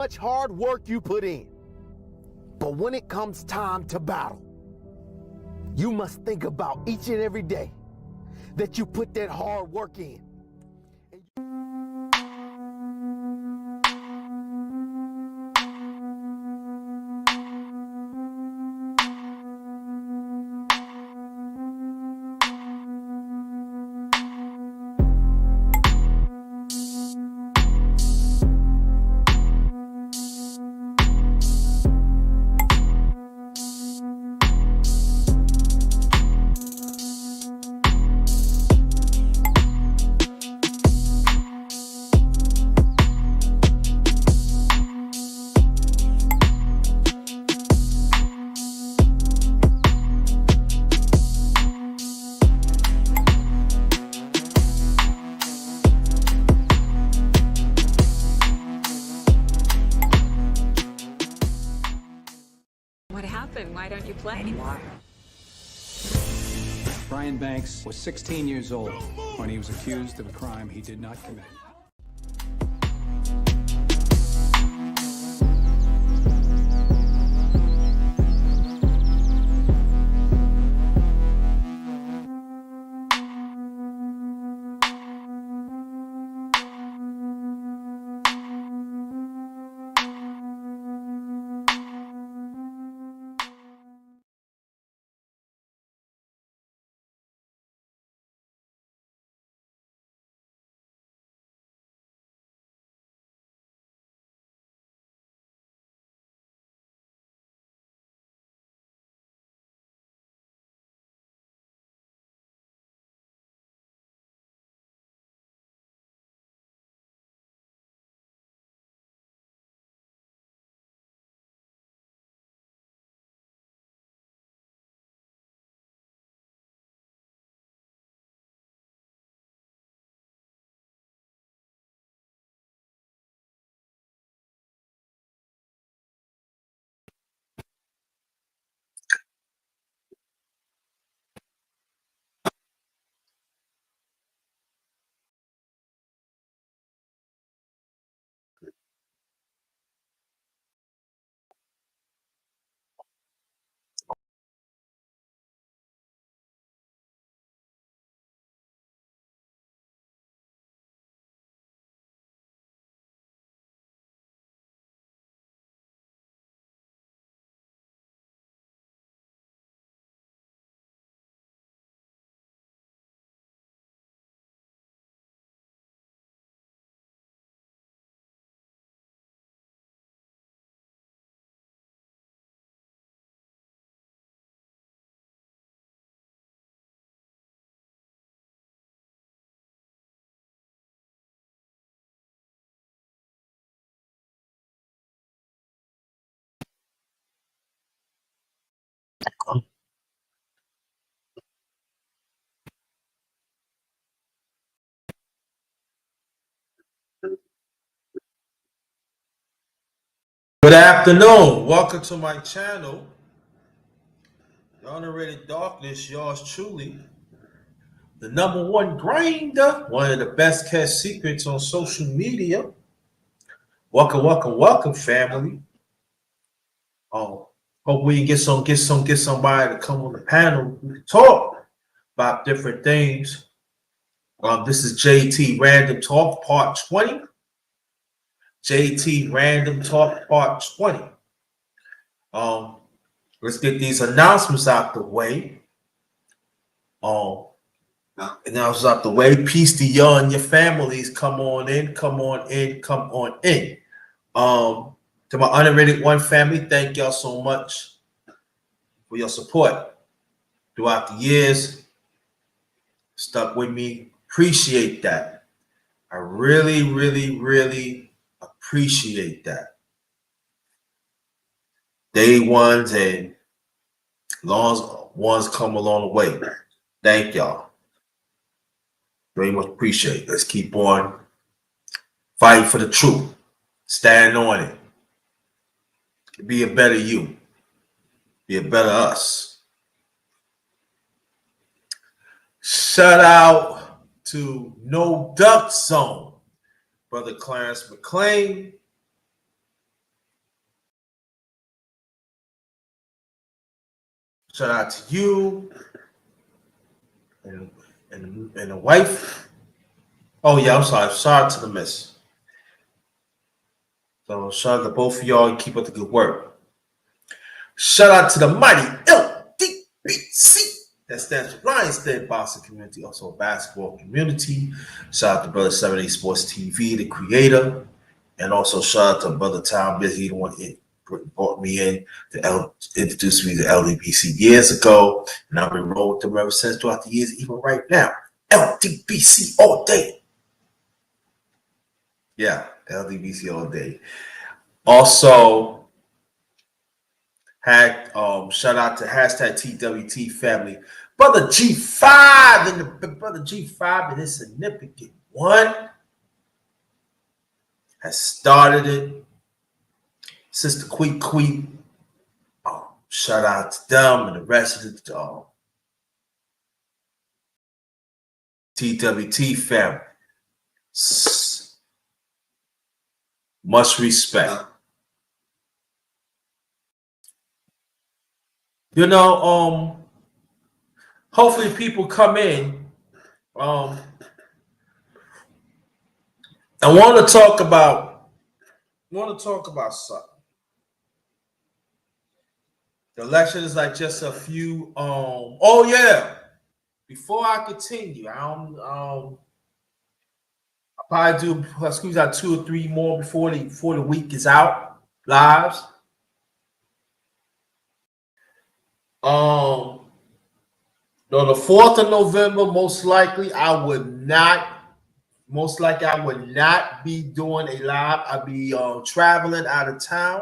much hard work you put in. But when it comes time to battle, you must think about each and every day that you put that hard work in. What happened? Why don't you play anymore? Brian Banks was 16 years old when he was accused of a crime he did not commit. Good afternoon. Welcome to my channel. The Underrated Darkness, yours truly. The #1 grinder, one of the best kept secrets on social media. Welcome, family. Hope we can get somebody to come on the panel. We can talk about different things. This is JT Random Talk Part 20. JT Random Talk Part 20. Let's get these announcements out the way. Announcements out the way. Peace to y'all and your families. Come on in. To my Underrated One family, thank y'all so much for your support throughout the years. Stuck with me. Appreciate that. I really appreciate that. Day ones and long ones come along the way. Thank y'all. Very much appreciate it. Let's keep on fighting for the truth. Stand on it. Be a better you. Be a better us. Shout out to No Duck Zone. Brother Clarence McClain. Shout out to you and the wife. Oh yeah, I'm sorry. Shout out to the miss. So shout out to both of y'all and keep up the good work. Shout out to the mighty LDBC. That stands for Lions Den Boxing Community, also a basketball community. Shout out to Brother 78 Sports TV, the creator. And also shout out to Brother Tom Busy, the one that brought me in to introduce me to LDBC years ago. And I've been rolling with them ever since throughout the years, even right now. LDBC all day. Yeah, LDBC all day. Also, shout out to hashtag TWT family. Brother G5 and the Brother G5 and his significant one has started it. Sister Queek. Shout out to them and the rest of the TWT family. Much respect. You know, hopefully people come in. I want to talk about something. The election is like just a few. Oh yeah. Before I continue, I'll probably do squeeze out 2 or 3 more before the week is out. Lives. No, the 4th of November, most likely I would not be doing a live. I'll be traveling out of town.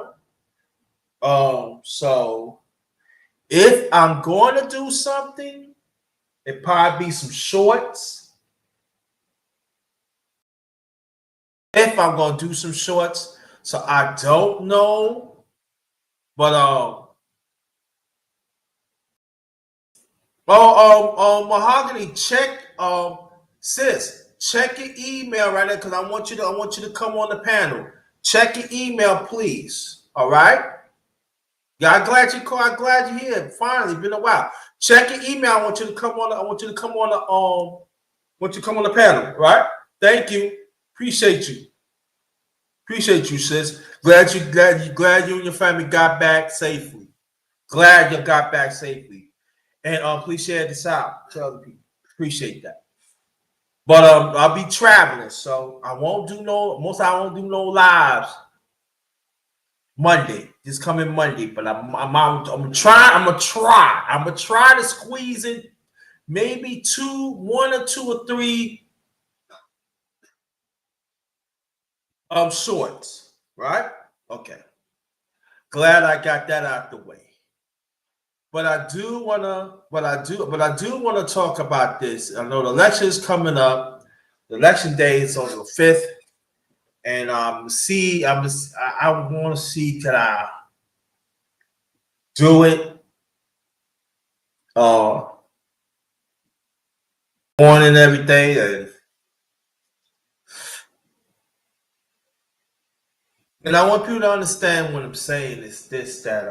So if I'm going to do something, it probably be some shorts. If I'm going to do some shorts, so I don't know, but Mahogany, check sis, check your email right there because I want you to come on the panel. Check your email, please. All right. Yeah, I'm glad you called. I'm glad you're here. Finally, been a while. Check your email. I want you to come on the panel. Right? Thank you. Appreciate you. Appreciate you, sis. Glad you and your family got back safely. Glad you got back safely. And please share this out to other people. Appreciate that. But I'll be traveling, so I won't do no lives Monday. This coming Monday, but I'm gonna try to squeeze in maybe 1 or 2 or 3 shorts, right? Okay. Glad I got that out the way. But I do wanna talk about this. I know the election is coming up. The election day is on the 5th, and I want to see can I do it on and everything, and I want people to understand what I'm saying is this, that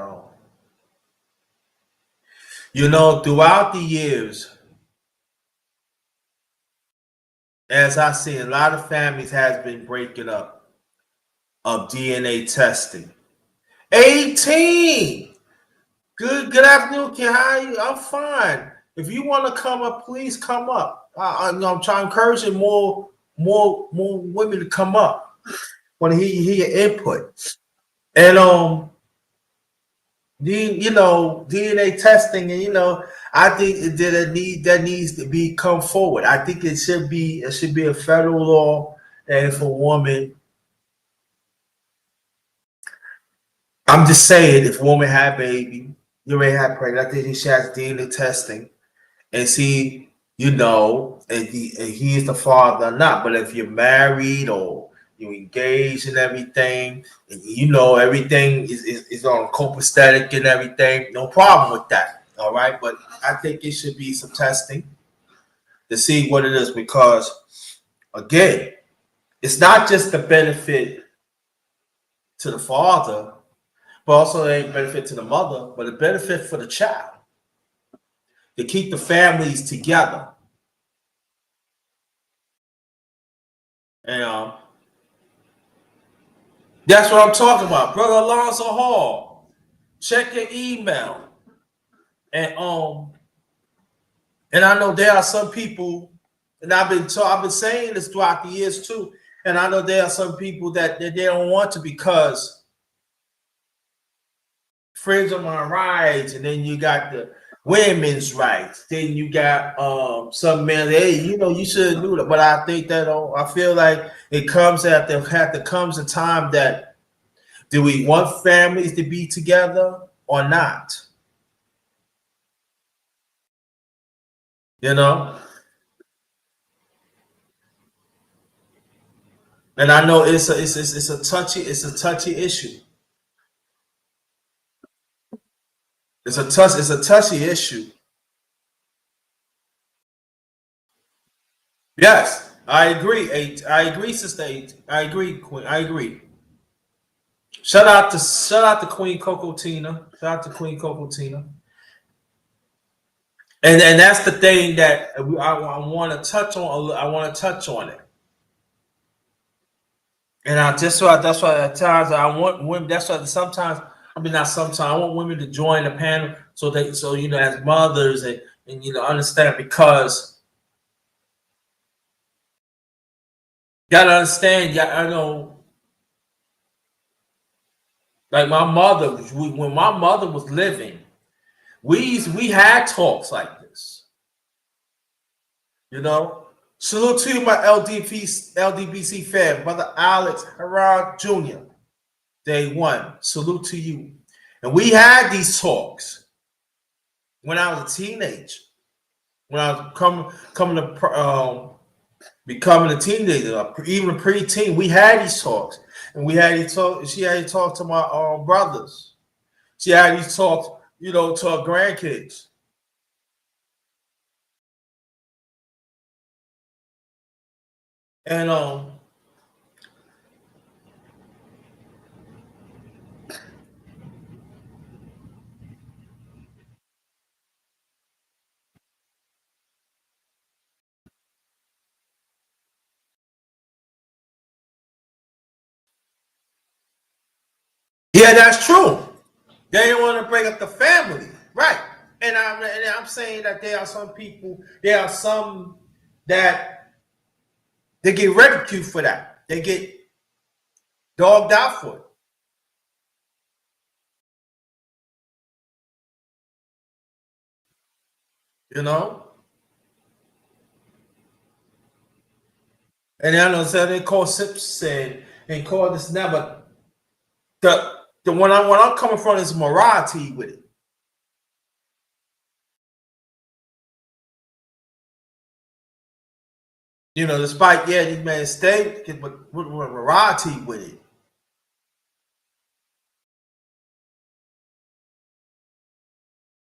throughout the years, as I see, a lot of families has been breaking up of DNA testing. 18. Good afternoon, Ken. How are you? I'm fine. If you want to come up, please come up. I'm trying to encourage more women to come up. Want to hear your input. And DNA testing, and I think that needs to come forward. I think it should be a federal law that if a woman, I'm just saying, if a woman had a baby, you already had pregnant, I think she has DNA testing and see, and he is the father or not. But if you're married or you're engaged and everything, and everything is on copacetic and everything, no problem with that. All right. But I think it should be some testing to see what it is, because again, it's not just the benefit to the father, but also a benefit to the mother, but a benefit for the child. to keep the families together. And that's what I'm talking about. Brother Alonzo Hall, check your email. And I know there are some people, and I've been saying this throughout the years too. And I know there are some people that they don't want to because friends of my rights, and then you got the women's rights. Then you got some men. Hey, you shouldn't do that. But I think that I feel like it comes comes a time that do we want families to be together or not? And I know it's a touchy issue. It's a touchy issue. Yes, I agree. I agree, Sister Eight. I agree, Queen. I agree. Shout out to Queen Coco Tina. Shout out to Queen Coco Tina. And that's the thing that I want to touch on. I want to touch on it. And that's why at times I want women. That's why sometimes not sometimes I want women to join the panel so as mothers and understand, because you gotta understand. Yeah, I know. Like my mother, when my mother was living, we had talks like this. Salute to you, my LDBC fan, Brother Alex Herrod Jr. Day one. Salute to you. And we had these talks when I was a teenager. When I was coming to becoming a teenager, even a preteen, we had these talks. And we had these talks. She had to talk to my brothers. She had these talks, to her grandkids. And yeah, that's true. They didn't want to bring up the family, right? And I'm saying that there are some people, there are some that they get ridiculed for that. They get dogged out for it. And I know so they call Sips and call this never the one I'm coming from is morality with it. Despite these men stay, but with morality with it.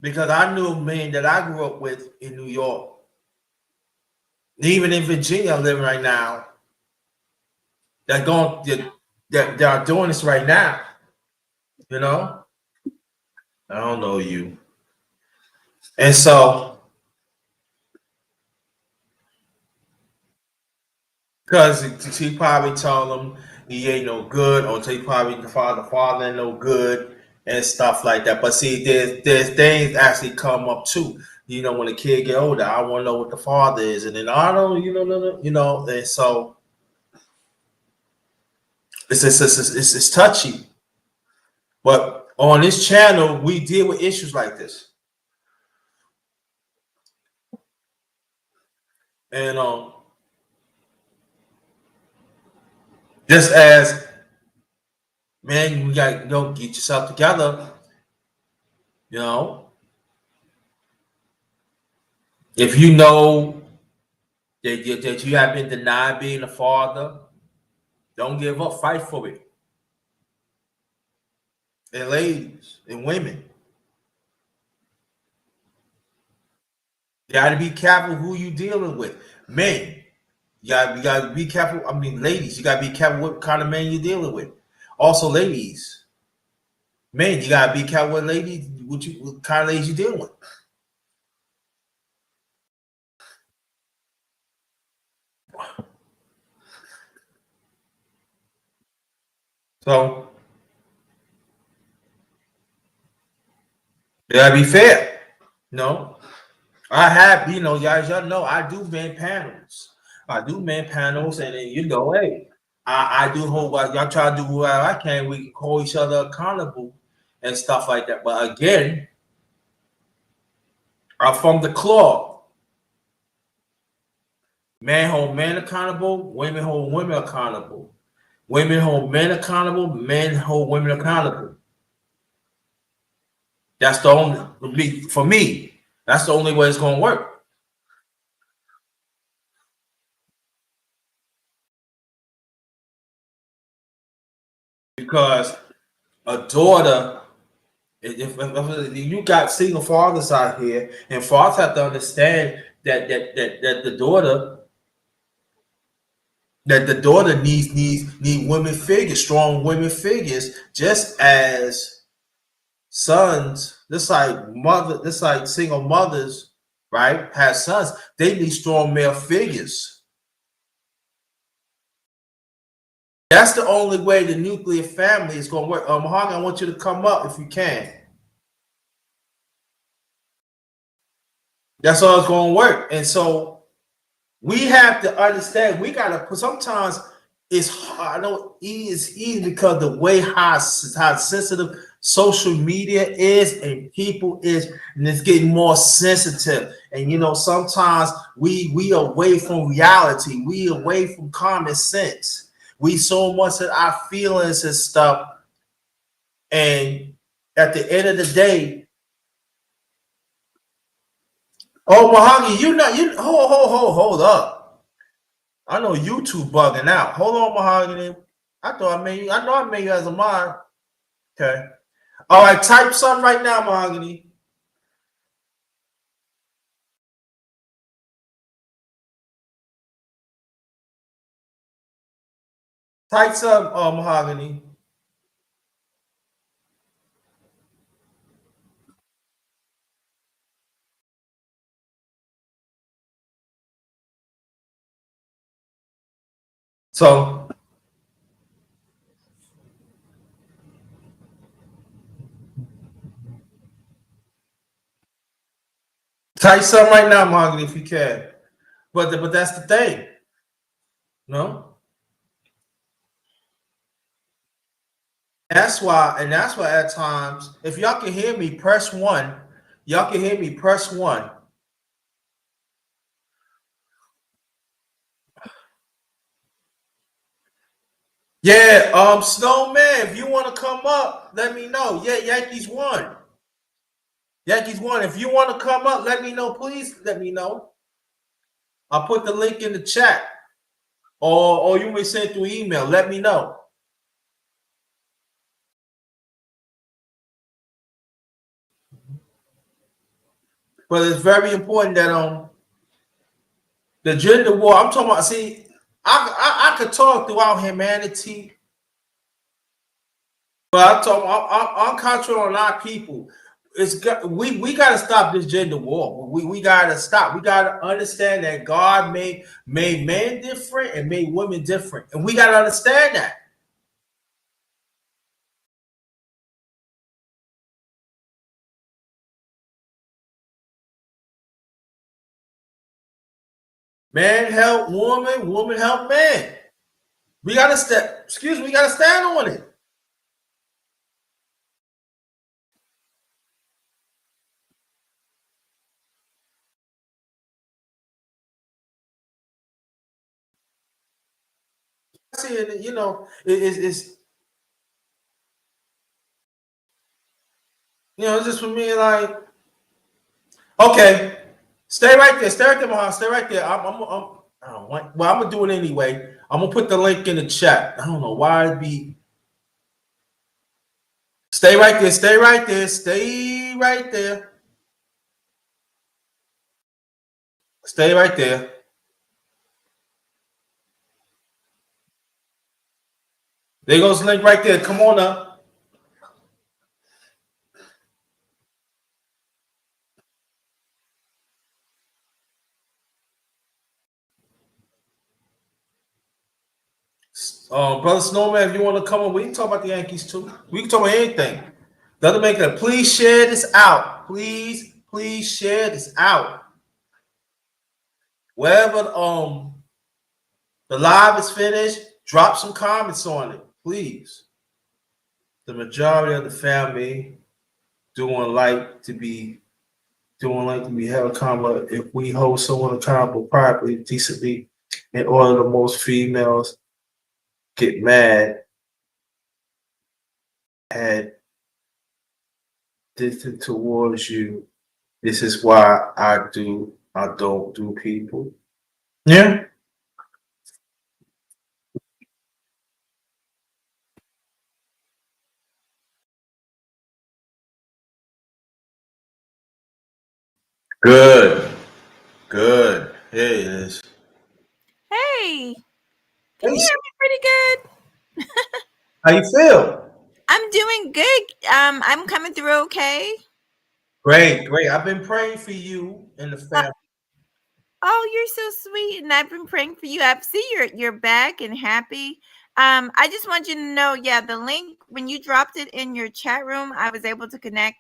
Because I knew men that I grew up with in New York, even in Virginia, living right now, that are doing this right now. I don't know you, and so because she probably told him he ain't no good, or she probably the father ain't no good and stuff like that. But see, there's things actually come up too. When a kid get older, I want to know what the father is, and then I don't, and so it's touchy. But on this channel, we deal with issues like this, and just as man, you got to get yourself together. If you know that you have been denied being a father, don't give up. Fight for it. And ladies and women, you got to be careful who you dealing with. Men, you got to be careful. I mean, ladies, you got to be careful what kind of man you're dealing with. Also, ladies, men, you got to be careful what kind of ladies you're dealing with. So you gotta be fair. No, I have, y'all know I do man panels. I do man panels, and then, hey, I do hope y'all try to do whatever I can. We can hold each other accountable and stuff like that. But again, I'm from the club. Man hold men accountable, women hold women accountable. Women hold men accountable, men hold women accountable. That's the only, for me, that's the only way it's gonna work. Because a daughter, if you got single fathers out here, and fathers have to understand that the daughter need women figures, strong women figures, just as sons, just like single mothers, right, have sons, they need strong male figures. That's the only way the nuclear family is going to work. Mahogany, I want you to come up if you can. That's all it's going to work. And so we have to understand, we got to, sometimes it's hard. I know it's easy because the way how sensitive social media is and people is, and it's getting more sensitive. And sometimes we away from reality, we away from common sense. We so much of our feelings and stuff. And at the end of the day, Mahogany, hold up. I know YouTube bugging out. Hold on, Mahogany. I know I made you as a mod. Okay. All right, type something right now, Mahogany. Type something, Mahogany. So type something right now, Mahogany, if you can. But that's the thing. No? That's why at times, if y'all can hear me, press one. Y'all can hear me, press one. Yeah, Snowman, if you want to come up, let me know. Yeah, Yankees won. Yankees won. If you want to come up, let me know. Please let me know. I'll put the link in the chat. Or you may send through email. Let me know. But it's very important that the gender war, I'm talking about, see, I could talk throughout humanity, but I'm concentrating on our people. We got to stop this gender war. We got to stop. We got to understand that God made men different and made women different, and we got to understand that. Man help woman, woman help man. We got to we got to stand on it. See it, it's it's just for me, like, okay, stay right there, Mohan, stay right there. I don't want, well, I'm gonna do it anyway. I'm gonna put the link in the chat. I don't know why it'd be. Stay right there, stay right there, stay right there, stay right there. There goes the link right there. Come on up. Brother Snowman, if you want to come on, we can talk about the Yankees too. We can talk about anything. Doesn't make it. Please share this out. Please share this out. Wherever the live is finished, drop some comments on it, please. The majority of the family doing like to be held accountable. If we hold someone accountable properly, decently, in order the most females get mad at distant towards you. This is why I don't do people. Yeah. Good. Good. Here it is. Hey, can Hey, you hear me pretty good? how you feel? I'm doing good. I'm coming through okay. Great, great. I've been praying for you and the Uh, family. oh, you're so sweet, and I've been praying for you. I see you're back and happy. I just want you to know, yeah, the link when you dropped it in your chat room, I was able to connect.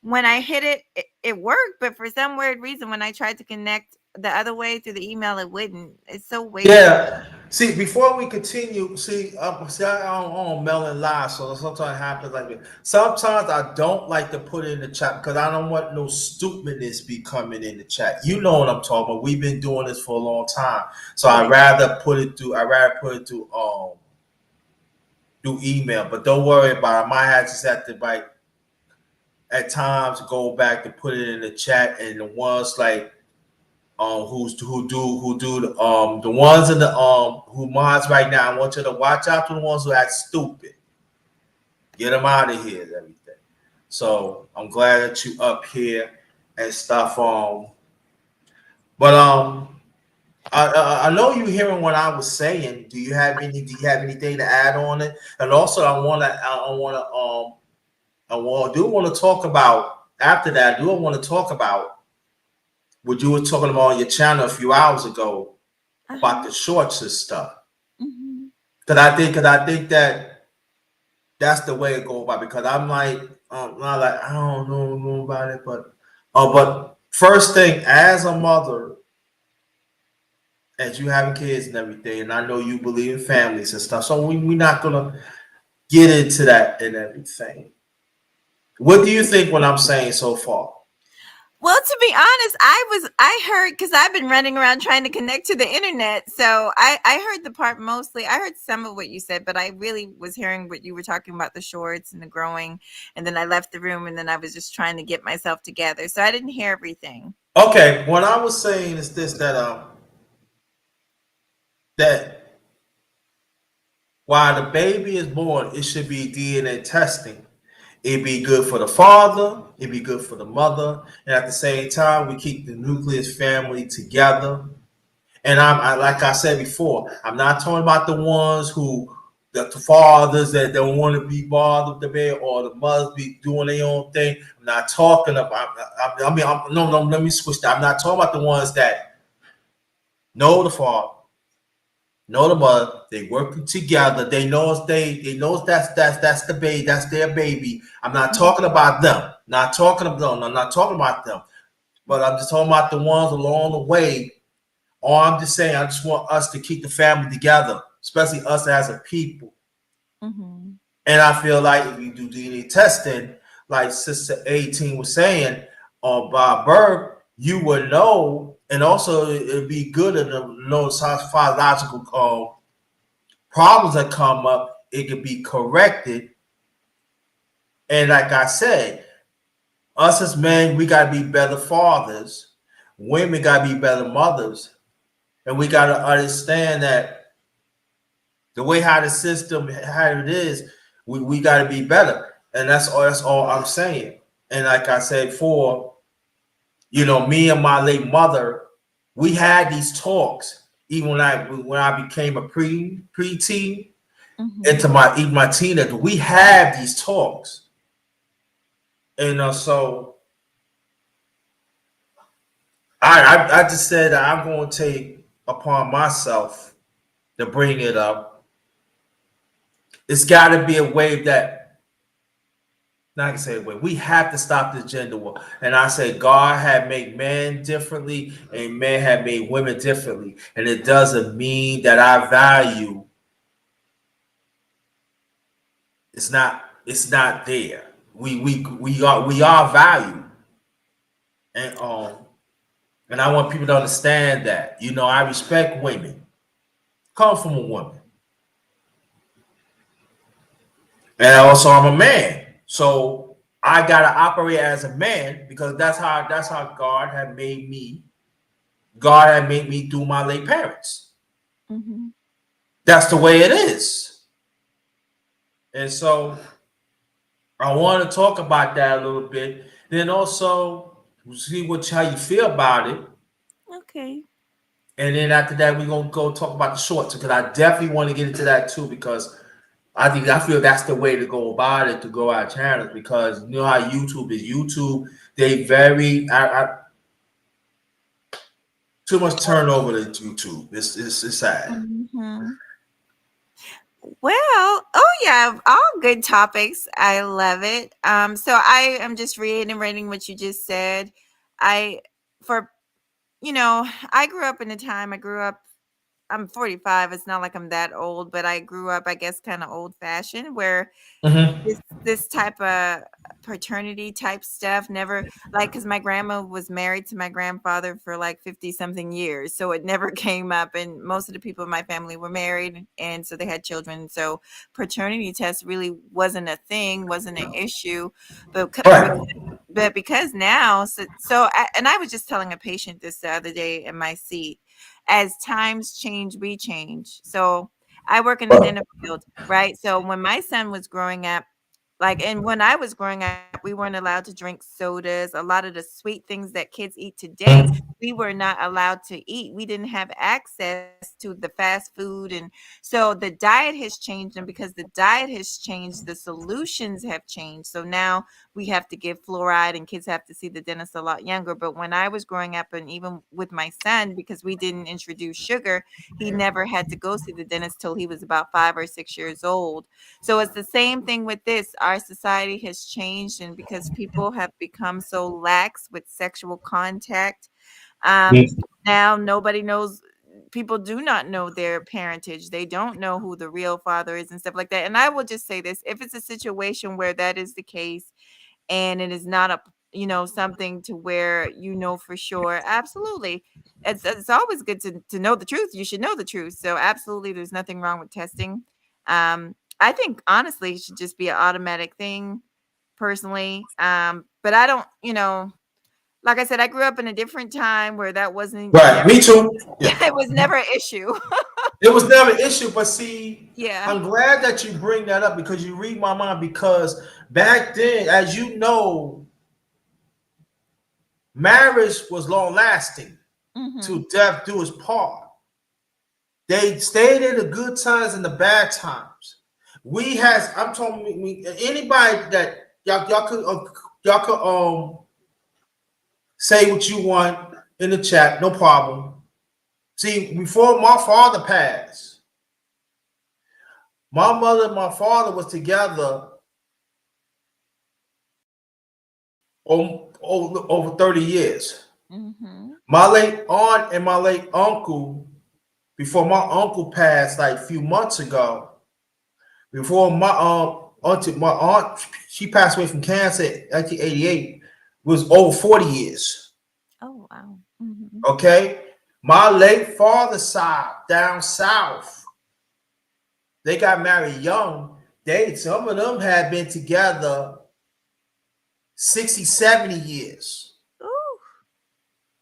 When I hit it, it worked, but for some weird reason, when I tried to connect the other way through the email, it wouldn't. It's so weird. Yeah. See, before we continue, I don't melon lie, so sometimes it happens like that. Sometimes I don't like to put it in the chat because I don't want no stupidness be coming in the chat. You know what I'm talking about. We've been doing this for a long time. So Yeah. I rather put it through email. But don't worry about it. I might have just have to like at times go back to put it in the chat, and the ones like who do the ones in the who mods right now. I want you to watch out for the ones who act stupid. Get them out of here and everything. So I'm glad that you up here and stuff. But I know you hearing what I was saying. Do you have anything to add on it? And also I do want to talk about after that. I do want to talk about what you were talking about on your channel a few hours ago about Uh-huh. the shorts and stuff. Hmm. Cause I think that that's the way to go about it, because I'm like, not like I don't know about it, but first thing as a mother, as you having kids and everything, and I know you believe in families and stuff, so we're not gonna get into that and everything. What do you think what I'm saying so far? Well, to be honest, I heard because I've been running around trying to connect to the internet. So I heard the part mostly. I heard some of what you said, but I really was hearing what you were talking about, the shorts and the growing. And then I left the room and then I was just trying to get myself together. So I didn't hear everything. Okay, what I was saying is this, that while the baby is born, it should be DNA testing. It'd be good for the father, it'd be good for the mother, and at the same time, we keep the nucleus family together. And like I said before, I'm not talking about the ones the fathers that don't want to be bothered with the baby, or the mothers be doing their own thing. I'm not talking about. No. Let me switch that. I'm not talking about the ones that know the father, know the mother. They working together. They knows that's the baby. That's their baby. I'm not talking about them. Not talking about them. I'm not talking about them. But I'm just talking about the ones along the way. Or I'm just saying, I just want us to keep the family together, especially us as a people. Mm-hmm. And I feel like if you do DNA testing, like Sister 18 was saying, or Bob Berg, you would know, and also it'd be good to know physiological problems that come up. It could be corrected. And like I said, us as men, we got to be better fathers. Women got to be better mothers. And we got to understand that the way how the system how it is, we got to be better, and that's all I'm saying. And like I said before, me and my late mother, we had these talks even when I became a preteen Mm-hmm. into my teenager. We had these talks, and so I just said that I'm going to take upon myself to bring it up It's got to be a wave that, not to say a wave, we have to stop this gender war. And I say God had made men differently and men had made women differently. And it doesn't mean that our value it's not there. We are valued. And I want people to understand that. You know, I respect women. Come from a woman. And also I'm a man. So I gotta operate as a man because that's how God had made me. God had made me through my late parents. Mm-hmm. That's the way it is. And so I want to talk about that a little bit. Then also see how you feel about it. Okay. And then after that, we're gonna go talk about the shorts because I definitely want to get into that too because I feel that's the way to go about it to grow our channels because you know how YouTube is. YouTube, they very too much turnover in YouTube. It's sad. Mm-hmm. Well, oh yeah, all good topics. I love it. So I am just reiterating what you just said. I for I grew up in a time. I'm 45. It's not like I'm that old, but I grew up, I guess, kind of old fashioned where Mm-hmm. this type of paternity type stuff never, like, because my grandma was married to my grandfather for like 50 something years, so it never came up, and most of the people in my family were married, and so they had children, so paternity tests really wasn't a thing, wasn't an issue. but c- Right. because, because now, and I was just telling a patient this the other day in my seat, as times change, we change. So I work in the Right. dental field, right? So when my son was growing up, and when I was growing up, we weren't allowed to drink sodas. A lot of the sweet things that kids eat today, we were not allowed to eat. We didn't have access to the fast food. And so the diet has changed. And because the diet has changed, the solutions have changed. So now we have to give fluoride and kids have to see the dentist a lot younger. But when I was growing up, and even with my son, because we didn't introduce sugar, he never had to go see the dentist till he was about 5 or 6 years old. So it's the same thing with this. Our society has changed, and because people have become so lax with sexual contact, um, now nobody knows. People do not know their parentage. They don't know who the real father is and stuff like that. And I will just say this: if it's a situation where that is the case, and it is not something to where for sure, absolutely, it's always good to know the truth. You should know the truth. So absolutely, there's nothing wrong with testing. I think honestly it should just be an automatic thing personally. But I don't, like I said, I grew up in a different time where that wasn't Right. never Me too. Yeah. it was never an issue. It was never an issue, but see, Yeah. I'm glad that you bring that up because you read my mind. Because back then, as you know, marriage was long lasting. Mm-hmm. To death do us part. They stayed in the good times and the bad times. I'm talking anybody that y'all could say what you want in the chat, no problem. See, before my father passed, my mother and my father was together over 30 years. Mm-hmm. My late aunt and my late uncle, before my uncle passed like a few months ago, before my aunt, she passed away from cancer in 1988, was over 40 years. Oh wow. Mm-hmm. Okay. My late father's side down south, they got married young. Some of them had been together 60, 70 years. Ooh.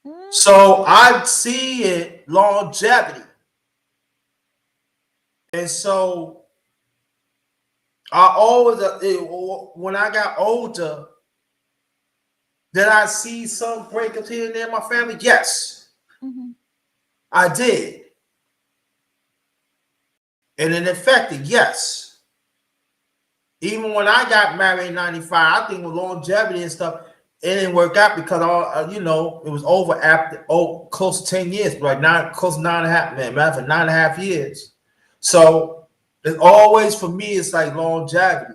Mm-hmm. So I see it longevity. And so I always, when I got older, did I see some breakups here and there in my family? Yes, Mm-hmm. I did. And it affected, yes. Even when I got married in 95, I think with longevity and stuff, it didn't work out because it was over after close to 10 years, like close to 9.5, man, for 9.5 years. So It's always for me. It's like longevity,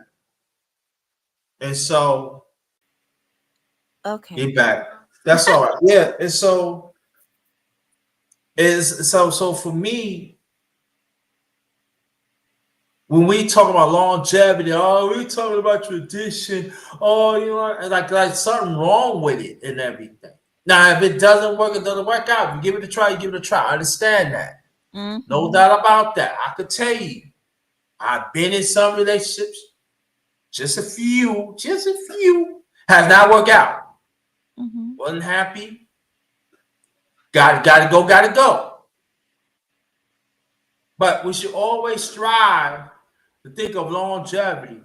and so Okay. get back. That's all right. Yeah, and so is so for me when we talk about longevity, oh, we talking about tradition. Oh, you know, like something wrong with it and everything. Now, if it doesn't work, it doesn't work out. You give it a try. You give it a try. I understand that. No doubt about that. I could tell you, I've been in some relationships, just a few, has not worked out. Wasn't happy. Gotta go. But we should always strive to think of longevity.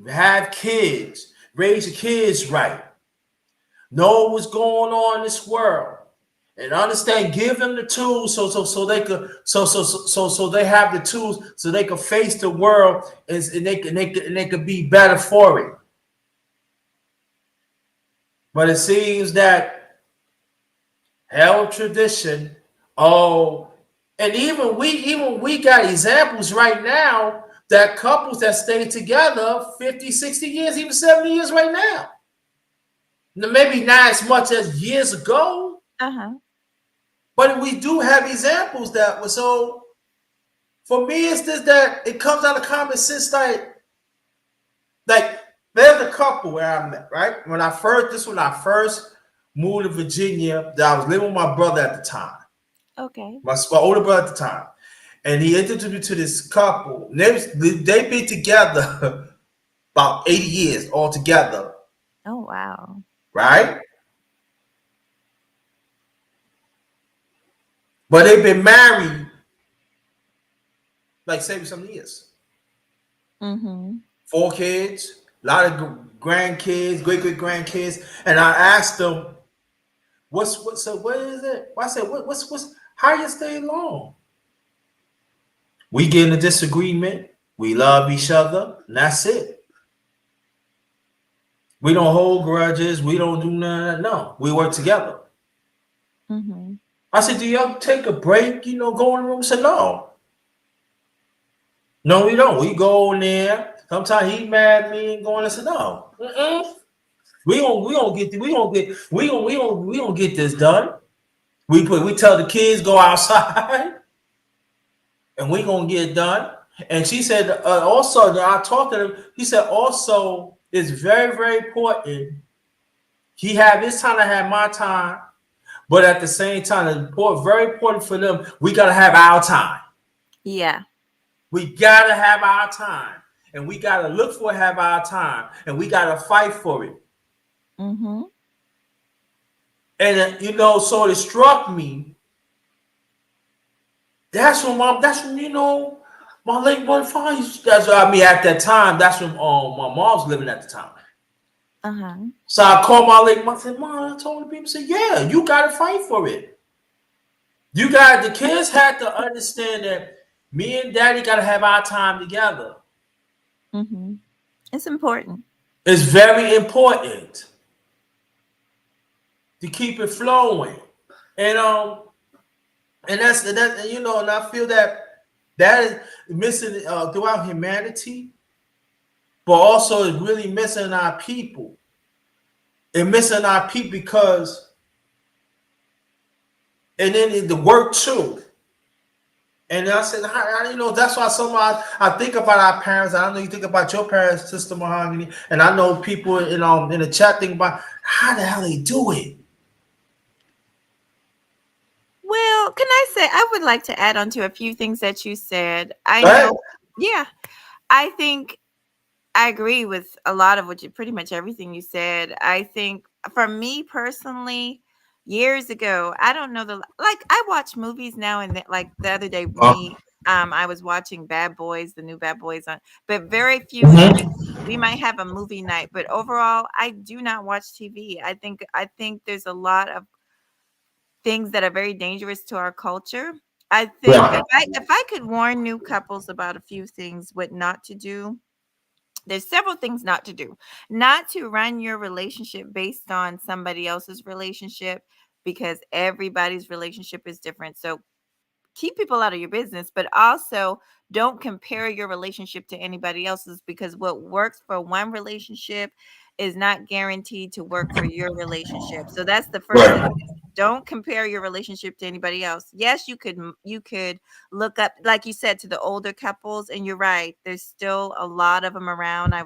Have kids, raise your kids right, know what's going on in this world, and understand. Give them the tools so they could so they have the tools so they can face the world and they could be better for it. But it seems that hell tradition. Oh, and even we got examples right now that couples that stay together 50, 60 years, even 70 years right now. Maybe not as much as years ago, but we do have examples that were so. For me, it's this that it comes out of common sense. Like there's a couple where I met, right? When I first moved to Virginia, that I was living with my brother at the time. Okay. My older brother at the time. And he introduced me to this couple. They've been together about 80 years altogether. Oh, wow. Right? But they've been married like 70-something years. 4 kids, a lot of grandkids, great grandkids. And I asked them, what is it? I said, what's how you stay long? We get in a disagreement, we love each other, and that's it. We don't hold grudges, we don't do none of that. No, we work together. I said, do y'all take a break, go in the room? I said, no. No, we don't. We go in there. Sometimes he mad at me and going. I said, no. We gonna get this done. We tell the kids go outside, and we gonna get it done. And she said also that I talked to him. He said also it's very, very important. He had his time, I had my time, but at the same time, it's very important for them. We gotta have our time. Yeah. We gotta have our time, and we gotta look for have our time, and we gotta fight for it. And so it struck me. That's when my late one father. That's at that time. That's when my mom was living at the time. So I called my late mom. I said, "Mom, I told the people, said, yeah, you gotta fight for it. The kids had to understand that me and Daddy gotta have our time together. It's important. It's very important to keep it flowing, and that's and I feel that is missing throughout humanity, but also is really missing our people. And missing our people because, and then the work too. And I said, that's why I think about our parents. I know you think about your parents, Sister Mahogany, and I know people in the chat think about how the hell they do it. Well, can I say I would like to add on to a few things that you said. I know, yeah, I think I agree with a lot of pretty much everything you said. I think for me personally, years ago, I don't know I watch movies now and then, like the other day, I was watching Bad Boys, the new Bad Boys but very few nights. We might have a movie night, but overall, I do not watch TV. I think there's a lot of things that are very dangerous to our culture. I think if I could warn new couples about a few things, what not to do, there's several things not to do. Not to run your relationship based on somebody else's relationship, because everybody's relationship is different. So keep people out of your business, but also don't compare your relationship to anybody else's, because what works for one relationship is not guaranteed to work for your relationship. So that's the first Right. advice. Don't compare your relationship to anybody else. Yes, you could look up, like you said, to the older couples, and you're right. There's still a lot of them around. I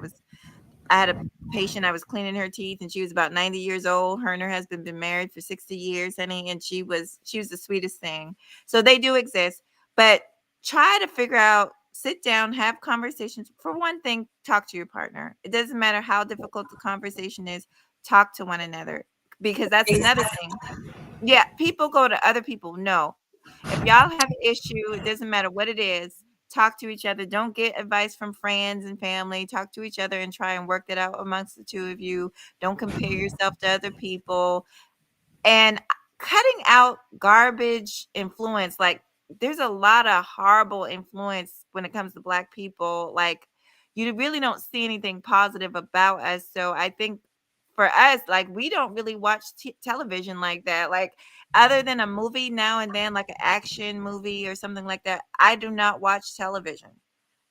had a patient, I was cleaning her teeth, and she was about 90 years old. Her and her husband been married for 60 years, honey, and she was the sweetest thing. So they do exist, but try to figure out, sit down, have conversations. For one thing, talk to your partner. It doesn't matter how difficult the conversation is, talk to one another, because that's another thing. Yeah, people go to other people. No. If y'all have an issue, it doesn't matter what it is, talk to each other. Don't get advice from friends and family. Talk to each other and try and work it out amongst the two of you. Don't compare yourself to other people. And cutting out garbage influence, like there's a lot of horrible influence when it comes to Black people. Like you really don't see anything positive about us. So I think for us, like we don't really watch television like that. Like other than a movie now and then, like an action movie or something like that, I do not watch television.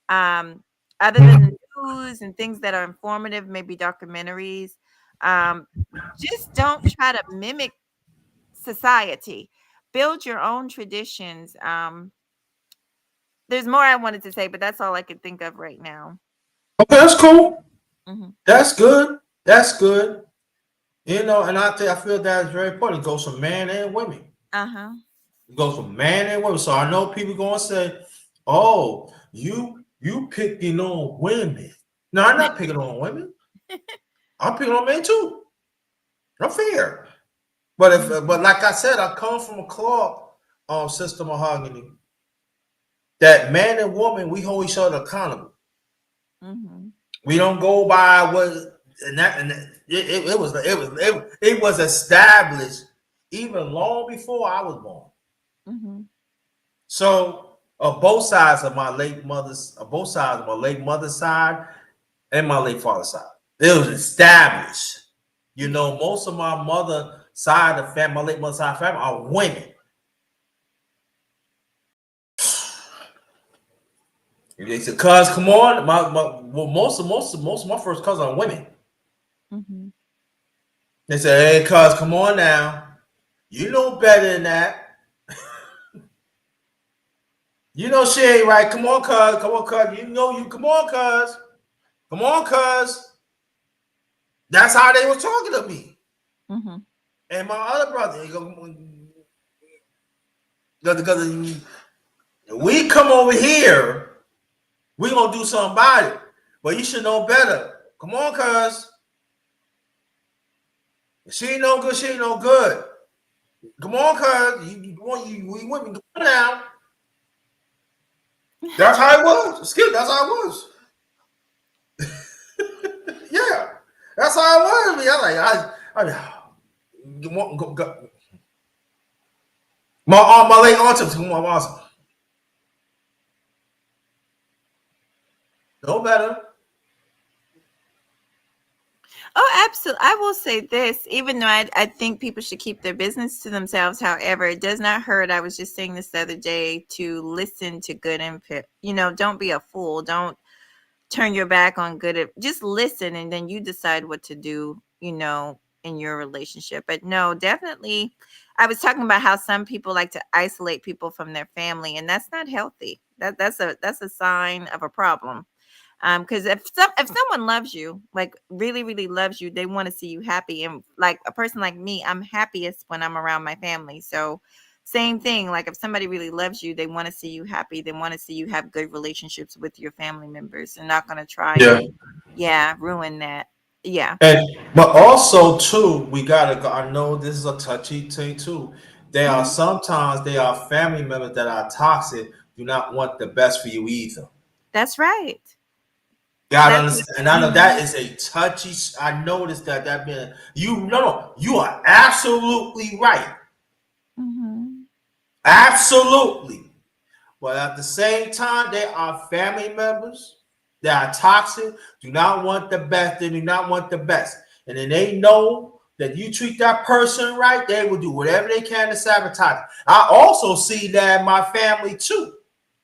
Um, Other than the news and things that are informative, maybe documentaries. Um, just don't try to mimic society. Build your own traditions. There's more I wanted to say, but that's all I could think of right now. Okay, that's cool. Hmm. That's good. That's good. You know, and I feel that is very important. It goes for men and women. Uh-huh. It goes for man and women. So I know people gonna say, "Oh, you picking on women." No, I'm not picking on women. I'm picking on men too. I'm fair. But like I said, I come from a club, Sister Mahogany, that man and woman we hold each other accountable. Hmm. We don't go by what it was established even long before I was born. Hmm. So both sides of my late mother's, both sides of my late mother's side and my late father's side, it was established. You know, most of my mother side of family, my late mother's side of family are women. They said, "Cuz, come on." Well, most of my first cousins are women. Hmm. They said, "Hey, cuz, come on now. You know better than that. You know she ain't right. Come on, cuz. Come on, cuz. You know you. Come on, cuz. Come on, cuz." That's how they were talking to me. Hmm. And my other brother, because we come over here, we gonna do something about it. But you should know better. Come on, cuz. She ain't no good. She ain't no good. Come on, cuz. We with me. Come on now. That's how it was. Skip. That's how it was. Yeah, that's how it was. Me, my late aunt to my mom. No better. Oh, absolutely. I will say this, even though I think people should keep their business to themselves. However, it does not hurt. I was just saying this the other day, to listen to good input. Don't be a fool. Don't turn your back on just listen, and then you decide what to do, in your relationship. But no, definitely, I was talking about how some people like to isolate people from their family, and that's not healthy. That's a sign of a problem. Because if someone loves you, like really really loves you, they want to see you happy. And like a person like me, I'm happiest when I'm around my family. So same thing, like if somebody really loves you, they want to see you happy. They want to see you have good relationships with your family members. They're not going to try Yeah. and, yeah, ruin that. Yeah. And but also too, we gotta go. I know this is a touchy thing too. Mhm. Sometimes there are family members that are toxic, do not want the best for you either. That's right. Gotta That's understand, and I know that mhm. is a touchy. I noticed that being you. No, you are absolutely right. Mhm. Absolutely. But at the same time, there are family members that are toxic, do not want the best, they do not want the best. And then they know that you treat that person right, they will do whatever they can to sabotage. I also see that in my family too.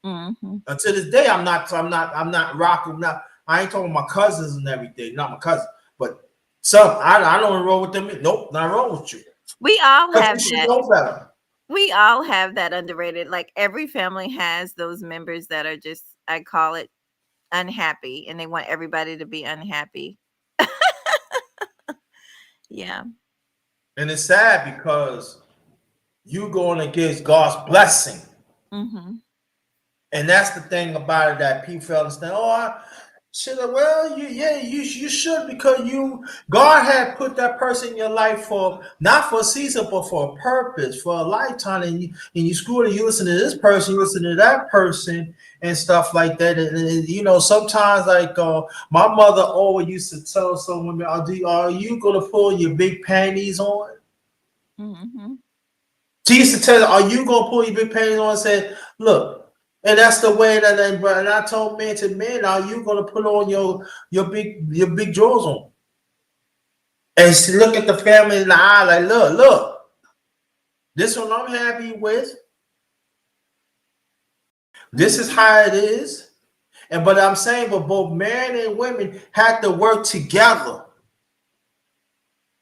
Mm-hmm. Until this day, I'm not rocking. I ain't talking about my cousins and everything. Not my cousins, but some I don't enroll with them. Nope, not wrong with you. We all But have you should that. know better. We all have that underrated. Like every family has those members that are just, I call it, unhappy, and they want everybody to be unhappy. Yeah. And it's sad because you going against God's blessing. Mm-hmm. And that's the thing about it that people understand. Oh, I should have. Well, you should, because God had put that person in your life for not for a season, but for a purpose, for a lifetime. And you screw it. You listen to this person, you listen to that person, and stuff like that. And you know, sometimes like my mother always used to tell some women, "Are you gonna pull your big panties on?" Mm-hmm. She used to tell her, "Are you gonna pull your big panties on?" And said, "Look." And that's the way that and I told men to men, are you gonna put on your big drawers on? And she look at the family in the eye like, look, this one I'm happy with. This is how it is. And but I'm saying, but both men and women have to work together.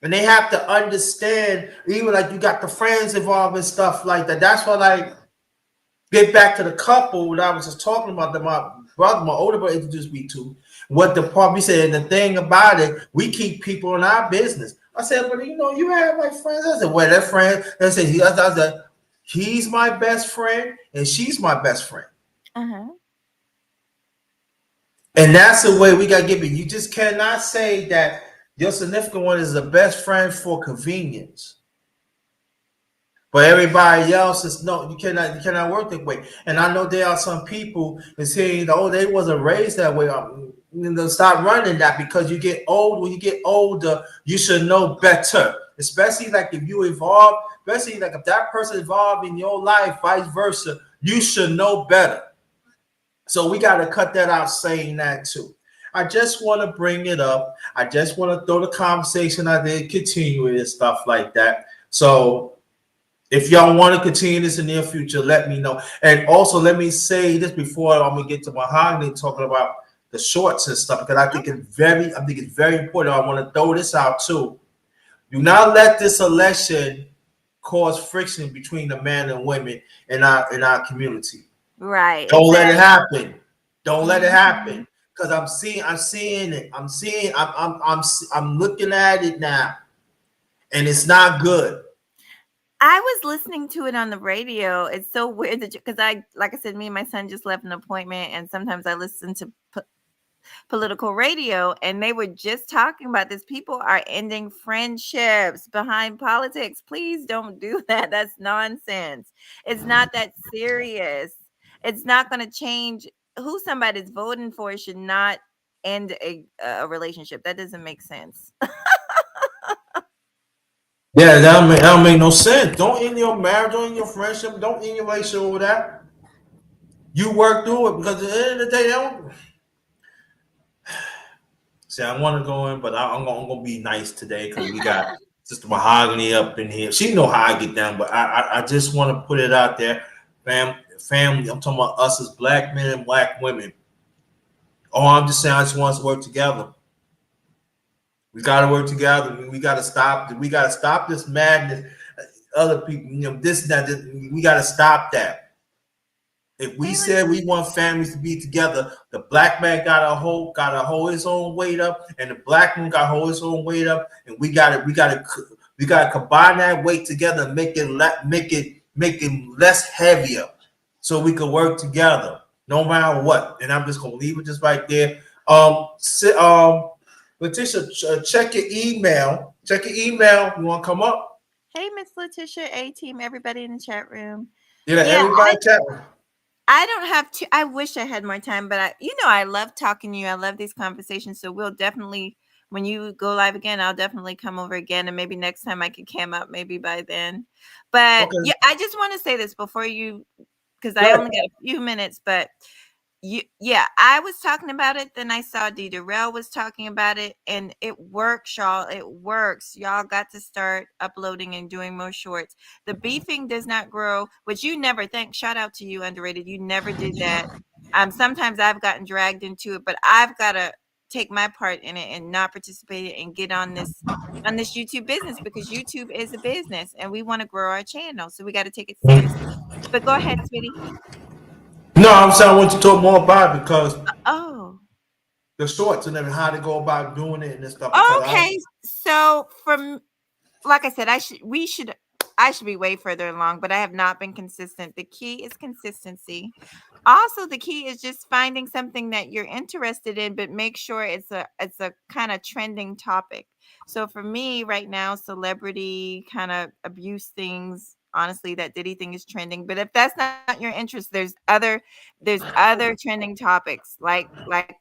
And they have to understand, even like you got the friends involved and stuff like that. That's what like get back to the couple that I was just talking about that my older brother introduced me to. What the part we said, and the thing about it, we keep people in our business. I said, but you know, you have like friends. I said, well, that friend. I said, I said, he's my best friend and she's my best friend. Uh-huh. And that's the way we got to give it. You just cannot say that your significant one is the best friend for convenience. But everybody else is no, you cannot work that way. And I know there are some people that saying, oh, they wasn't raised that way. Stop running that, because you get old. When you get older, you should know better. Especially like if you evolve, especially like if that person evolved in your life, vice versa, you should know better. So we got to cut that out saying that too. I just want to bring it up. I just want to throw the conversation out there, continue it and stuff like that. So if y'all want to continue this in the near future, let me know. And also, let me say this before I'm gonna get to Mahogany talking about the shorts and stuff, because I think it's very important. I want to throw this out too. Do not let this election cause friction between the men and women in our community. Right. Don't let it happen. Don't let it Mm-hmm. happen. Because I'm seeing it. I'm looking at it now, and it's not good. I was listening to it on the radio. It's so weird that because like I said, me and my son just left an appointment, and sometimes I listen to political radio, and they were just talking about this. People are ending friendships behind politics. Please don't do that. That's nonsense. It's not that serious. It's not going to change who somebody's voting for. Should not end a relationship. That doesn't make sense. Yeah, that don't make no sense. Don't end your marriage, don't end your friendship, don't end your relationship over that. You work through it, because at the end of the day, don't. See, I want to go in, but I'm gonna be nice today because we got Sister Mahogany up in here. She know how I get down, but I just want to put it out there, family. I'm talking about us as black men and black women. Oh, I'm just saying, I just want us to work together. We got to work together. We got to stop. We got to stop this madness. Other people, this, that. We got to stop that. If we said we want families to be together, the black man got to hold his own weight up, and the black man got to hold his own weight up, and we got to combine that weight together and make it less heavier, so we can work together no matter what. And I'm just gonna leave it just right there. Letitia, check your email. Check your email. You want to come up? Hey, Miss Letitia, A-Team, everybody in the chat room. Yeah, everybody chat. I don't have to. I wish I had more time, but I love talking to you. I love these conversations. So we'll definitely, when you go live again, I'll definitely come over again, and maybe next time I could cam up maybe by then. But Okay. yeah, I just want to say this before you, because I only got a few minutes, but Yeah, I was talking about it, then I saw D Darrell was talking about it, and it works, y'all. It works. Y'all got to start uploading and doing more shorts. The beefing does not grow, which you never think. Shout out to you, underrated. You never did that. Sometimes I've gotten dragged into it, but I've got to take my part in it and not participate and get on this YouTube business, because YouTube is a business and we want to grow our channel, so we got to take it seriously. But go ahead, sweetie. No, I'm saying I want to talk more about it because Oh. the shorts and everything, how to go about doing it and this stuff. Because Okay, so from like I said, I should be way further along, but I have not been consistent. The key is consistency. Also, the key is just finding something that you're interested in, but make sure it's a kind of trending topic. So for me right now, celebrity kind of abuse things. Honestly, that Diddy thing is trending. But if that's not your interest, there's other trending topics like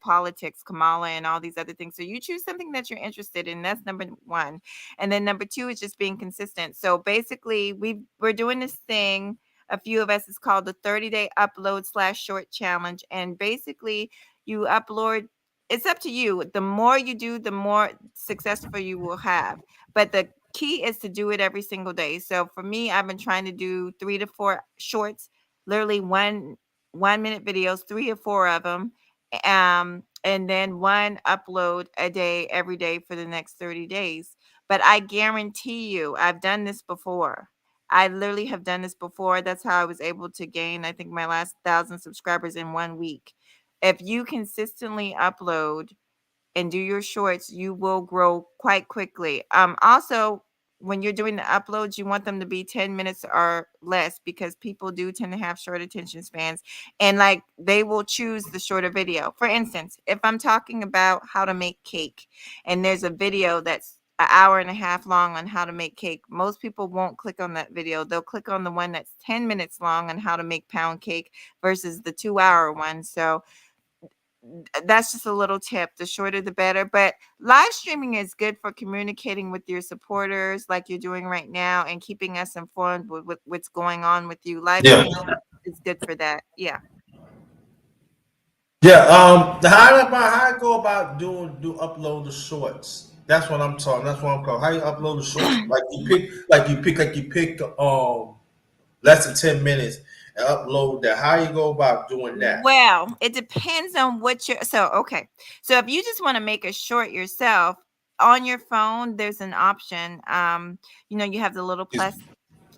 politics, Kamala, and all these other things. So you choose something that you're interested in. That's number one. And then number two is just being consistent. So basically, we're doing this thing, a few of us, is called the 30-day upload slash short challenge. And basically, you upload, it's up to you. The more you do, the more successful you will have. But the key is to do it every single day. So for me, I've been trying to do 3 to 4 shorts, literally 1 minute videos, 3 or 4 of them. And then one upload a day every day for the next 30 days. But I guarantee you, I've done this before. I literally have done this before. That's how I was able to gain, I think, my last 1,000 subscribers in 1 week. If you consistently upload and do your shorts, you will grow quite quickly. Also, when you're doing the uploads, you want them to be 10 minutes or less, because people do tend to have short attention spans, and like they will choose the shorter video. For instance, if I'm talking about how to make cake and there's a video that's an hour and a half long on how to make cake, most people won't click on that video. They'll click on the one that's 10 minutes long on how to make pound cake versus the 2-hour one. So that's just a little tip. The shorter the better. But live streaming is good for communicating with your supporters like you're doing right now, and keeping us informed with what's going on with you. Live yeah, streaming is good for that. Yeah. yeah. How I go about do upload the shorts? That's what I'm talking. That's what I'm calling. How you upload the shorts? Like you pick less than 10 minutes and upload that. How you go about doing that? Well, it depends on what you're, so okay. So if you just want to make a short yourself on your phone, there's an option. You have the little Is- plus,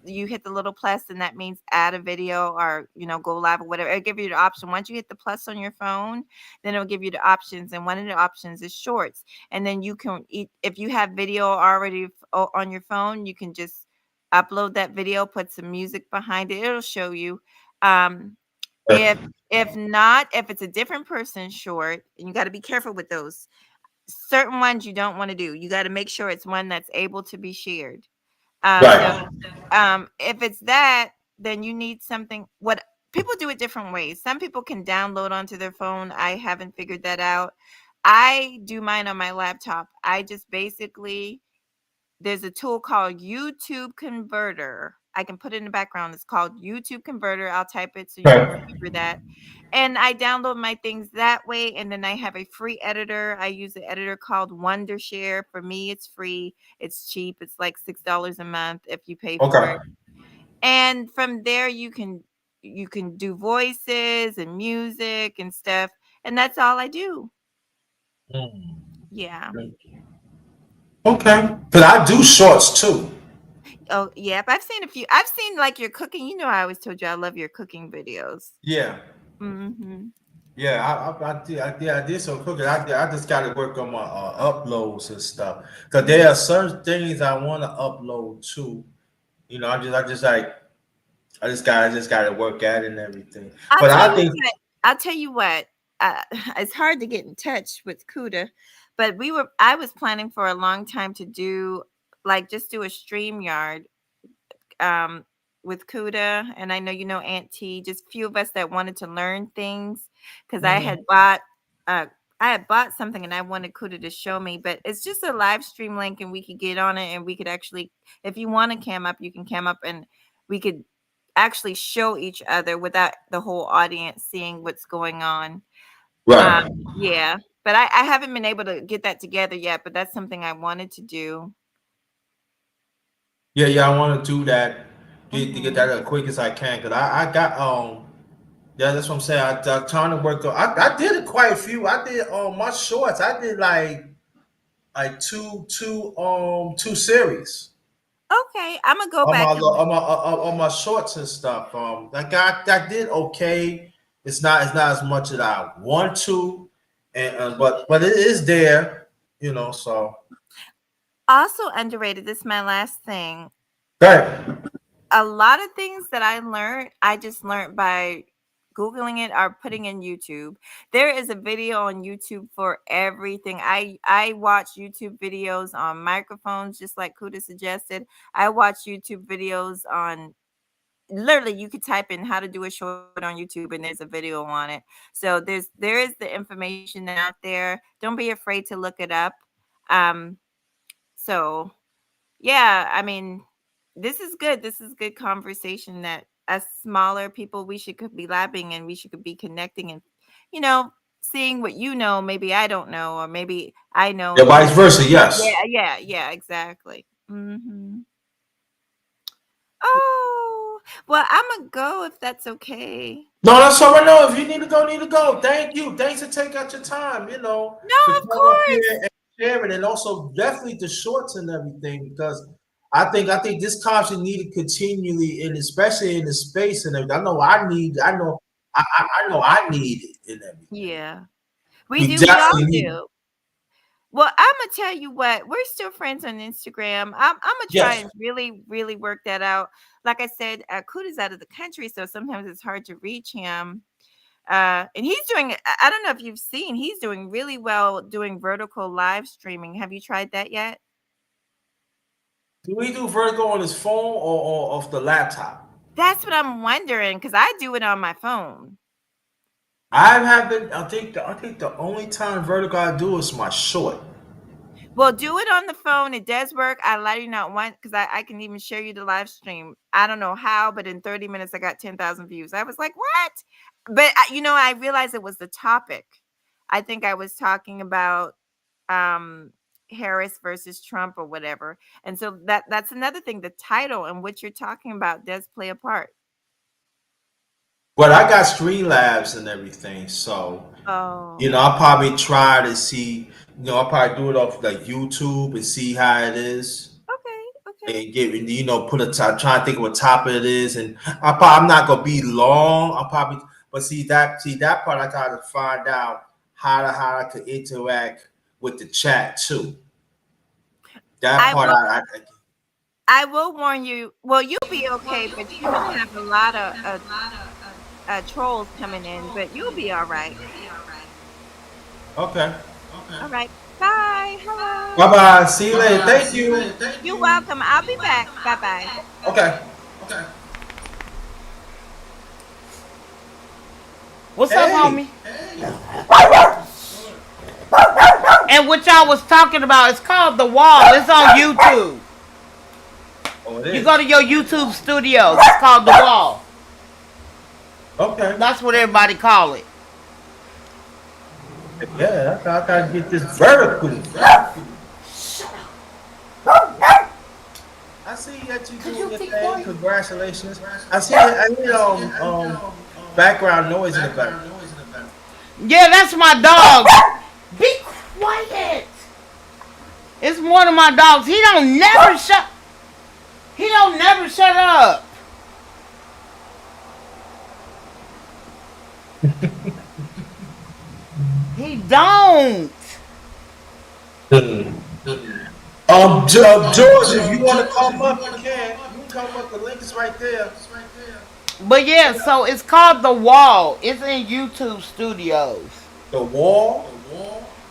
you hit the little plus, and that means add a video, or go live or whatever. It'll give you the option. Once you hit the plus on your phone, then it'll give you the options, and one of the options is shorts. And then you can if you have video already on your phone, you can just upload that video, put some music behind it. It'll show you. um if if not, if it's a different person short, and you got to be careful with those. Certain ones you don't want to do. You got to make sure it's one that's able to be shared. So Right. if it's that, then you need something. What people do it different ways. Some people can download onto their phone. I haven't figured that out. I do mine on my laptop. I just basically, there's a tool called YouTube Converter. I can put it in the background. It's called YouTube Converter. I'll type it so you can Okay. remember that. And I download my things that way. And then I have a free editor. I use an editor called Wondershare. For me, it's free. It's cheap. It's like $6 a month if you pay for Okay. it. And from there, you can do voices and music and stuff. And that's all I do. Yeah. Okay. Because I do shorts too. Oh, yep. I've seen a few. I've seen like your cooking. I always told you I love your cooking videos. Yeah. Mm-hmm. Yeah, I did some cooking. I just got to work on my uploads and stuff because there are certain things I want to upload too. I just got to work at it and everything. I'll But tell I you think what. I'll tell you what. It's hard to get in touch with Kuda, but I was planning for a long time to do, like, just do a StreamYard um with Kuda, and I know Aunt T, just a few of us that wanted to learn things, because uh I had bought something and I wanted Kuda to show me, but it's just a live stream link and we could get on it, and we could actually, if you want to cam up, you can cam up, and we could actually show each other without the whole audience seeing what's going on. Right. Yeah, but I haven't been able to get that together yet, but that's something I wanted to do. Yeah, yeah, I want to do that. Get that Mhm. as quick as I can, cause I got yeah, that's what I'm saying. I'm trying to work on. I did quite a few. I did my shorts. I did like two series Okay, Imma go on my back and on my shorts and stuff. I did okay. It's not as much as I want to, and but it is there, So also underrated, this is my last thing. right. A lot of things that I just learned by Googling it or putting in YouTube. There is a video on YouTube for everything. I watch YouTube videos on microphones, just like Kuda suggested. I watch YouTube videos on literally you could type in how to do a short on YouTube and there's a video on it. So there is the information out there. Don't be afraid to look it up. Um so yeah, I mean, this is good. This is good conversation that as smaller people we should could be labbing and we should could be connecting and you know, seeing what you know, maybe I don't know, or maybe I know Yeah, and you vice versa. Yes. yeah, exactly. Oh, well, Imma go if that's okay. No, that's all right. No, if you need to go, need to go. Thank you. Thanks for taking out your time, No, to of come up here course. and share it, and also definitely the shorts and everything, because I think this conversation needed continually, and especially in the space and everything. I know I need it and everything. Yeah. We We do, we all definitely need it. do. Well, Imma tell you what, we're still friends on Instagram. Imma try Yes. and really, really work that out. Like I said, Kuda's out of the country, so sometimes it's hard to reach him. And he's doing I don't know if you've seen, he's doing really well doing vertical live streaming. Have you tried that yet? Do we do vertigo on his phone or off the laptop? That's what I'm wondering because I do it on my phone. I haven't. I think the only time vertigo I do is my short. Well, do it on the phone. It does work. I let you know once because I can even share you the live stream. I don't know how, but in 30 minutes, I got 10,000 views. I was like, what? But, I realized it was the topic. I think I was talking about um, Harris versus Trump or whatever. And so that's another thing. The title and what you're talking about does play a part. But I got Streamlabs and everything, so Oh, I'll probably try to see. I'll probably do it off like YouTube and see how it is, okay, okay. and get put a top. Try to think of what topic it is, and I'm not gonna be long. I'll probably, but see that part. I gotta find out how I could interact with the chat too. That I part will. I I will warn you. Well, you'll be okay, but you're gonna have a lot of trolls coming in, but you'll be all right. okay. All right. Bye. Hello. Bye bye. See you later. Thank you. You're welcome. I'll be back. Bye bye. Okay. What's up, Hey. homie? And what y'all was talking about, it's called The Wall. It's on YouTube. Oh, it You is. go to your YouTube studios. It's called The Wall. Okay. That's what everybody call it. Yeah, I gotta get this vertical. I see that you doing your thing. Congratulations. I hear background noise in the background. Yeah, that's my dog. Be quiet. It's one of my dogs. He don't never shut. He don't never shut up. He don't. George, if you want to come up, you can. You can come up. The link is right there. But yeah, so it's called The Wall. It's in YouTube studios. The wall.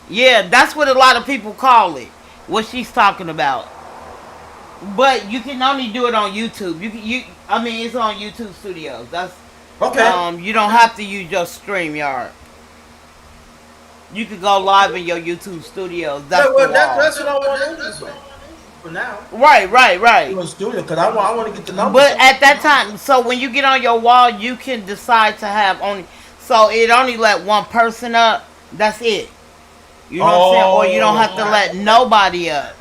Yeah, that's what a lot of people call it. What she's talking about. But you can only do it on YouTube. I mean, it's on YouTube Studios. That's Okay. you don't have to use your StreamYard. You could go live in your YouTube Studios. Yeah, That's the well, wall. that's what I want anyway. for now. Right. Doing studio because I want to get the numbers But up. at that time, so when you get on your wall, you can decide to have only. So it only let one person up. That's it. You know what I'm saying? Or you don't have to let nobody up.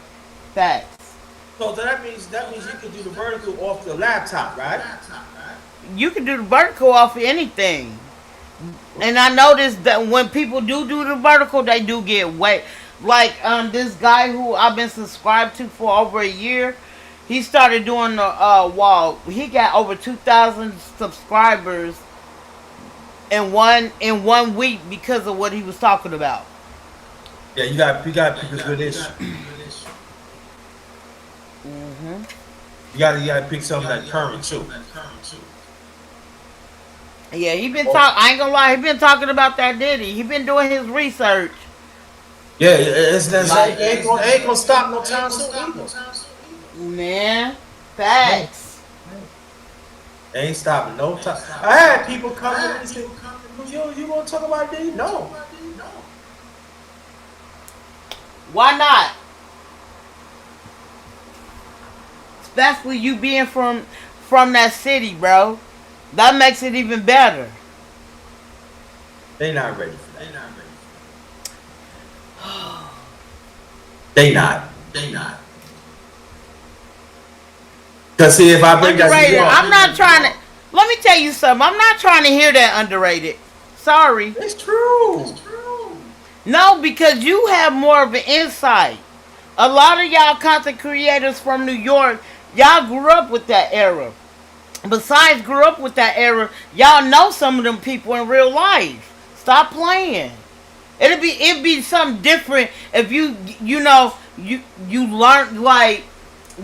Facts. So that means you can do the vertical off the laptop, right? You can do the vertical off of anything. And I noticed that when people do the vertical, they do get way. Like this guy who I've been subscribed to for over a year, he started doing the wall. He got over 2,000 subscribers in one week because of what he was talking about. Yeah, you got to pick a good issue. Hmm. You got to pick something that's current too. Yeah, he been talking. I ain't gonna lie, he been talking about that Diddy. He been doing his research. Yeah, it ain't gonna stop no time soon either. Man, facts. It ain't stopping no time. I had people come to me and say, "You gonna talk about Diddy?" No. Why not? Especially you being from that city, bro. That makes it even better. They not ready for that. They not. Cause see, if I bring Underrated. that, I'm not trying to. Let me tell you something. I'm not trying to hear that underrated. Sorry. it's true. No, because you have more of an insight. A lot of y'all content creators from New York, y'all grew up with that era. Besides grew up with that era, y'all know some of them people in real life. Stop playing. It'd be something different if you know you learn like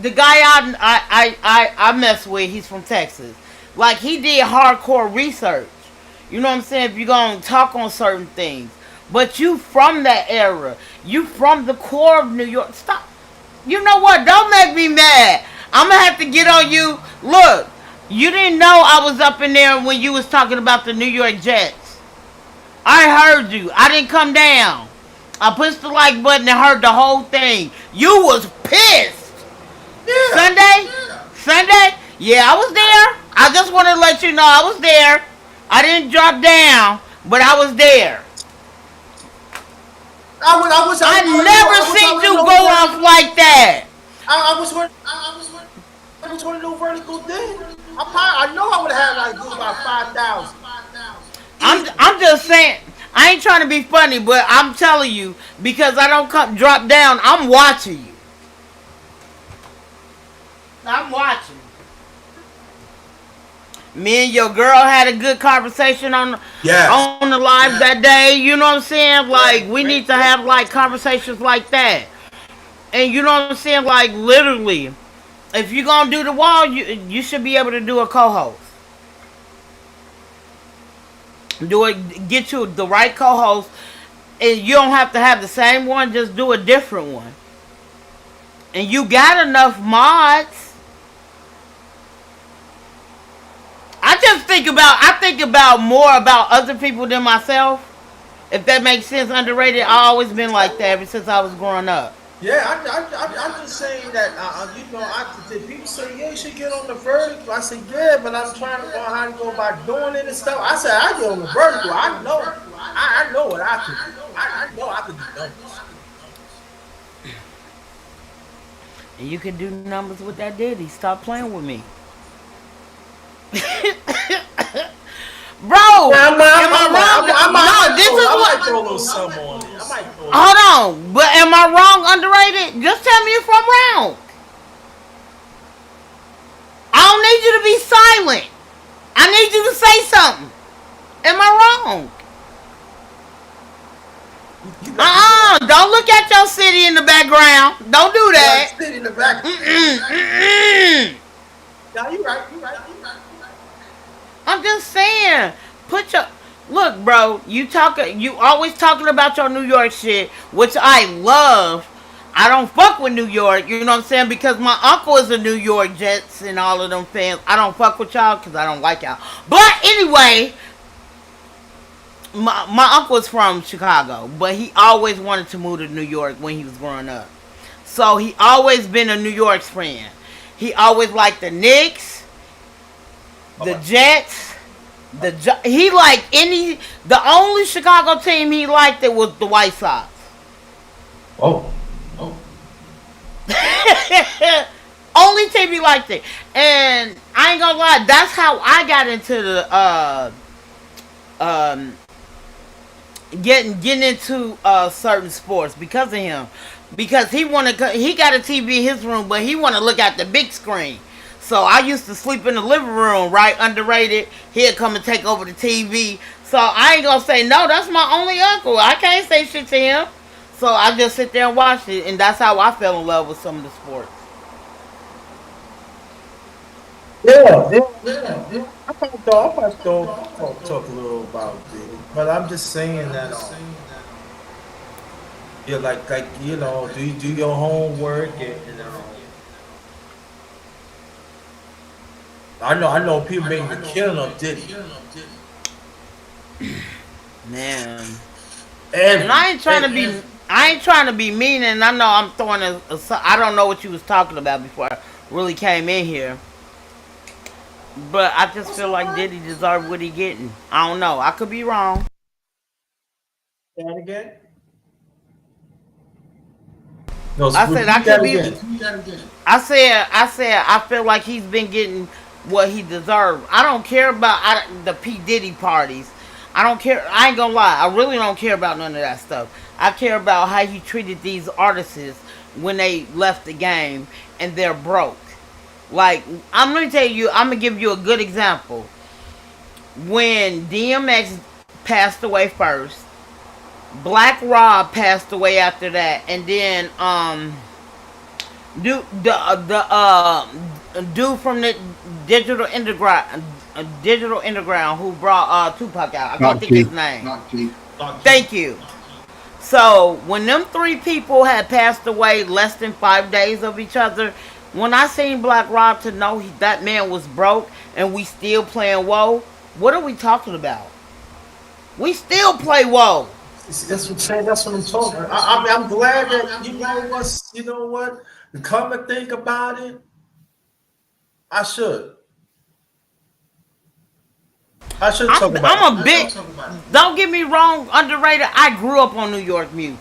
the guy I mess with. He's from Texas. Like he did hardcore research. You know what I'm saying? If you're gonna talk on certain things, but you from that era, you from the core of New York. Stop. You know what? Don't make me mad. I'm gonna have to get on you. Look, you didn't know I was up in there when you was talking about the New York Jets. I heard you. I didn't come down. I pushed the like button and heard the whole thing. You was pissed. Yeah. Sunday? Yeah, I was there. I just want to let you know I was there. I didn't drop down, but I was there. I never seen you go off like that. I was one of no vertical then. I know I would have had like about 5,000. I'm just saying. I ain't trying to be funny, but I'm telling you because I don't drop down. I'm watching you. I'm watching. Me and your girl had a good conversation on the live that day. You know what I'm saying? Like we need to have like conversations like that. And you know what I'm saying? Like literally, if you're gonna do the wall, you should be able to do a co-host. Get you the right co-host, and you don't have to have the same one. Just do a different one. And you got enough mods. I think about more about other people than myself. If that makes sense, underrated. I always been like that ever since I was growing up. Yeah, I'm just saying that, people say, yeah, you should get on the vertical. I said, yeah, but I'm trying to learn how to go about doing it and stuff. I said, I get on the vertical. I know what I can do. I know I can do numbers. And you can do numbers with that Diddy. Stop playing with me. Bro, am I wrong? No, this is what. I might throw a little something on it. Hold on, but am I wrong? Underrated? Just tell me if I'm wrong. I don't need you to be silent. I need you to say something. Am I wrong? Don't look at your city in the background. Don't do that. City in the back. No, you right. I'm just saying, look, bro. You always talking about your New York shit, which I love. I don't fuck with New York, you know what I'm saying? Because my uncle is a New York Jets and all of them fans. I don't fuck with y'all because I don't like y'all. But anyway, my uncle is from Chicago, but he always wanted to move to New York when he was growing up. So he always been a New York's friend. He always liked the Knicks, the Jets, he liked any. The only Chicago team he liked it was the White Sox. Oh, oh. Only team he liked it, and I ain't gonna lie. That's how I got into the um getting into certain sports because of him. Because he got a TV in his room, but he wanna look at the big screen. So I used to sleep in the living room, right? Underrated. He'd come and take over the TV. So I ain't gonna say no. That's my only uncle. I can't say shit to him. So I just sit there and watch it, and that's how I fell in love with some of the sports. Yeah. I might talk a little about it, but I'm just saying that. Yeah, like do you do your homework and I know people making a killing on Diddy. Man. And I ain't trying to be mean, and I know I'm throwing I don't know what you was talking about before I really came in here. But I just feel like Diddy deserved what he getting. I don't know. I could be wrong. Say that again? No, I said I could be. I said I feel like he's been getting what he deserved. I don't care about the P Diddy parties. I don't care. I ain't gonna lie. I really don't care about none of that stuff. I care about how he treated these artists when they left the game and they're broke. Like, I'm gonna give you a good example. When DMX passed away first, Black Rob passed away after that, and then dude from the Digital Underground who brought Tupac out. I can't think his name. Thank you. So when them three people had passed away less than 5 days of each other, when I seen Black Rob to know that man was broke and we still playing Whoa, what are we talking about? We still play Whoa. That's what I'm saying. That's what I'm talking about. I'm glad that you know what. Come and think about it, I should talk about it. Don't get me wrong, underrated. I grew up on New York music.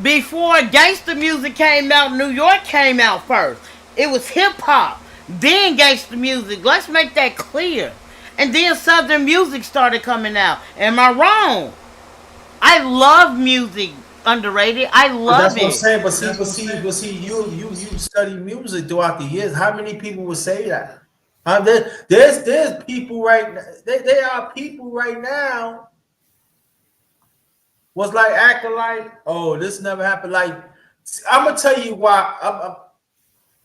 Before gangster music came out, New York came out first. It was hip hop, then gangster music. Let's make that clear. And then Southern music started coming out. Am I wrong? I love music, underrated. I love it. That's what I'm saying. But see, you study music throughout the years. How many people would say that? There's people right now. There are people right now was like acting like, oh, this never happened. Like, I'm gonna tell you why.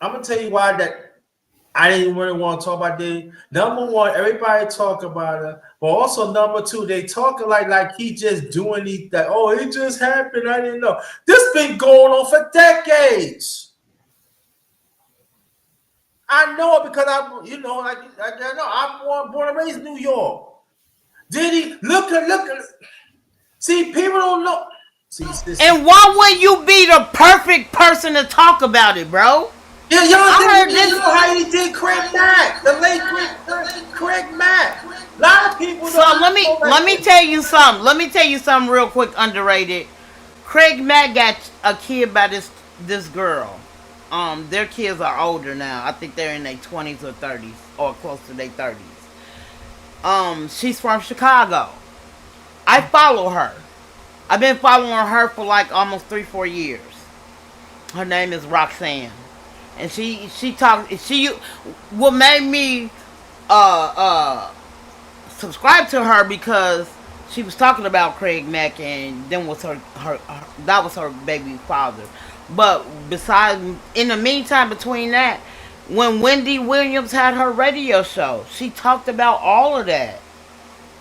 I'm gonna tell you why that I didn't really want to talk about this. Number one, everybody talk about it, but also number two, they talking like he just doing it. That oh, it just happened. I didn't know. This been going on for decades. I know it because I know I'm born and raised in New York. Did he look at? See, people don't know. See, and why would you be the perfect person to talk about it, bro? Yeah, y'all know how he did Craig Mack, the late Craig Mack. A lot of people. So let me tell you something. Let me tell you something real quick. Underrated. Craig Mack got a kid by this girl. Their kids are older now. I think they're in their 20s or 30s, or close to their 30s. She's from Chicago. I follow her. I've been following her for like almost 3-4 years. Her name is Roxanne. And she what made me subscribe to her because she was talking about Craig Mack and then was her that was her baby father. But besides, in the meantime between that, when Wendy Williams had her radio show, she talked about all of that.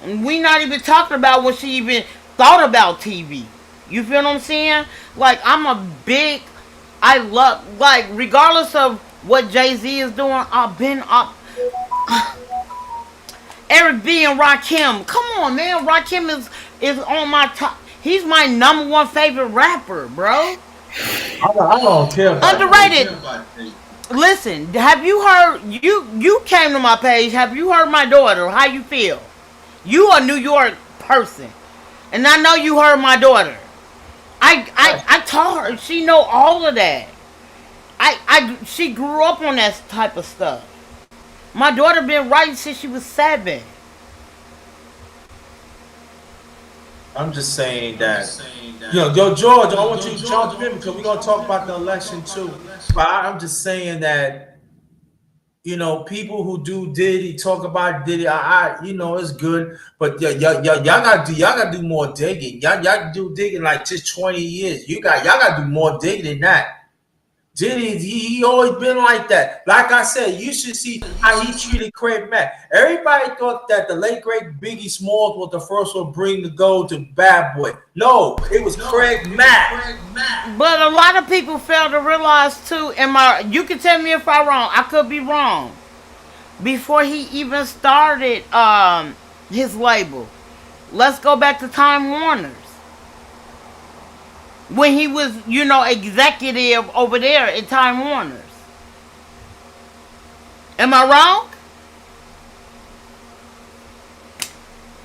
And we not even talking about when she even thought about TV. You feel what I'm saying? Like, I love, like, regardless of what Jay-Z is doing, I've been up. Eric B and Rakim. Come on, man. Rakim is on my top. He's my number one favorite rapper, bro. I don't care about Underrated. Listen, have you heard? You came to my page. Have you heard my daughter? How you feel? You a New York person, and I know you heard my daughter. I told her she know all of that. She grew up on that type of stuff. My daughter been writing since she was 7. I'm just saying that, yo, George, I want you to jump in because we're gonna talk about the election too. But I'm just saying that, people who do Diddy talk about Diddy, it's good, but y'all gotta do more digging. Y'all do digging like just 20 years. Y'all gotta do more digging than that. Diddy, he always been like that. Like I said, you should see how he treated Craig Mack. Everybody thought that the late great Biggie Smalls was the first one to bring the gold to Bad Boy. No, it was Craig Mack. But a lot of people fail to realize too. You can tell me if I'm wrong. I could be wrong. Before he even started his label, let's go back to Time Warner's. When he was, executive over there at Time Warner's. Am I wrong?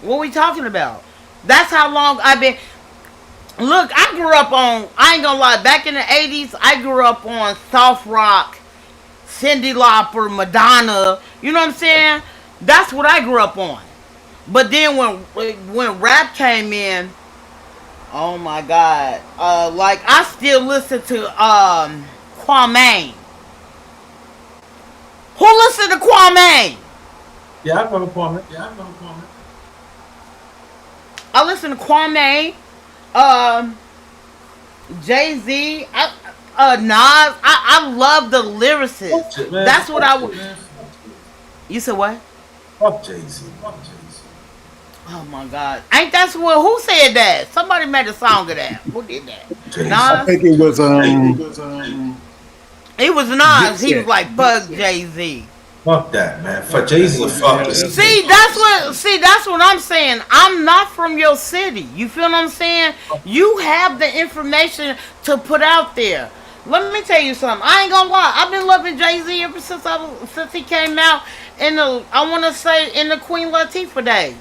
What are we talking about? That's how long I've been. Look, I grew up on, I ain't gonna lie, back in the 80s, I grew up on soft rock, Cyndi Lauper, Madonna. You know what I'm saying? That's what I grew up on. But then when rap came in, oh my God. Like, I still listen to Kwame. Who listened to Kwame? Yeah, I remember Kwame. I listen to Kwame, Jay-Z, Nas. I love the lyricists. That's what I would. You said what? Fuck Jay-Z. Oh my God! Ain't that what? Who said that? Somebody made a song of that. Who did that? I Nas. think it was It was Nas. He was like, "Fuck Jay-Z." Fuck that, man. Fuck Jay-Z. Fuck this. See, that's what I'm saying. I'm not from your city. You feel what I'm saying? You have the information to put out there. Let me tell you something. I ain't gonna lie. I've been loving Jay-Z ever since he came out in the Queen Latifah days.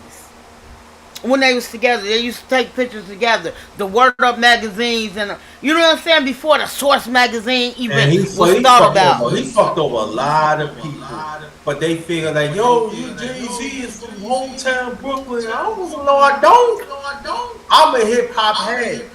When they was together, they used to take pictures together. The Word Up magazines and you know what I'm saying, before the Source magazine even was thought about. He fucked over a lot of people, but they figure like, yo, you Jay-Z is from hometown Brooklyn. I don't. I'm a hip hop head.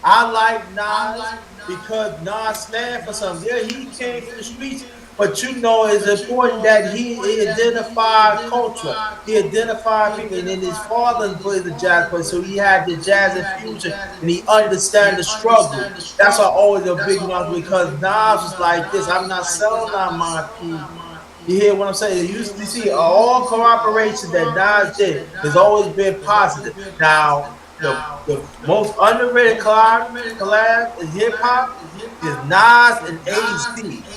I like Nas because Nas stand for something. Yeah, he came from the streets. But it's important that he identified culture. He identified people, and then his father played the jazz player, so he had the jazz infusion, and he understand the struggle. That's why always a big one because Nas was like this. I'm not selling out my people. You hear what I'm saying? You see all cooperation that Nas did has always been positive. Now, the most underrated collab in hip hop is Nas and AZ.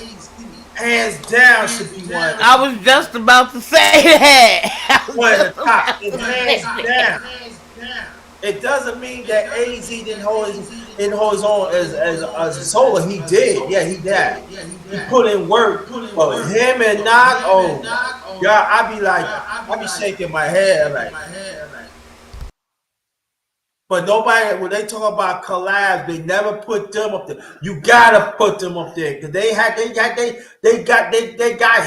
Hands down should be one. I was just about to say that. One of the top. It's hands down. It doesn't mean that AZ didn't hold his own as a solo. He did. Yeah, he did. He put in work. But him and Nas, yeah, I be shaking my head like. But nobody, when they talk about collabs, they never put them up there. You gotta put them up there because they got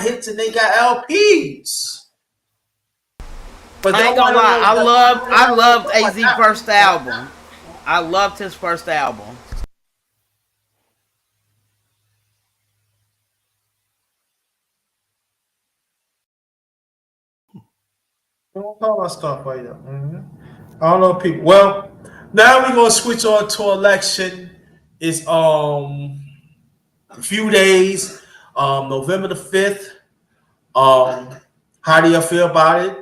hits and they got LPs. But I ain't gonna lie, I loved AZ first album. I loved his first album. Don't call us stuff like that. I don't know people. Well, now we're gonna switch on to election. It's a few days. November the 5th. How do you feel about it?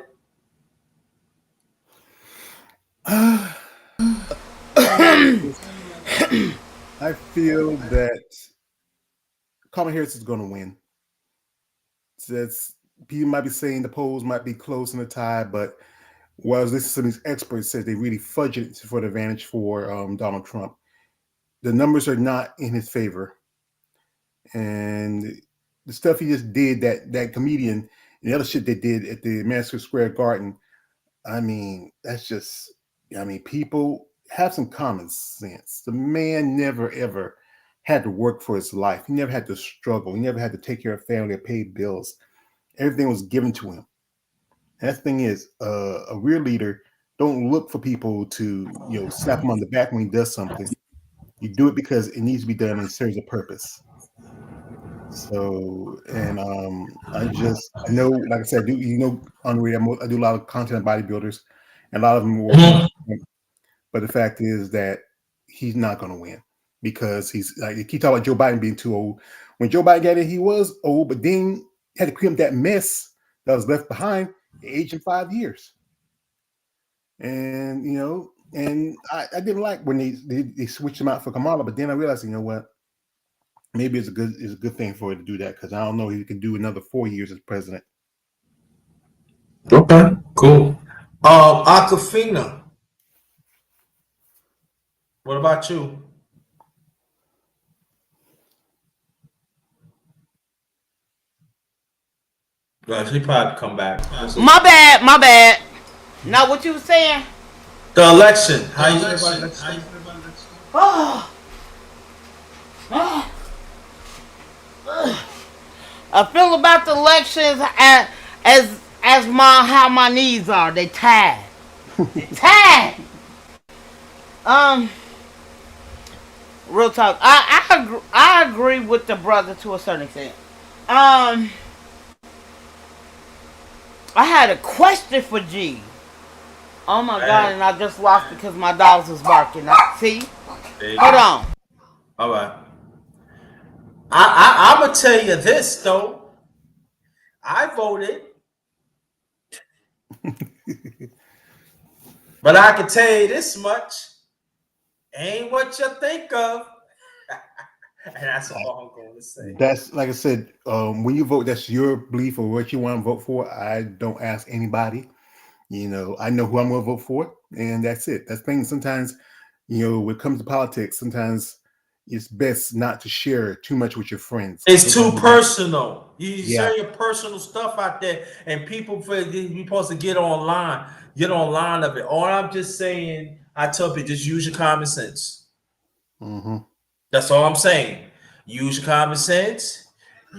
I feel that Kamala Harris is going to win. People might be saying the polls might be close in the tie, but some of these experts said they really fudged it for the advantage for Donald Trump. the numbers are not in his favor, and the stuff he just did, that comedian and the other shit they did at the Madison Square Garden. I mean, that's just. I mean, people have some common sense. The man never ever had to work for his life. He never had to struggle. He never had to take care of family or pay bills. Everything was given to him. And that thing is, a real leader don't look for people to slap him on the back when he does something. You do it because it needs to be done and it serves a purpose. So, and I know, like I said, Henri, I do a lot of content on bodybuilders, and a lot of them will. But the fact is that he's not going to win because he's like, you keep talking about Joe Biden being too old. When Joe Biden got it, he was old, but then had to clean up that mess that was left behind, aged in 5 years. And and I didn't like when they switched him out for Kamala, but then I realized, you know what? Maybe it's a good thing for her to do that because I don't know if he can do another 4 years as president. Okay, cool. Aquafina. What about you? Well, she probably come back. My bad. Now, what you were saying? The election. How you feel about election? I feel about the elections as how my knees are. They tied. Tied. Real talk. I agree with the brother to a certain extent. I had a question for G. Oh my God, and I just lost because my dogs was barking. See? Hold on. All right. I'm gonna tell you this though. I voted, but I can tell you this much: ain't what you think of. And that's all I'm going to say. That's like I said. When you vote, that's your belief or what you want to vote for. I don't ask anybody. I know who I'm going to vote for, and that's it. That's thing. Sometimes, when it comes to politics, sometimes it's best not to share too much with your friends. It's too personal. You share your personal stuff out there, and people feel you're supposed to get online of it. All I'm just saying, I tell people, just use your common sense. Mm-hmm. That's all I'm saying. Use your common sense.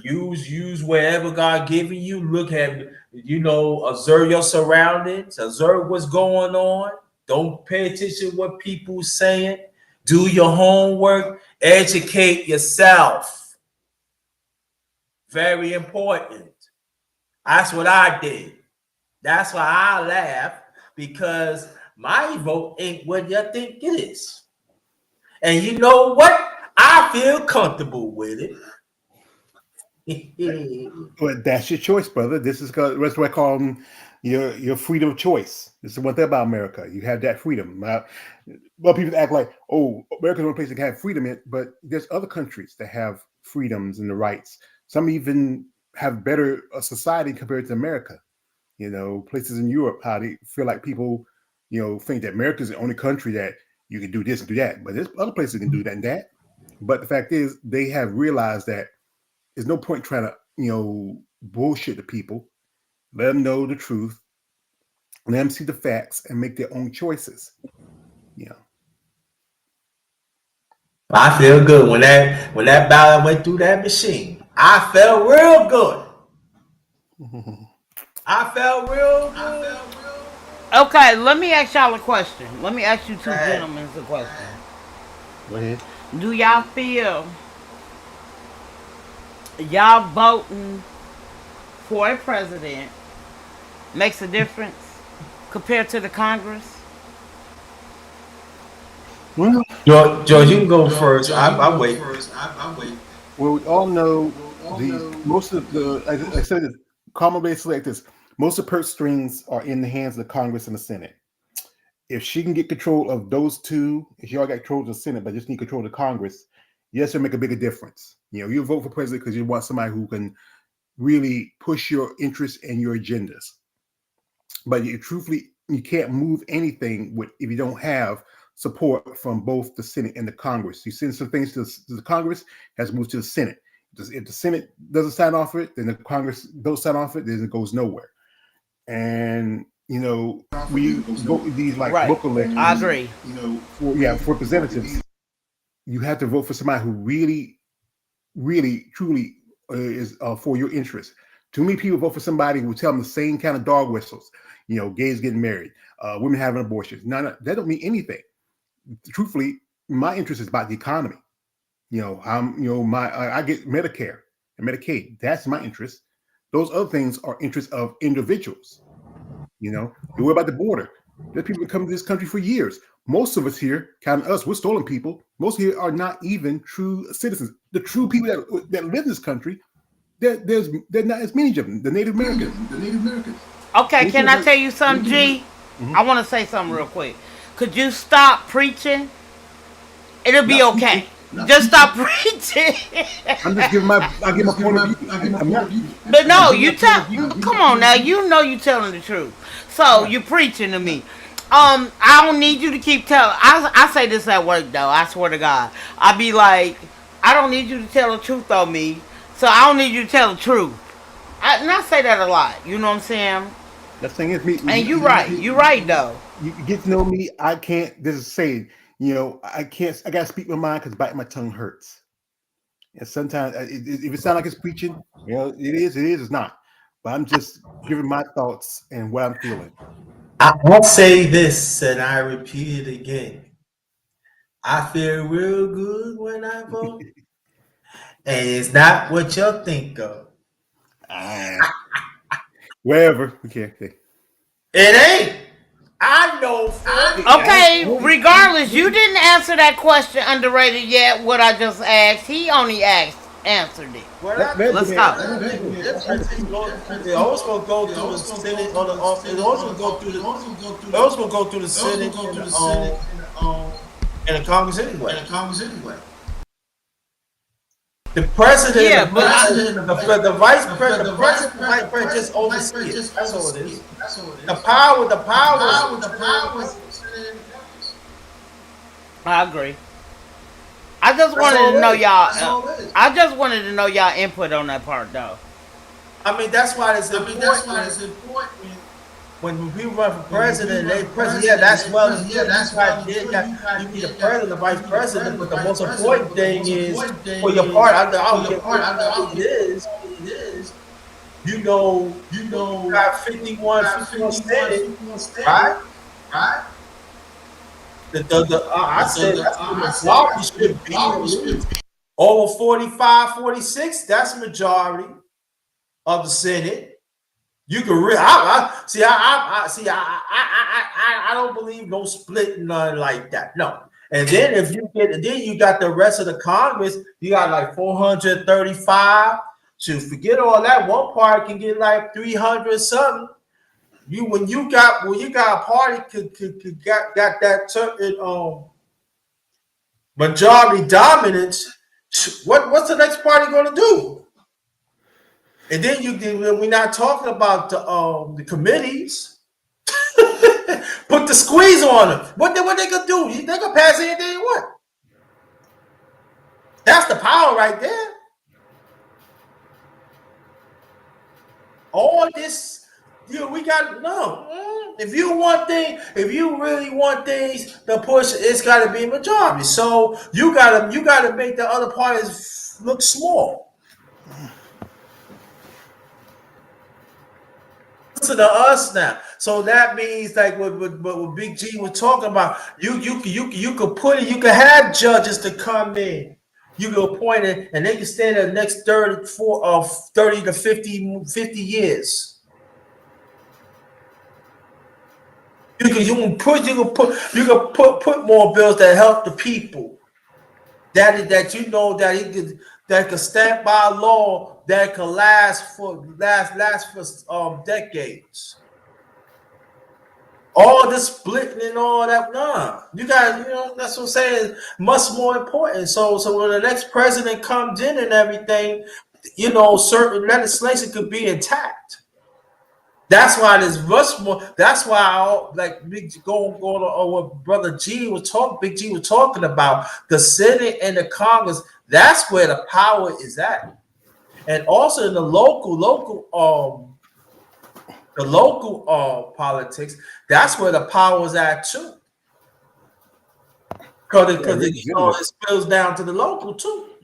Use wherever God giving you. Look at, observe your surroundings. Observe what's going on. Don't pay attention to what people saying. Do your homework. Educate yourself. Very important. That's what I did. That's why I laugh, because my vote ain't what you think it is. And you know what? I feel comfortable with it. Well, that's your choice, brother. That's what I call them, your freedom of choice. This is one thing about America. You have that freedom. Well, people act like, oh, America's the only place that can have freedom in, but there's other countries that have freedoms and the rights. Some even have better society compared to America. Places in Europe, how they feel like people, think that America is the only country that you can do this and do that. But there's other places that can do that and that. But the fact is, they have realized that there's no point trying to, bullshit the people. Let them know the truth. Let them see the facts and make their own choices. I feel good when that ballot went through that machine. I felt real good. I felt real good. Okay, let me ask y'all a question. Let me ask you two gentlemen a question. Go ahead. Do y'all feel y'all voting for a president makes a difference compared to the Congress? Well, George, you can go first. I wait. Well, we all know most of the, I said it commonly like this. Most of the purse strings are in the hands of the Congress and the Senate. If she can get control of those two, if she all got control of the Senate, but just need control of the Congress, yes, it'll make a bigger difference. You vote for president because you want somebody who can really push your interests and your agendas. But you can't move anything if you don't have support from both the Senate and the Congress. You send some things to the Congress, has moved to the Senate. If the Senate doesn't sign off it, then the Congress don't sign off it, then it goes nowhere. And we vote with these like local elections. I agree. For representatives, you have to vote for somebody who really, really, truly is for your interest. Too many people vote for somebody who tell them the same kind of dog whistles. Gays getting married, women having abortions. No, that don't mean anything. Truthfully, my interest is about the economy. I get Medicare and Medicaid. That's my interest. Those other things are interests of individuals. You worry about the border. There's people that come to this country for years. Most of us here, counting us, we're stolen people. Most here are not even true citizens. The true people that live in this country, there's not as many of them. The Native Americans. Okay, can I tell you something, G? I want to say something real quick. Could you stop preaching? It'll be okay. Just stop preaching. I'm just giving my point of view. But no, come on now. You telling the truth. So you preaching to me. I don't need you to keep telling. I say this at work though. I swear to God. I be like, I don't need you to tell the truth on me. So I don't need you to tell the truth. And I say that a lot. You know what I'm saying? The thing is, me. And you're right though. You get to know me. I can't. This is saying. I can't. I gotta speak my mind because biting my tongue hurts. And sometimes, if it sounds like it's preaching, it is. It is. It's not. But I'm just giving my thoughts and what I'm feeling. I'll say this, and I repeat it again. I feel real good when I vote, and it's not what y'all think of. Wherever. Okay. It ain't. I know. Okay, regardless, you didn't answer that question, underrated, yet. What I just asked, he only answered it. Let's go. It also gonna go through the Senate. It also go through the Senate and the Congress anyway. The president, the vice president, the president just oversees it. That's all it is. The power. I agree. I just wanted to know y'all. I just wanted to know y'all input on that part, though. I mean, that's why it's important. When people run for president, that's well. You need the president, the vice president, but the most important thing is for your part. I don't care what it is. You got 51 Senate, right? I said that's the majority should be over 45, 46. That's the majority of the Senate. You can really, I don't believe no split, none like that. No. And then you got the rest of the Congress. You got like 435. So forget all that. One party can get like 300 something. When you got a party could got that certain majority dominance. What's the next party going to do? And then we're not talking about the committees. Put the squeeze on them. What they gonna do? They gonna pass anything they want. That's the power right there. All this, we got no. If you really want things to push, it's got to be a majority. So you gotta make the other parties look small. To us now, so that means like what Big G was talking about. You could put it. You could have judges to come in. You can appoint it, and they can stay there the next 30 to 50 years. You can put more bills that help the people. That could stand by law that could last for decades. All this splitting and all that, you got that's what I'm saying. Much more important. So when the next president comes in and everything, certain legislation could be intact. That's why there's much more. That's why like going on what Brother G was talking. Big G was talking about the Senate and the Congress. That's where the power is at, and also in the local politics. That's where the power is at too. Because it spills down to the local too.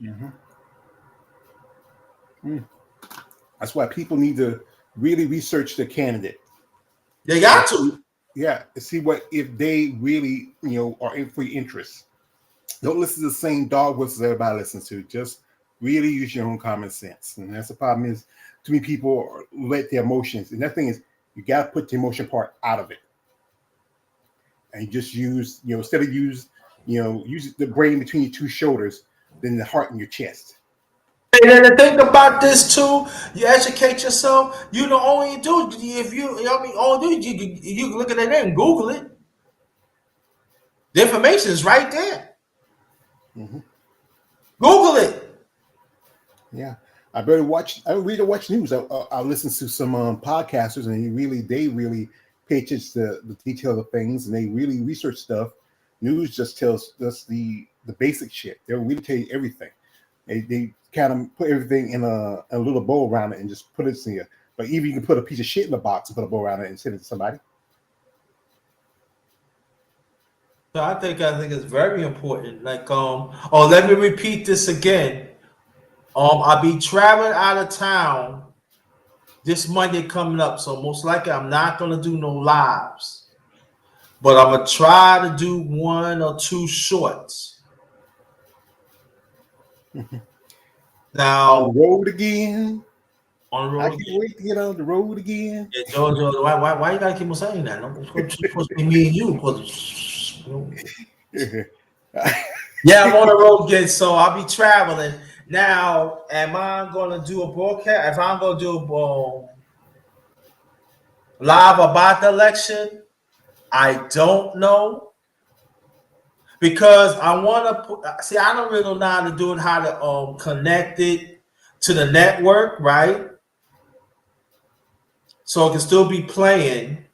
That's why people need to really research the candidate. They got to. Yeah, see what if they really, are in free interest. Don't listen to the same dog whistles everybody listens to. Just really use your own common sense. And that's the problem is too many people let their emotions. And that thing is you got to put the emotion part out of it. And you just use, instead of use the brain between your two shoulders, then the heart in your chest. And then the thing about this too, you educate yourself. You know, all you do if you can look at it and Google it. The information is right there. Google it. Yeah, I better watch. I read or watch news. I listen to some podcasters, and they really pay attention to the detail of things, and they really research stuff. News just tells us the basic shit. They'll really tell you everything. They kind of put everything in a little bow around it and just put it in here. But even you can put a piece of shit in the box and put a bow around it and send it to somebody. So I think it's very important. Let me repeat this again. I'll be traveling out of town this Monday coming up, so most likely I'm not gonna do no lives, but I'm gonna try to do 1 or 2 shorts. Now on the road again. On the road. I can't wait to get on the road again. Yeah, Jojo, why you gotta keep on saying that? No, it's supposed to be me and you. Yeah, I'm on the road again, so I'll be traveling. Now, am I gonna do a broadcast? If I'm gonna do a live about the election, I don't know. Because I want to see, I don't really know how to do it, how to connect it to the network, right? So it can still be playing,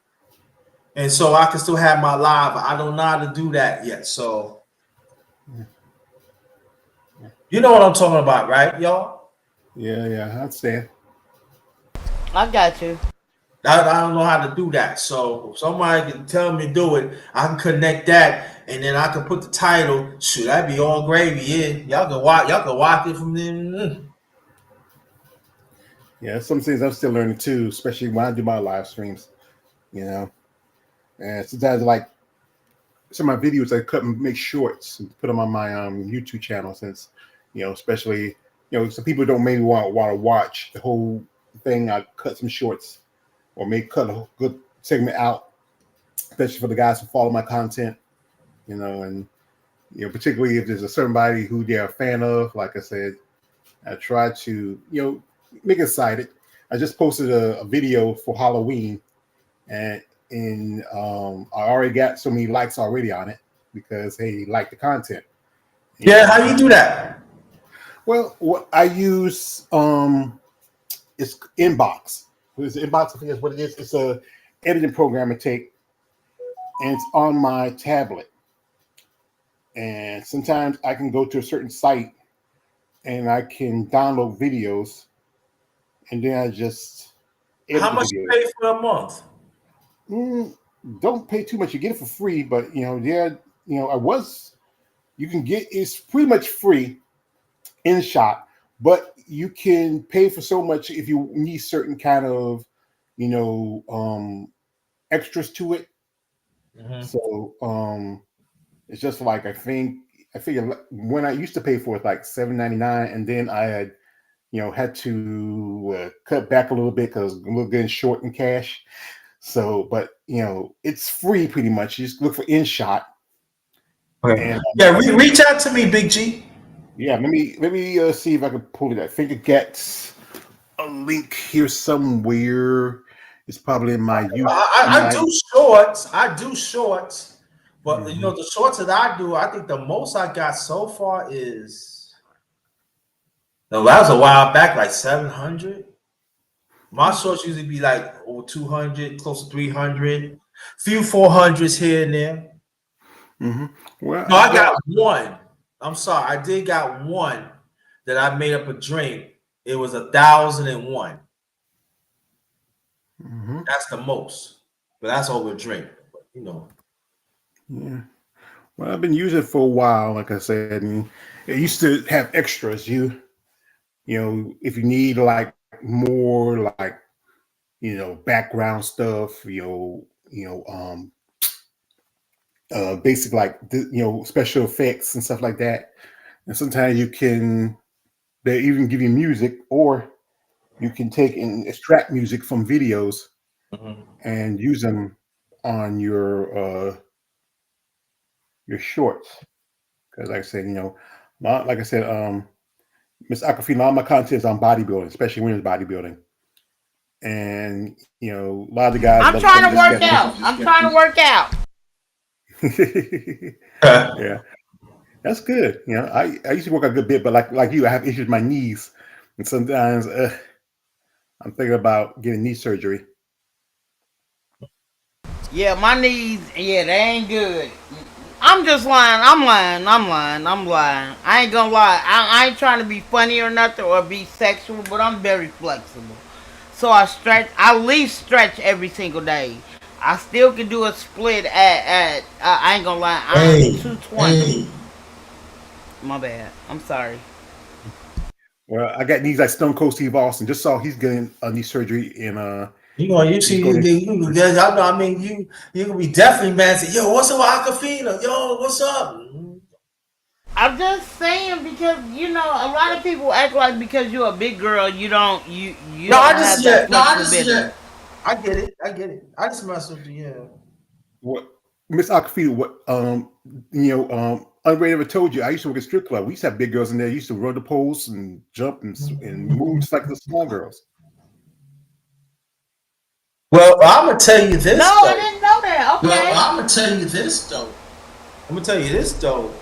and so I can still have my live. I don't know how to do that yet. So you know what I'm talking about, right, y'all? Yeah, I understand. I got you. I don't know how to do that. So if somebody can tell me to do it, I can connect that, and then I can put the title. Shoot, that'd be all gravy. Yeah, y'all can watch it from them. Yeah, some things I'm still learning too, especially when I do my live streams. And sometimes like some of my videos I cut and make shorts and put them on my YouTube channel, since especially some people don't maybe want to watch the whole thing. I cut some shorts or may cut a good segment out, especially for the guys who follow my content, and particularly if there's a somebody who they're a fan of. Like I said, I try to make it excited. I just posted a video for Halloween, and I already got so many likes already on it because hey, like the content. Yeah, how do you do that? Well, what I use it's Inbox. It's Inbox. I think that's what it is. It's a editing program I take, and it's on my tablet. And sometimes I can go to a certain site and I can download videos, and then I just edit. How much you pay for a month? Don't pay too much. You get it for free, but you can get it's pretty much free in shot, but you can pay for so much if you need certain kind of extras to it. So it's just like I figure when I used to pay for it like $7.99, and then I had had to cut back a little bit because we're getting short in cash. So, but it's free pretty much. You just look for InShot. Okay. And, reach out to me, Big G. Yeah, let me see if I can pull it. I think it gets a link here somewhere. It's probably in my YouTube. I do shorts. But the shorts that I do, I think the most I got so far is that was a while back, like 700. My shorts usually be like over 200, close to 300, few 400s here and there. Mm-hmm. Well, No, I got one. I'm sorry, I did got one that I made up a drink. It was 1,001. mm-hmm. That's the most, but that's over a drink. But, you know. Yeah. Well, I've been using it for a while, like I said, and it used to have extras. You know, if you need like more like, you know, background stuff, basic like you know, special effects and stuff like that. And sometimes they even give you music, or you can take and extract music from videos Mhm. and use them on your shorts. Because like I said, you know, like I said, Miss Aquafina, all my content is on bodybuilding, especially women's bodybuilding. And you know, a lot of the guys I'm love to trying come to to work out. I'm trying to work out. Yeah, that's good. You know, I used to work a good bit, but like you, I have issues with my knees, and sometimes I'm thinking about getting knee surgery. Yeah, my knees, yeah, they ain't good. I'm just lying. I'm lying. I'm lying. I'm lying. I ain't gonna lie. I ain't trying to be funny or nothing or be sexual, but I'm very flexible. So I stretch. I at least stretch every single day. I still can do a split at I ain't gonna lie. I'm Hey, 220. My bad. I'm sorry. Well, I got knees like Stone Cold Steve Austin. Just saw he's getting a knee surgery, and you know, you he's see, going I know. I mean, you gonna be definitely mad. Say, yo, what's up, Aquafina? Yo, what's up? I'm just saying because you know a lot of people act like because you're a big girl you No, I don't just have that yeah, no, I just flexibility. yeah. I get it. I get it. I just mess with you. Yeah. what Miss Aquafina, what Unrated ever told you, I used to work at strip club. We used to have big girls in there. Used to run the poles and jump and move just like the small girls. Well, I'm gonna tell you No, this I though. didn't know that. Well, Okay. I'm gonna tell you this though. I'm gonna tell you this though.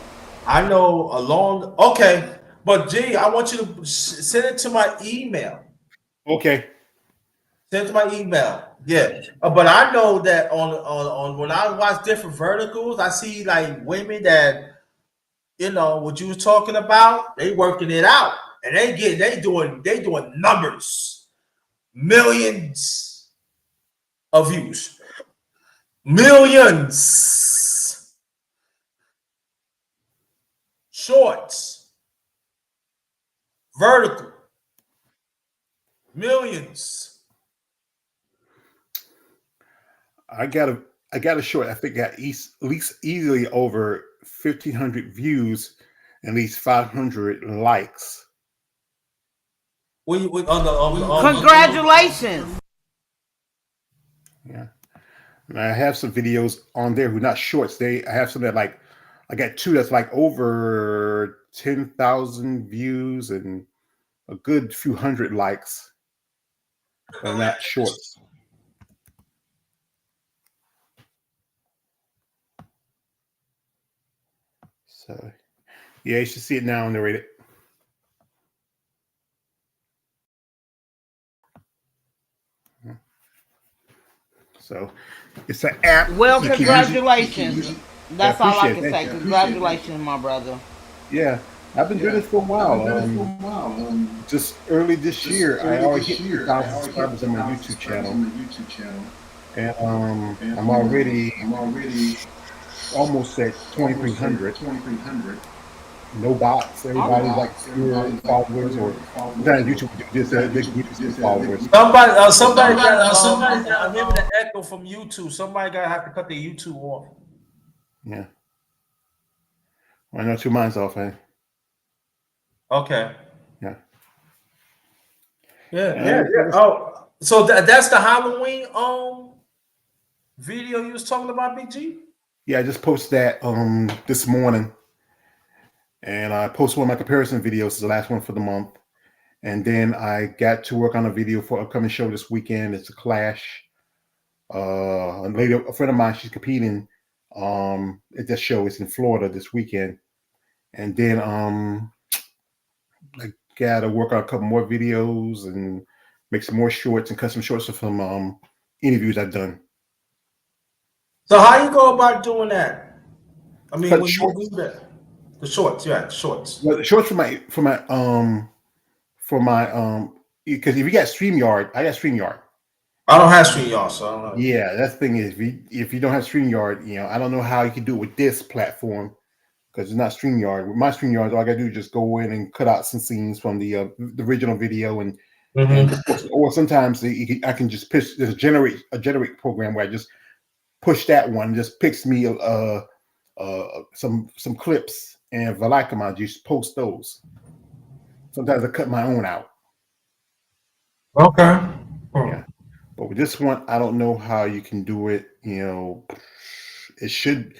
I know along. Okay, but G, I want you to send it to my email. Okay. Send it to my email. Yeah, but I know that on when I watch different verticals, I see like women that you know what you was talking about. They working it out, and they doing numbers, millions of views, millions shorts, vertical, millions. I got a I got a short. I think got at least easily over 1,500 views, at least 500 likes. When you on the Congratulations. Yeah. And I have some videos on there who not shorts. I have some that like I got two that's like over 10,000 views and a good few hundred likes, but not shorts. So yeah, you should see it now, narrated. So it's an app Well, you can use it. congratulations. I That's all I appreciate can that. say. Congratulations, my brother. Yeah, I've been doing this for a while. Just early this year, I already hit 2,000 subscribers on my YouTube channel, and I'm already almost at 2,300. No bots. Everybody's like pure followers, or sometimes YouTube will do this. They give you some followers. somebody got him the echo from YouTube. Somebody gotta have to cut the YouTube off. Yeah, I know 2 months off. Okay. Yeah. Yeah. Oh, so that's the Halloween video you was talking about, BG? Yeah, I just posted that this morning, and I posted one of my comparison videos, the last one for the month. And then I got to work on a video for an upcoming show this weekend. It's a Clash. A friend of mine, she's competing at this show. It's in Florida this weekend. And then I got to work on a couple more videos and make some more shorts and cut some shorts from interviews I've done. So how you go about doing that? I mean, Cut when shorts. you do that, the shorts, yeah, shorts. Well, the shorts because if you got StreamYard, I got StreamYard. I don't have StreamYard, so I don't know. Yeah, that's the thing is if you don't have StreamYard, I don't know how you can do it with this platform because it's not StreamYard. With my StreamYard, all I gotta do is just go in and cut out some scenes from the original video and or sometimes I can just push. There's a generate program where I just push that one, just picks me some clips, and if I like them, I just post those. Sometimes I cut my own out. Okay. Yeah, but with this one, I don't know how you can do it. It should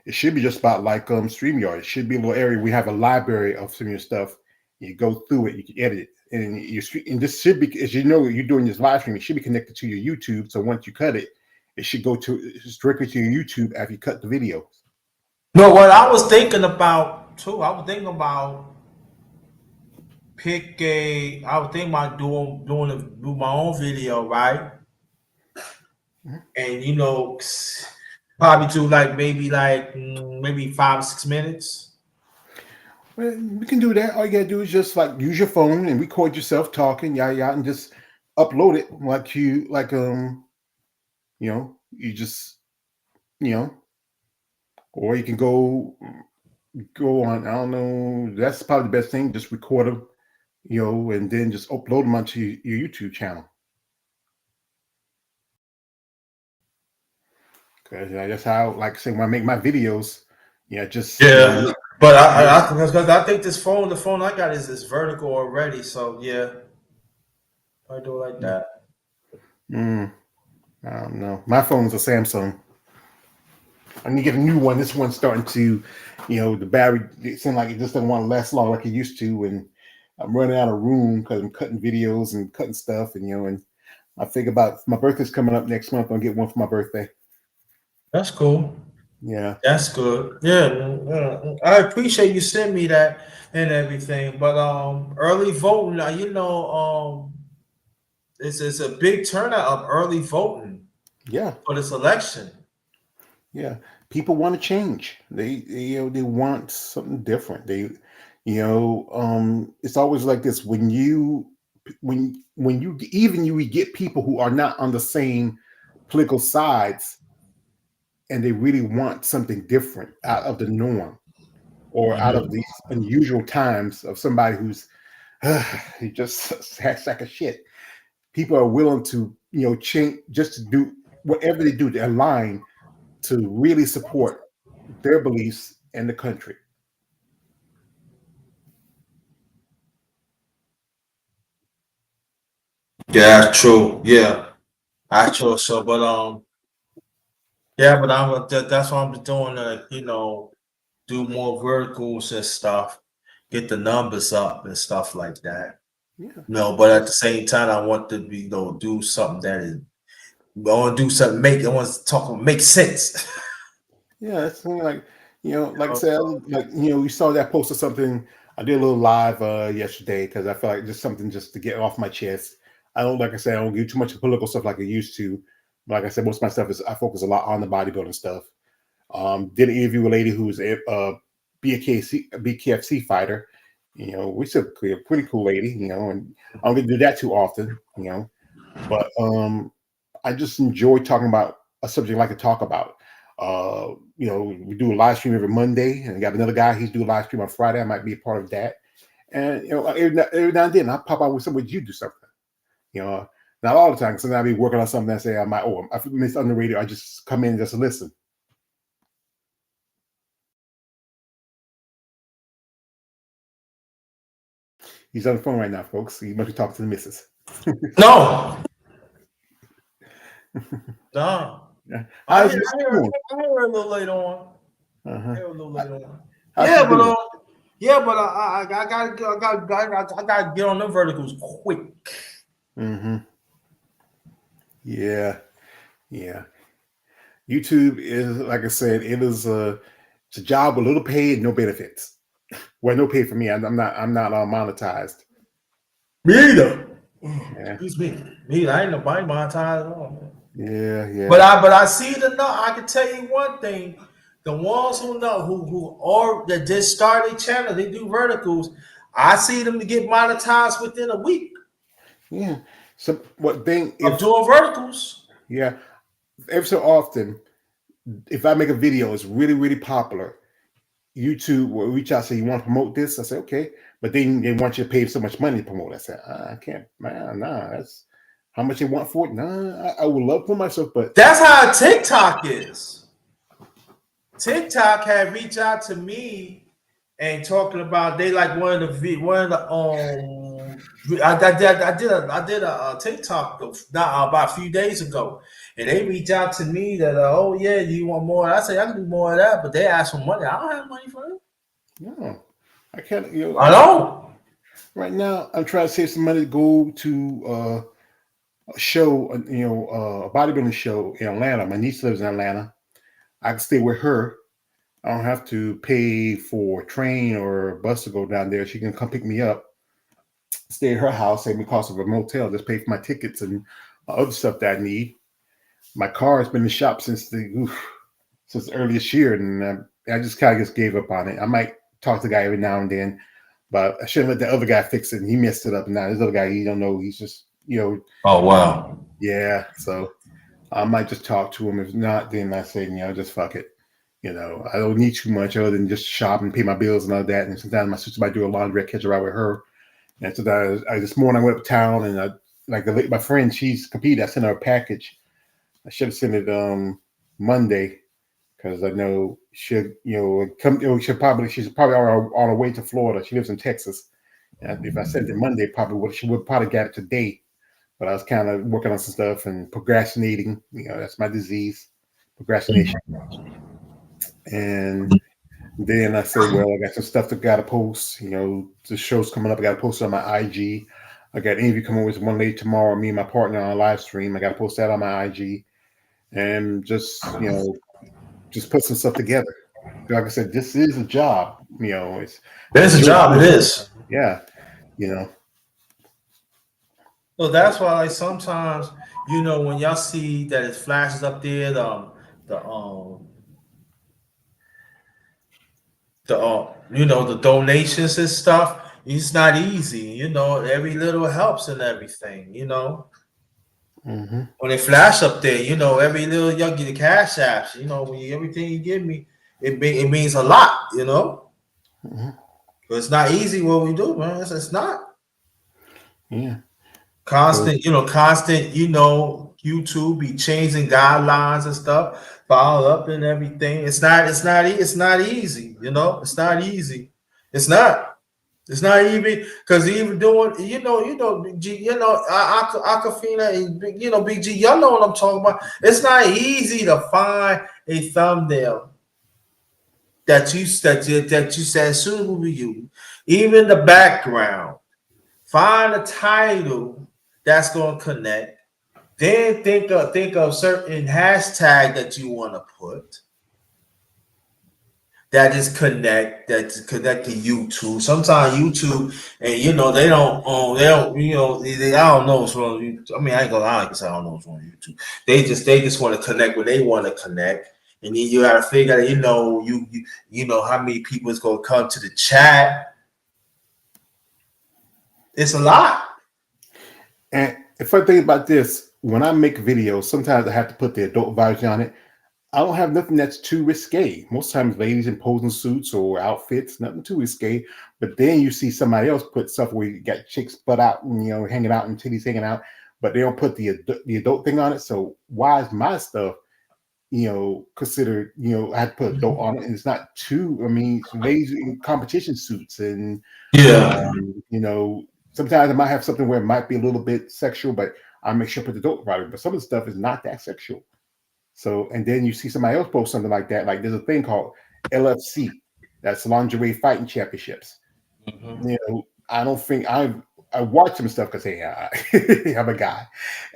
be just about like StreamYard. It should be a little area. We have a library of some of your stuff. You go through it, you can edit it, and this should be, as you know, you're doing this live stream. It should be connected to your YouTube. So once you cut it, it should go directly to your YouTube after you cut the video. No, what I was thinking about too, I was thinking about do my own video, right? And probably do maybe 5 or 6 minutes. Well, we can do that. All you gotta do is just like use your phone and record yourself talking, yada, and just upload it you just or you can go on. I don't know. That's probably the best thing. Just record them, and then just upload them onto your YouTube channel. Because that's how, like I say, when I make my videos, but I think the phone I got is vertical already. So yeah, I do it like that. I don't know. My phone's a Samsung. I need to get a new one. This one's starting to, the battery, it seems like it just doesn't want to last long like it used to. And I'm running out of room because I'm cutting videos and cutting stuff. And I think about my birthday's coming up next month. I'll get one for my birthday. That's cool. Yeah. That's good. Yeah. I appreciate you sending me that and everything. But early voting, it's a big turnout of early voting. Yeah. For this election. Yeah, people want to change. They want something different. It's always like this when you get people who are not on the same political sides, and they really want something different out of the norm, or out of these unusual times of somebody who's he just a sack of shit. People are willing to change just to do whatever they do to align to really support their beliefs and the country. Yeah, that's true. Yeah, that's true. So, but that's what I'm doing. Do more verticals and stuff, get the numbers up and stuff like that. Yeah. But at the same time, I want to be do something that is. I want to do something make sense. Yeah, it's like like I said, we saw that post or something. I did a little live yesterday because I felt like just something just to get off my chest. I don't do too much political stuff like I used to. Like I said, most of my stuff is I focus a lot on the bodybuilding stuff. Did an interview with a lady who's a BKFC fighter. We're still a pretty cool lady. And I don't get to do that too often. But I just enjoy talking about a subject I like to talk about. We do a live stream every Monday, and I got another guy. He's doing a live stream on Friday. I might be a part of that. And every now and then I'll pop out with somebody. You do something. Not all the time. Sometimes I'll be working on something. I say I missed on the radio. I just come in and just listen. He's on the phone right now, folks. He must be talking to the missus. No. No. I hear a little later on. I gotta get on them verticals quick. Yeah. YouTube is, like I said, it's a job with little pay and no benefits. Well, no pay for me. I'm not monetized. Me either. Yeah, Excuse me. Me, I ain't nobody monetized at all, man. yeah. But I see the no. I can tell you one thing: the ones who know who or that just started channel, they do verticals. I see them to get monetized within a week Yeah. So what thing of if doing verticals. yeah, every so often, if I make a video, it's really popular. YouTube will reach out and say, "You want to promote this?" I say, "Okay," but then they want you to pay so much money to promote. I said, "I can't, man. Nah, that's how much they want for it. Nah, I would love for myself, but That's how TikTok is. TikTok had reached out to me and talking about they like one of the I did a TikTok not about a few days ago, and they reached out to me that oh yeah, do you want more? I say I can do more of that, but they ask for money. I don't have money for it. no, I can't. You know, I don't. right now I'm trying to save some money to go to a show, a bodybuilding show in Atlanta. My niece lives in Atlanta. I can stay with her. I don't have to pay for a train or a bus to go down there. She can come pick me up, stay at her house, save me cost of a motel, just pay for my tickets and other stuff that I need. My car has been in the shop since early this year, and I just kind of just gave up on it. I might talk to the guy every now and then, but I shouldn't let the other guy fix it. And he messed it up, and now this other guy, he don't know. He's just, Oh wow. yeah. So I might just talk to him. If not, then I say, just fuck it. I don't need too much other than just shop and pay my bills and all that. And sometimes my sister might do a laundry, I catch a ride with her. And sometimes this morning I went uptown and my friend, she's competed. I sent her a package. I should have sent it Monday because I know she'll she's probably on her way to Florida. She lives in Texas. And if I sent it Monday, she would probably get it today. But I was kind of working on some stuff and procrastinating. That's my disease, procrastination. And then I said, well, I got some stuff that got to post. The show's coming up. I got to post it on my IG. I got an interview coming with one lady tomorrow. Me and my partner on a live stream. I got to post that on my IG, and just put some stuff together. Like I said, this is a job. It's a job. It is. Yeah. So that's why, like sometimes, when y'all see that it flashes up there, the the donations and stuff. It's not easy. Every little helps and everything. Mm-hmm. When they flash up there, every little y'all get the cash apps. Everything you give me, it means a lot. Mm-hmm. But it's not easy what we do, man. It's not. Yeah. Constant, YouTube be changing guidelines and stuff, follow up and everything. It's not easy, it's not easy. It's not. It's not even because even doing, Aquafina, Big G, y'all know what I'm talking about. It's not easy to find a thumbnail that you said suitable to you. Even the background. Find a title that's going to connect. Then think of certain hashtag that you want to put that's connect to YouTube. Sometimes YouTube and they I don't know what's wrong with YouTube. I mean, I ain't gonna lie, I don't know what's wrong with YouTube. They just want to connect when they want to connect. And then you gotta figure out, you know how many people is gonna come to the chat. It's a lot. And if I think about this, when I make videos, sometimes I have to put the adult version on it. I don't have nothing that's too risque. Most times, ladies in posing suits or outfits, nothing too risque. But then you see somebody else put stuff where you got chicks butt out and hanging out and titties hanging out, but they don't put the adult thing on it. So why is my stuff, considered? I have to put adult on it, and it's not too. I mean, ladies in competition suits, and Yeah. sometimes I might have something where it might be a little bit sexual, but I make sure I put the adult product. But some of the stuff is not that sexual. So, and then you see somebody else post something like that. Like there's a thing called LFC, that's Lingerie Fighting Championships. I don't think I watch some stuff because hey, I'm a guy,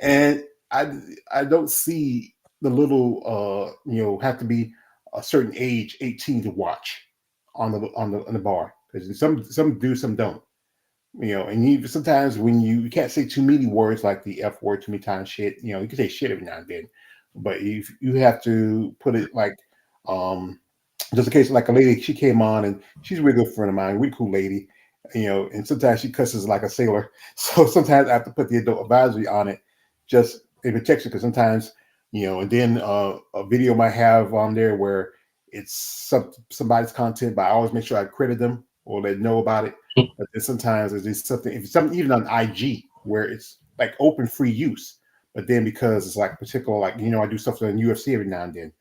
and I don't see the little have to be a certain age, 18 to watch on the bar because some do, some don't. And you sometimes when you can't say too many words like the F word too many times, shit. You can say shit every now and then, but you have to put it like, um, just in case, like a lady, she came on and she's a really good friend of mine, really cool lady, and sometimes she cusses like a sailor. So sometimes I have to put the adult advisory on it, just in protection, because sometimes, and then a video might have on there where it's somebody's content, but I always make sure I credit them or let them know about it. But then sometimes it's just something, if it's something even on IG where it's like open free use, but then because it's like particular, like I do stuff on UFC every now and then,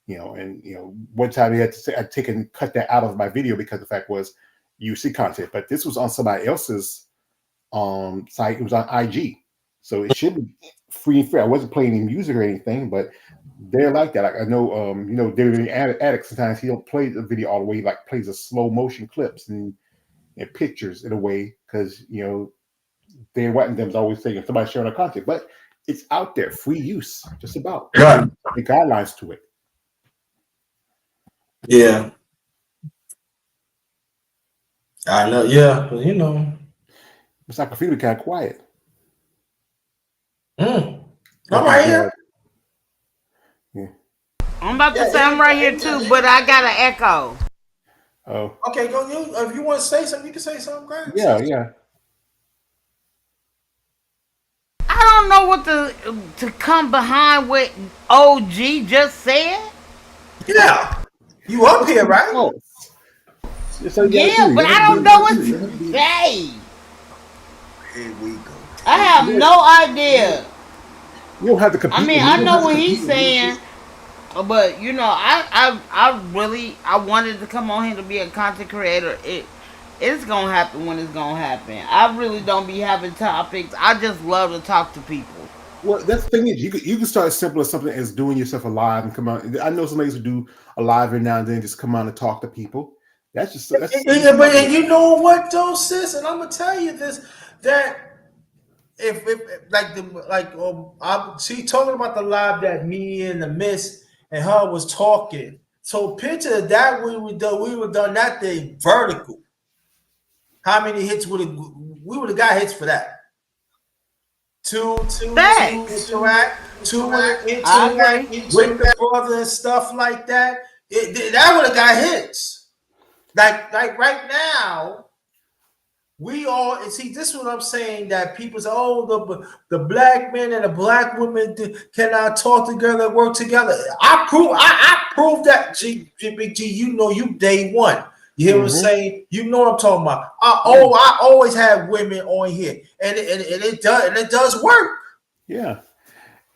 and one time he had to say I'd take and cut that out of my video because the fact was UFC content, but this was on somebody else's site. It was on IG, so it should be free and fair. I wasn't playing any music or anything, but they're like that. Like I know, David Addict, sometimes he don't play the video all the way, he like plays a slow motion clips and pictures in a way, because Dan White and them's always saying if somebody's sharing our content, but it's out there, free use, just about. Right. The guidelines to it. Yeah. I know. Yeah, but It's like a feeling kind of quiet. I'm right here. Yeah. I'm about to say I'm right here too, but I got an echo. Oh. Okay, go. If you want to say something, you can say something. Great. Yeah. I don't know what to come behind what OG just said. Yeah. You up here, right? Oh. Yeah, but I don't know what to say. Here we go. I have no idea. You don't have to compete. I mean, I know what he's saying, but I really wanted to come on here to be a content creator. It's gonna happen when it's gonna happen. I really don't be having topics. I just love to talk to people. Well, that's the thing is, you can start as simple as something as doing yourself a live and come on. I know some ladies who do a live every now and then, just come on and talk to people. That's just But you know what though, sis, and I'm gonna tell you this, that if she talking about the live that me and the Miss and her was talking. So picture that we would done that thing vertical. How many hits we would have got hits for that? Two interact with the brother and stuff like that. That would have got hits. Like right now, we all see. This is what I'm saying. That people say, "Oh, the black men and the black women cannot talk together, work together." I prove that. Big G, you day one. You hear what I'm saying? You know what I'm talking about. I always have women on here, and it does work. Yeah,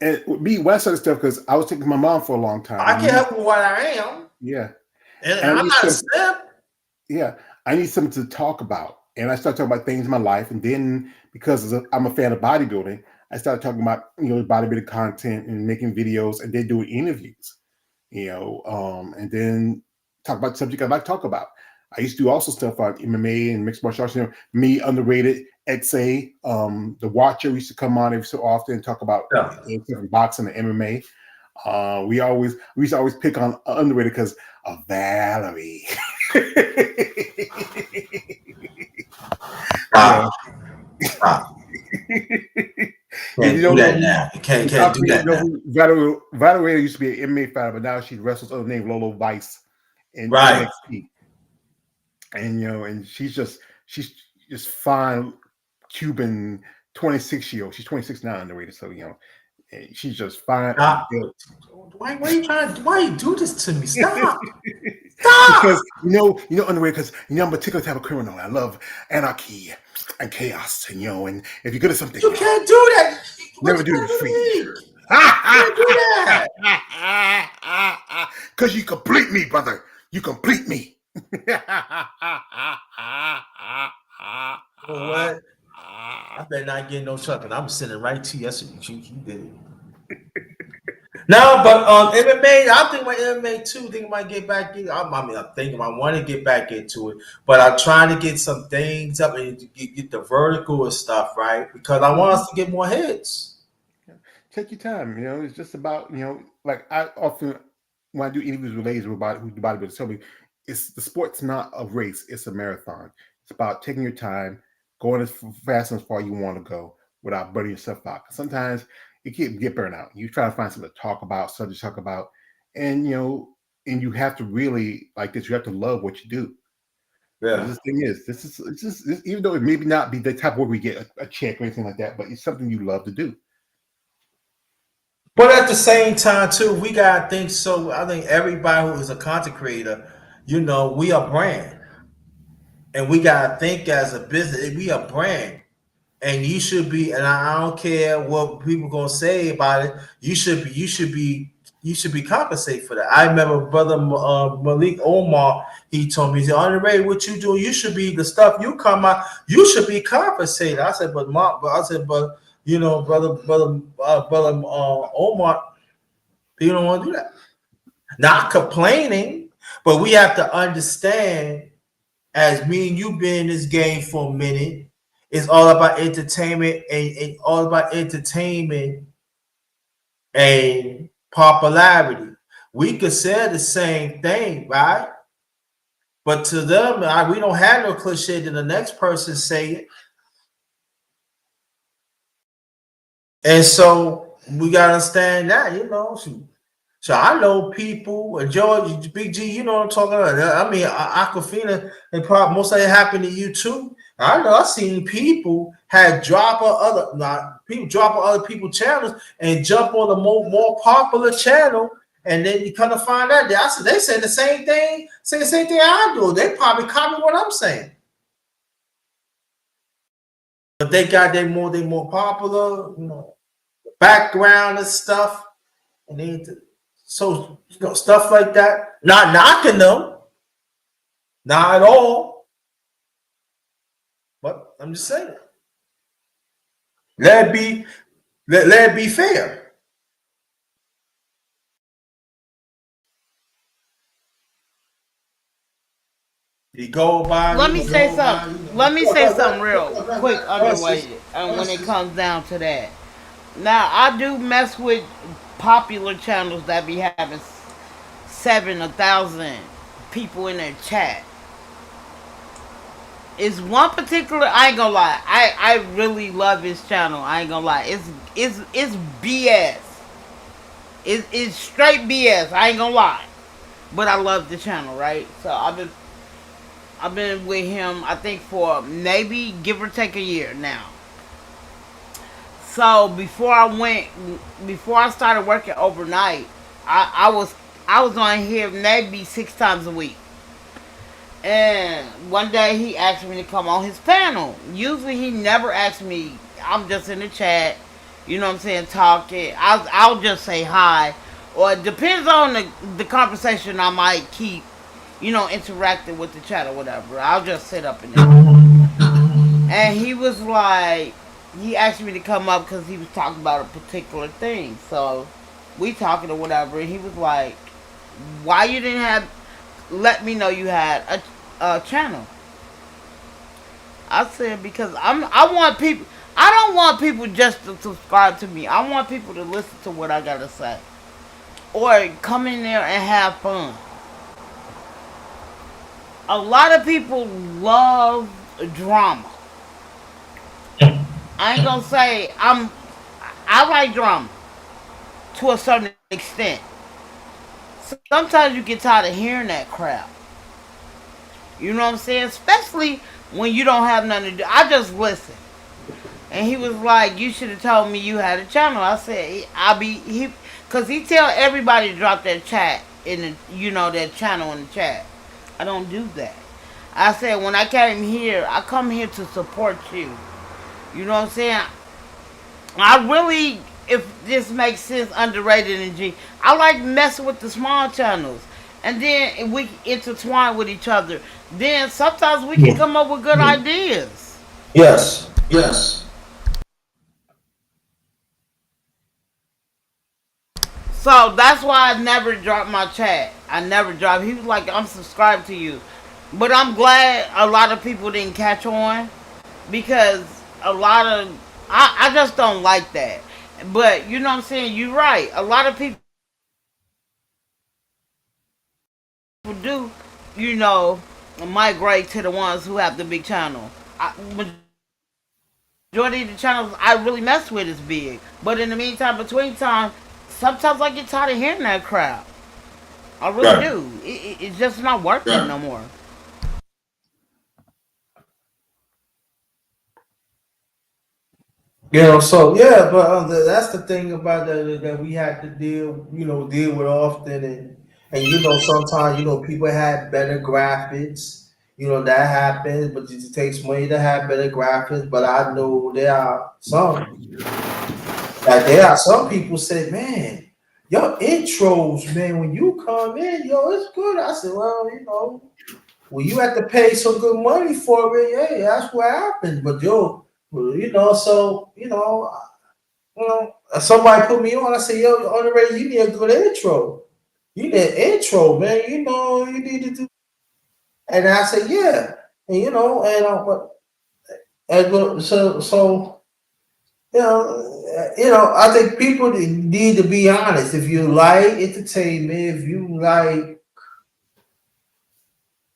and me West Side stuff, because I was taking my mom for a long time. I can't help with what I am. Yeah, and I'm not a simp. Yeah, I need something to talk about. And I started talking about things in my life. And then because I'm a fan of bodybuilding, I started talking about, bodybuilding content and making videos and then doing interviews, and then talk about subject I like to talk about. I used to do also stuff on MMA and mixed martial arts, me, Underrated, XA, The Watcher used to come on every so often and talk about boxing and MMA. We used to always pick on Underrated because of Valerie. Can't do that now. You can't do that now. Valerie used to be an MMA fighter, but now she wrestles under the name Lolo Vice in right. NXT. And and she's just fine Cuban 26-year-old. She's 26 now, underrated. So she's just fine. Why you do this to me? Stop. Stop. Because underrated, because I'm a particular type of criminal. I love anarchy and chaos, and and if you're good at something, you can't do that. Never do this for you. Can't do that. Because you complete me, brother. You complete me. You know what? I better not get no chucking. I'm sending right to you. That's what you did. No, but MMA, I'm thinking about MMA too. Thinking about get back in. I'm thinking I want to get back into it, but I'm trying to get some things up and get the vertical and stuff right because I want us to get more hits. Take your time. It's just about like I often when I do interviews with ladies who do bodybuilders tell me, the sport's not a race; it's a marathon. It's about taking your time, going as fast and as far you want to go without burning yourself out. Sometimes you can get burnt out. You try to find something to talk about, something to talk about, and and you have to really like this. You have to love what you do. Yeah. This thing is, even though it maybe not be the type where we get a check or anything like that, but it's something you love to do. But at the same time, too, we gotta think. So I think everybody who is a content creator, we are brand, and we gotta think as a business. We are brand, and you should be. And I don't care what people gonna say about it. You should be. You should be compensated for that. I remember brother Malik Omar. He told me, he said, "Andre, what you do? You should be the stuff you come out. You should be compensated." I said, but brother Omar, you don't want to do that. Not complaining, but we have to understand, as me and you been in this game for a minute, it's all about entertainment and all about entertainment and popularity. We could say the same thing, right? But to them, we don't have no cliche that the next person say it. And so we gotta understand that. So I know people, George, Big G, you know what I'm talking about. I mean, Aquafina, and probably most of it happened to you too. I know I've seen people drop on other people's channels and jump on the more popular channel, and then you kind of find out that they say the same thing, I do. They probably copy what I'm saying. But they got they more popular, background and stuff, and stuff like that. Not knocking them, not at all. But I'm just saying, let it be fair. You go by. Let me say something. Let me say something real quick, underweighted, and when it comes down to that. Now, I do mess with popular channels that be having 1,000 people in their chat. It's one particular. I ain't gonna lie. I really love his channel. I ain't gonna lie. It's BS. It's straight BS. I ain't gonna lie. But I love the channel, right? So I've been with him, I think, for maybe give or take a year now. So before I started working overnight, I was on here maybe 6 times a week. And one day he asked me to come on his panel. Usually he never asks me. I'm just in the chat, you know what I'm saying, talking. I'll just say hi, or it depends on the conversation. I might keep, interacting with the chat or whatever. I'll just sit up in there. And he was like, he asked me to come up because he was talking about a particular thing. So we talking or whatever. And he was like, why you didn't let me know you had a channel? I said, because I want people. I don't want people just to subscribe to me. I want people to listen to what I gotta say, or come in there and have fun. A lot of people love drama. I ain't gonna say I like drama to a certain extent. Sometimes you get tired of hearing that crap. You know what I'm saying? Especially when you don't have nothing to do. I just listen. And he was like, you should have told me you had a channel. I said, because he tell everybody to drop their chat in their channel in the chat. I don't do that. I said, when I came here, I come here to support you. You know what I'm saying? I really, if this makes sense, underrated and G, I like messing with the small channels. And then we intertwine with each other. Then sometimes we can come up with good ideas. Yes, yes. So that's why I never dropped my chat. I never dropped. He was like, I'm subscribed to you. But I'm glad a lot of people didn't catch on, because I just don't like that. But you know what I'm saying? You're right. A lot of people do, migrate to the ones who have the big channel. majority of the channels I really mess with is big. But in the meantime, between time, sometimes I get tired of hearing that crap. I really Right. do. It's just not working no more. So yeah, but that's the thing about that we had to deal with often, and sometimes people have better graphics, that happens, but it takes money to have better graphics. But I know there are some people say, man, your intros, man, when you come in, it's good. I said, well, well, you have to pay some good money for it. Yeah, that's what happens. But well, somebody put me on. I said, yo, already, you need a good intro. You need an intro, man. You need to do. And I said, yeah, and so I think people need to be honest. If you like entertainment, if you like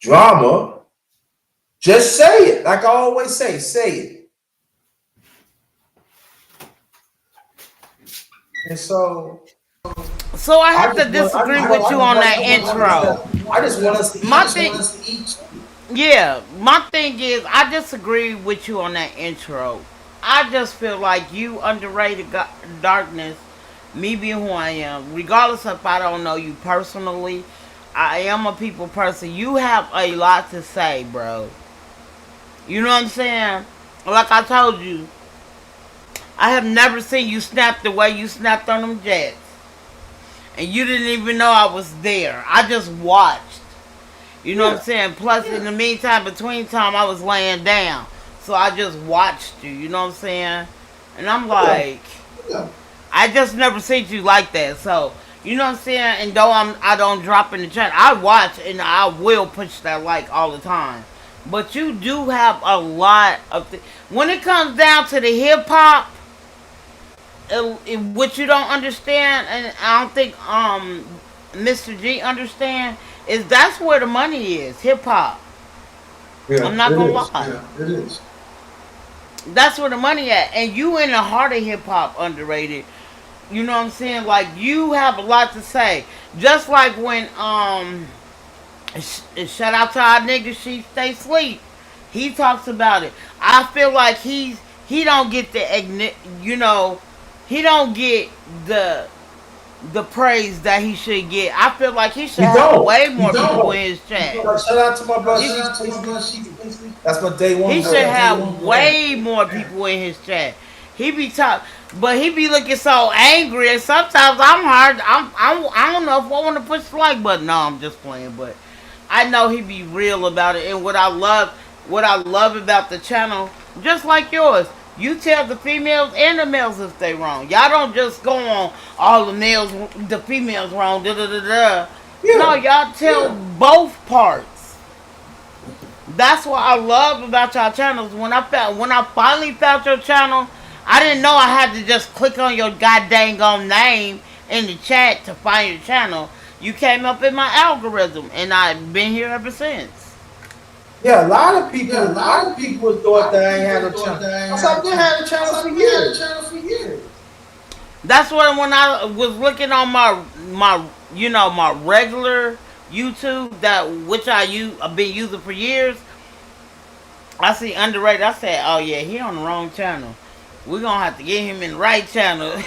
drama, just say it. Like I always say it. And So I have to disagree with you on that intro. I just want us to My eat. thing, yeah, my thing is I disagree with you on that intro. I just feel like you underrated darkness. Me being who I am, regardless if I don't know you personally, I am a people person. You have a lot to say, bro. You know what I'm saying? Like I told you, I have never seen you snap the way you snapped on them jets. And you didn't even know I was there. I just watched. You know what I'm saying? Plus, in the meantime, between time, I was laying down. So I just watched you. You know what I'm saying? And I'm like, I just never seen you like that. So, you know what I'm saying? And though I don't drop in the chat, I watch and I will push that like all the time. But you do have a lot of when it comes down to the hip hop, what you don't understand, and I don't think Mr. G understand, is that's where the money is, hip hop. I'm not gonna lie. Yeah, it is. That's where the money at, and you in the heart of hip hop underrated. You know what I'm saying? Like you have a lot to say. Just like when shout out to our nigga She Stay Sleep. He talks about it. I feel like he don't get he don't get the praise that he should get. I feel like he should have way more people in his chat. Shout out to my brother. That's my day one. He should have way more people in his chat. He be but he be looking so angry, and sometimes I'm hard. I don't know if I want to push the like button. No, I'm just playing, but I know he be real about it. And what I love about the channel, just like yours, you tell the females and the males if they wrong. Y'all don't just go on all the females wrong. Da da da da. Yeah. No, y'all tell both parts. That's what I love about y'all channels. When I finally found your channel, I didn't know I had to just click on your goddamn name in the chat to find your channel. You came up in my algorithm, and I've been here ever since. Yeah, a lot of people thought that I ain't had a channel. I've been had a channel for years. That's what when I was looking on my regular YouTube which I've been using for years. I see underrated. I said, oh yeah, he on the wrong channel. We're gonna have to get him in the right channel.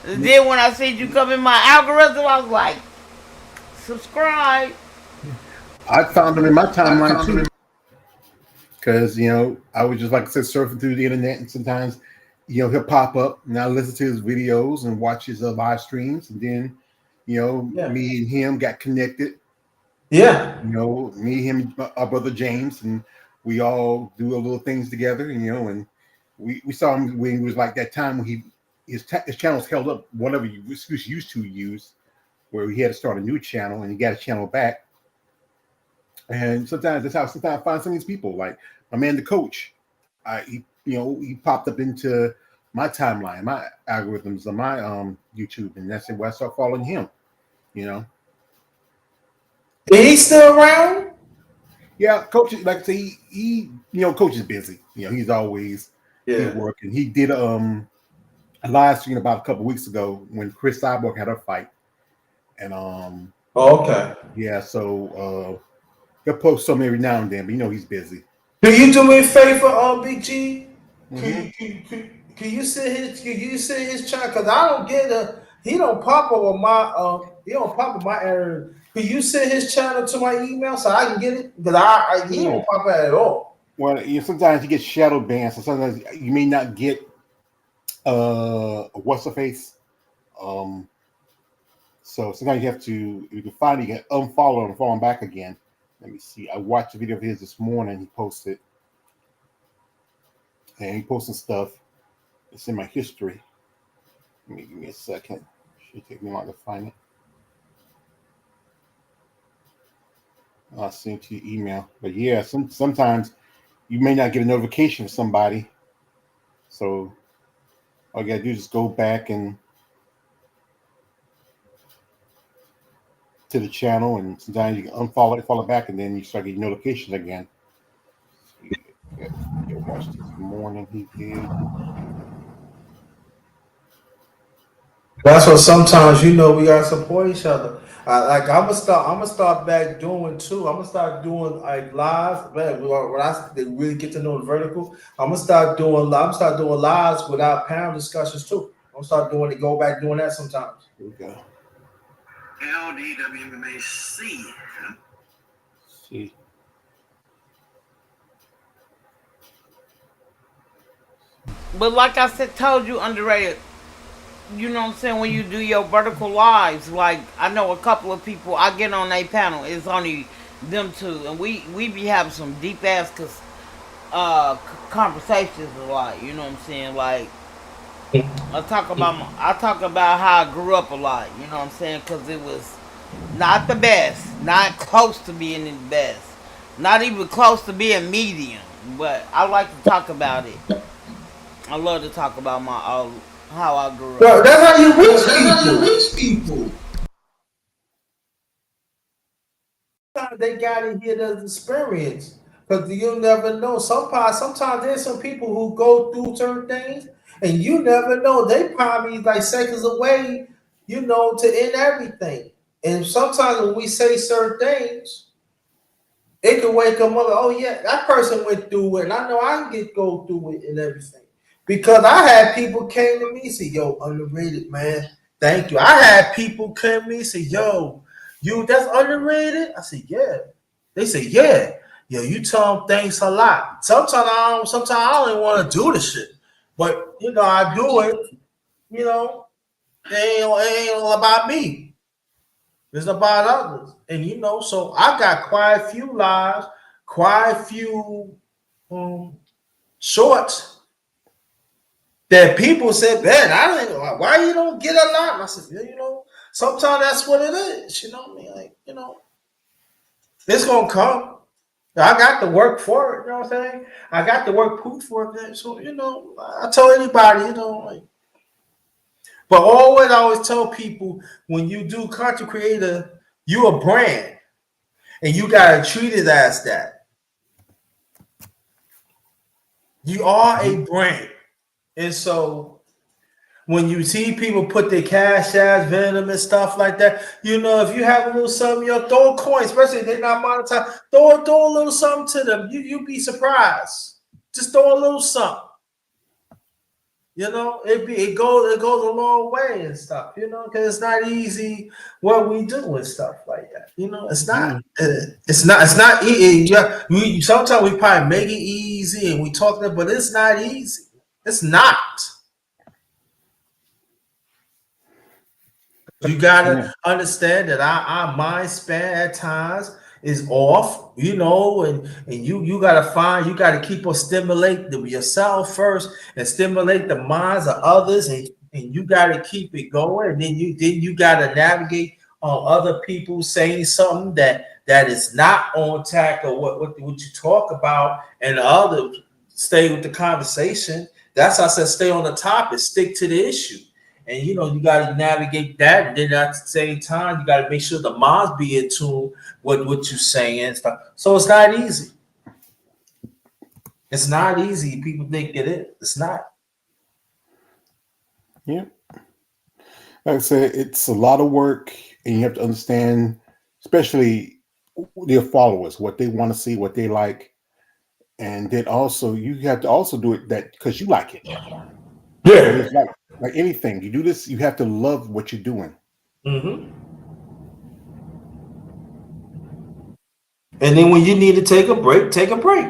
Then when I see you come in my algorithm, I was like, subscribe. I found him in my timeline too, because I was just, like I said, surfing through the internet, and sometimes he'll pop up, and I listen to his videos and watch his live streams, and then me and him got connected. Yeah, me, him, our brother James, and we all do a little things together. And we saw him when he was like that time when his channels held up, whatever he was used to use, where he had to start a new channel, and he got a channel back. And sometimes I find some of these people, like my man, the coach. He popped up into my timeline, my algorithms on my YouTube, and that's where I start following him. Is he still around? Yeah, coach. Like I say, he coach is busy. He's always He worked, and he did a live stream about a couple weeks ago when Chris Cyborg had her fight, and Oh, okay. yeah, so he'll post something every now and then, but you know he's busy. Can you do me a favor, Big G? Mhm. Can you see his channel? Cause I don't get he don't pop up on my he don't pop up my area. Can you send his channel to my email so I can get it? Because he Yeah. don't pop up at all. Well, sometimes you get shadow banned, so sometimes you may not get what's the face. So sometimes you have to, if you can find it, you can unfollow and follow him back again. Let me see. I watched a video of his this morning. He posted, and he posted stuff. It's in my history. Give me a second. Should take me long to find it. I'll send to your email. But yeah, sometimes you may not get a notification from somebody. So all you gotta do is just go back and to the channel, and sometimes you can unfollow it, follow back, and then you start getting notifications again. Yeah, watch this morning he did. That's what sometimes we gotta support each other. I'm gonna start back doing too. I'm gonna start doing like lives. Man, when they really get to know the vertical, I'm gonna start doing lives without panel discussions too. I'm gonna start doing it. Go back doing that sometimes. Here we go. LDWMAC. See. But like I said, told you, underrated. You know what I'm saying? When you do your vertical lives, like I know a couple of people, I get on a panel. It's only them two, and we be having some deep ass conversations a lot. You know what I'm saying? Like I talk about how I grew up a lot. You know what I'm saying? Because it was not the best, not close to being the best, not even close to being medium. But I like to talk about it. I love to talk about how I grew up. Well, that's how you reach people. They gotta hear the experience because you'll never know. Sometimes there's some people who go through certain things, and you never know. They probably like seconds away, to end everything. And sometimes when we say certain things, it can wake them up. Oh yeah, that person went through it, and I know I can go through it and everything. Because I had people came to me and say, "Yo, underrated, man. Thank you." I had people come to me and say, "Yo, you that's underrated." I said, "Yeah." They say, "Yeah, yo, you tell them thanks a lot." Sometimes I don't even want to do the shit, but I do it. It ain't all about me. It's about others, and so I got quite a few lives, quite a few shorts that people said, "Man, I don't know why you don't get a lot." And I said, "Yeah, sometimes that's what it is." You know what I mean? Like, it's gonna come. I got to work for it. You know what I'm saying? I got to work proof for it. So I tell anybody, but I always tell people when you do content creator, you a brand, and you gotta treat it as that. You are a brand, and so when you see people put their cash ads, Venom and stuff like that, if you have a little something, throw a coin, especially if they're not monetized, throw a little something to them. You be surprised. Just throw a little something. It goes a long way and stuff, because it's not easy what we do and stuff like that. It's not easy. Sometimes we probably make it easy and we talk that, but it's not easy. It's not. You gotta understand that our mind span at times is off, and you gotta keep on stimulating yourself first and stimulate the minds of others, and you gotta keep it going, and then you gotta navigate on other people saying something that is not on track or what you talk about, and the other stay with the conversation. That's why I said stay on the topic, stick to the issue. And you got to navigate that, and then at the same time, you got to make sure the minds be in tune with what you're saying and stuff. So it's not easy. It's not easy. People think it is. It's not. Yeah. Like I said, it's a lot of work, and you have to understand, especially their followers, what they want to see, what they like, and then also you have to also do it that because you like it. And Yeah. it's like anything you do this, you have to love what you're doing. Mm-hmm. And then when you need to take a break, take a break.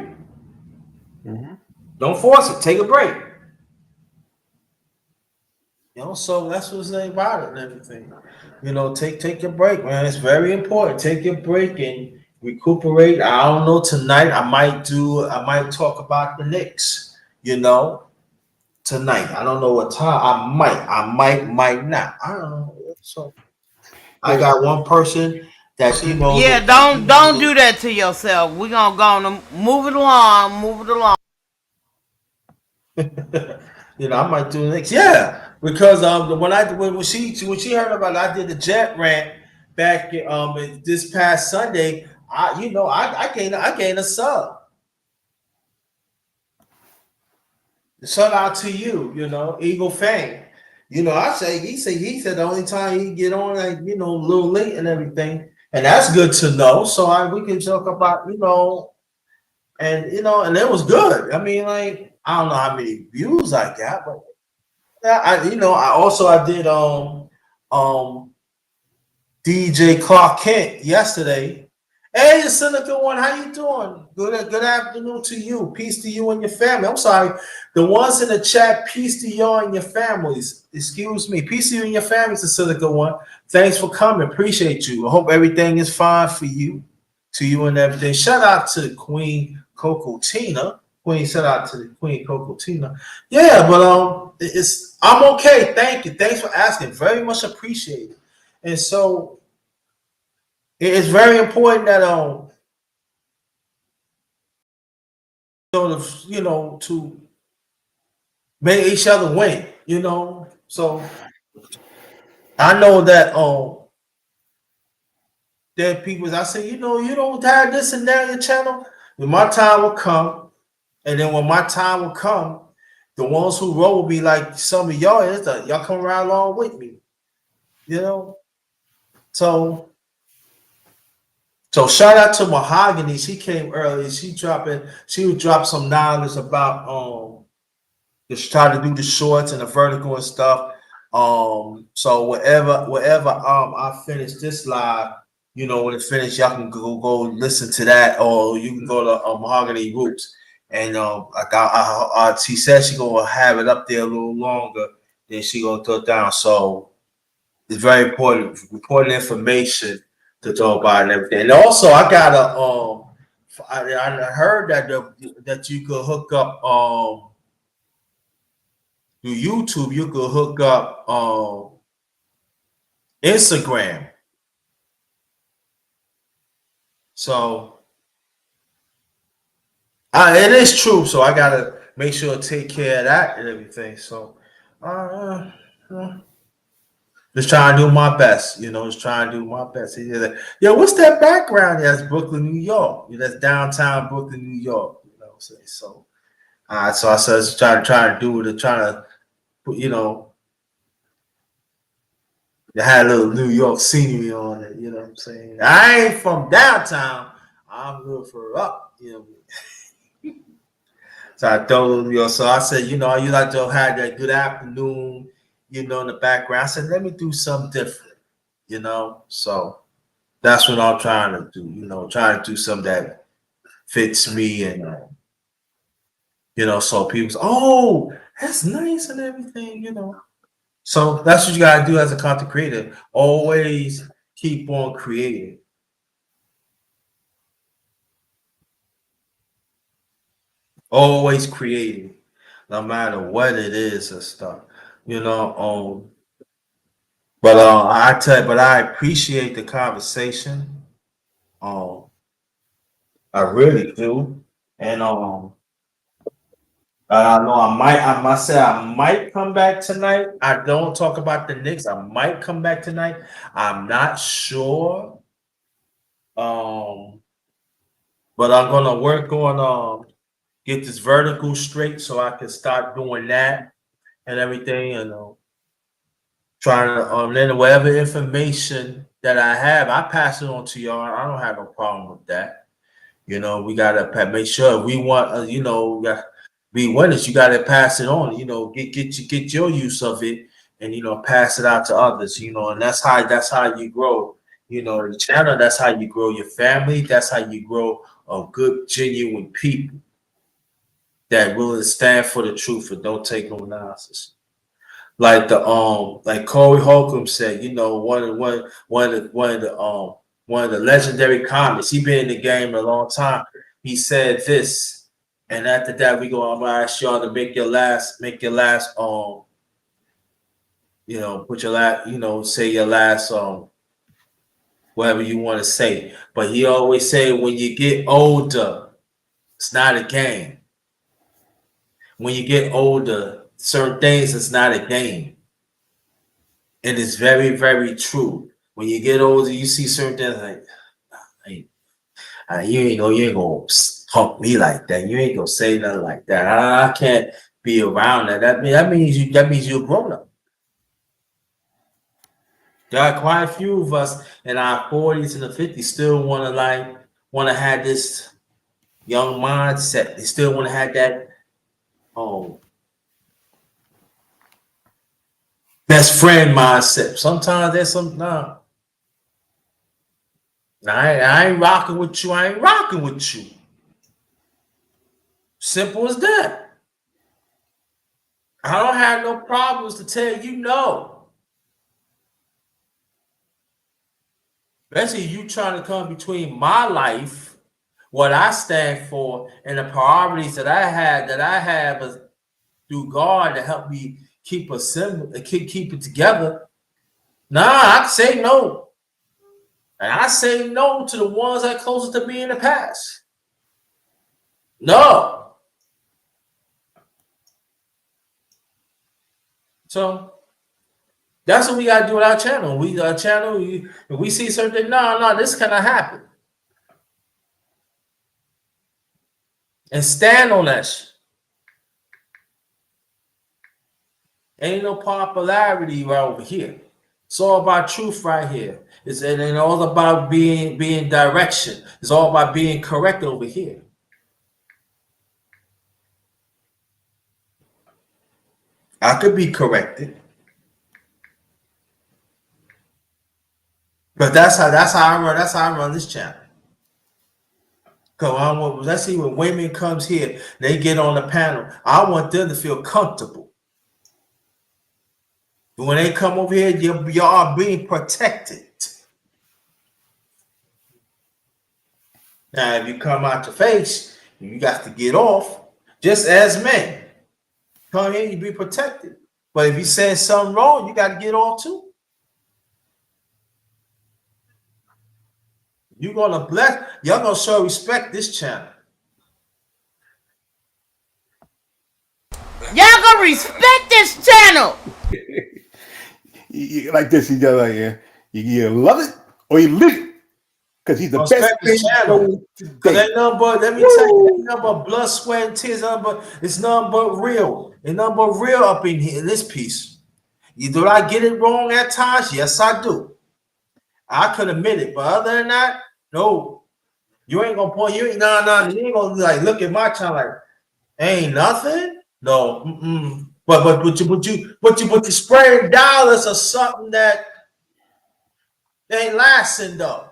Mm-hmm. Don't force it. Take a break. So that's what's about it and everything. Take your break, man. It's very important. Take your break and recuperate. I don't know tonight. I might talk about the Knicks. Tonight. I don't know what time. Might not. I don't know. So I Hey, got one person that Yeah, don't do that to yourself. We're gonna go on and move it along, move it along. I might do the Knicks. Yeah, because when she heard about it, I did the Jet rant back this past Sunday. I gained a sub. Shout out to you, Eagle fan. He said the only time he get on a little late and everything, and that's good to know. So we can talk about and it was good. I mean, like I don't know how many views I got, but I did DJ Clark Kent yesterday. Hey, the cynical one, how you doing? Good afternoon to you. Peace to you and your family. I'm sorry, the ones in the chat. Peace to you and your families. Excuse me. Peace to you and your families. The cynical one. Thanks for coming. Appreciate you. I hope everything is fine for you, to you and everything. Shout out to Queen Coco Tina. Shout out to the Queen Coco Tina. Yeah, but I'm okay. Thank you. Thanks for asking. Very much appreciated. And so it's very important that to make each other win. So I know that there are people. I say, you don't have this and that on your channel. When my time will come, and then when my time will come, the ones who roll will be like some of y'all. Y'all come around along with me. So shout out to Mahogany. She came early. She would drop some knowledge about just try to do the shorts and the vertical and stuff. So whatever I finish this live, when it finish, y'all can go listen to that, or you can go to Mahogany Roots. And she said she gonna have it up there a little longer, then she gonna throw it down. So it's very important information to talk about and everything. And also, I got I heard that you could hook up through YouTube. You could hook up Instagram. So it is true. So I gotta make sure to take care of that and everything. So uh, just trying to do my best, just trying to do my best. Yo, what's that background? That's Brooklyn, New York. That's downtown Brooklyn, New York. So so I said, trying to do it, trying to put, they had a little New York scenery on it. You know what I'm saying? I ain't from downtown. I'm a little further up. So I told him, so I said, you like to have that good afternoon, in the background. I said, let me do something different, So that's what I'm trying to do, trying to do something that fits me and, so people say, oh, that's nice and everything. So that's what you got to do as a content creator. Always keep on creating. Always creating, no matter what it is and stuff. But I appreciate the conversation. Um, I really do. And I know I must say I might come back tonight. I don't talk about the Knicks. I might come back tonight. I'm not sure. But I'm gonna work on get this vertical straight so I can start doing that and everything, trying to then whatever information that I have, I pass it on to y'all. I don't have no problem with that. We gotta make sure we want, be winners. You gotta pass it on. Get your use of it, and pass it out to others. And that's how you grow. The channel. That's how you grow your family. That's how you grow a good, genuine people that will stand for the truth and don't take no nonsense. Like like Corey Holcomb said, one of the legendary comics. He been in the game a long time. He said this, and after that, I'm gonna ask y'all to make your last, put your last, say your last, whatever you want to say. But he always say, when you get older, it's not a game. When you get older, certain things is not a game. And it's very, very true. When you get older, you see certain things like, you ain't gonna talk me like that. You ain't gonna say nothing like that. I can't be around that. That means you're grown up. There are quite a few of us in our 40s and the 50s still want to have this young mindset. They still want to have that best friend mindset. Sometimes there's some I ain't rocking with you. I ain't rocking with you. Simple as that. I don't have no problems to tell you no. Especially you trying to come between my life, what I stand for, and the priorities that I have through God to help me keep it together. Nah, I say no. And I say no to the ones that are closest to me in the past. No. So that's what we gotta do with our channel. If we see something, no, this cannot happen. And stand on that shit. Ain't no popularity right over here. It's all about truth right here. It ain't all about being direction. It's all about being correct over here. I could be corrected. But that's how I run this channel. Cause let's see, when women comes here, they get on the panel. I want them to feel comfortable. When they come over here, you are being protected. Now, if you come out your face, you got to get off. Just as men, come here, you be protected. But if you say something wrong, you got to get off too. Y'all gonna show respect this channel. Y'all gonna respect this channel. Like this, you love it or you leave it. Because he's the best channel. Because ain't nothing but, let me tell you, ain't nothing but blood, sweat, and tears. It's nothing but real. Ain't nothing but real up in here in this piece. Do I get it wrong at times? Yes, I do. I could admit it, but other than that, no. You ain't gonna point. You ain't gonna like look at my channel like ain't nothing. No, but you spraying dollars or something that ain't lasting though.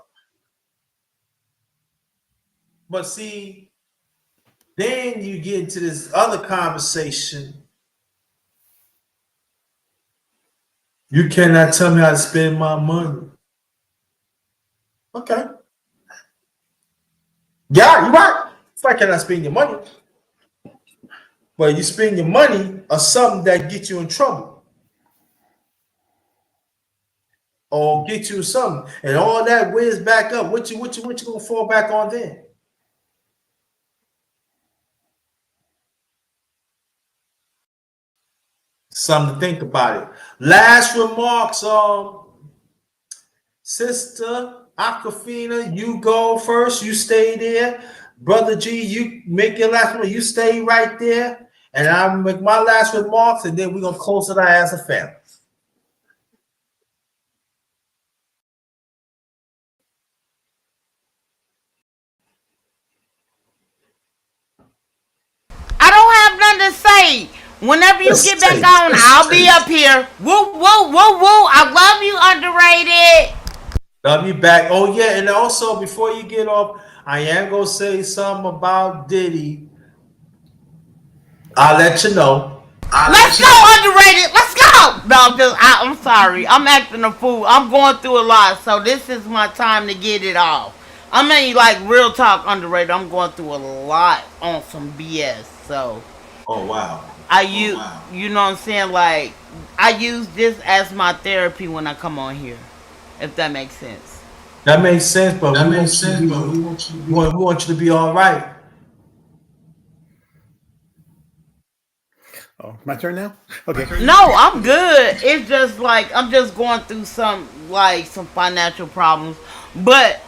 But see, then you get into this other conversation. You cannot tell me how to spend my money. Okay. Yeah, you're right. If I cannot spend your money. But you spend your money on something that gets you in trouble. Or get you something. And all that whiz back up. What you gonna fall back on then? Something to think about it. Last remarks, Sister Aquafina, you go first. You stay there. Brother G, you make your last one. You stay right there, and I'll make my last remarks, and then we're gonna close it out as a family. I don't have nothing to say. Whenever you get back on, I'll be up here. Woo, woo, woo, woo. I love you, underrated. Love you back. Oh yeah, and also before you get off, I am gonna say something about Diddy. I'll let you know. Let's go, underrated. Let's go. No, I'm sorry. I'm acting a fool. I'm going through a lot, so this is my time to get it off. I mean, like, real talk, underrated. I'm going through a lot on some BS, so Oh wow. you know what I'm saying? Like, I use this as my therapy when I come on here, if that makes sense. That makes sense, but we want you to be all right. Oh, my turn now. Okay. No, I'm good. It's just like I'm just going through some financial problems, but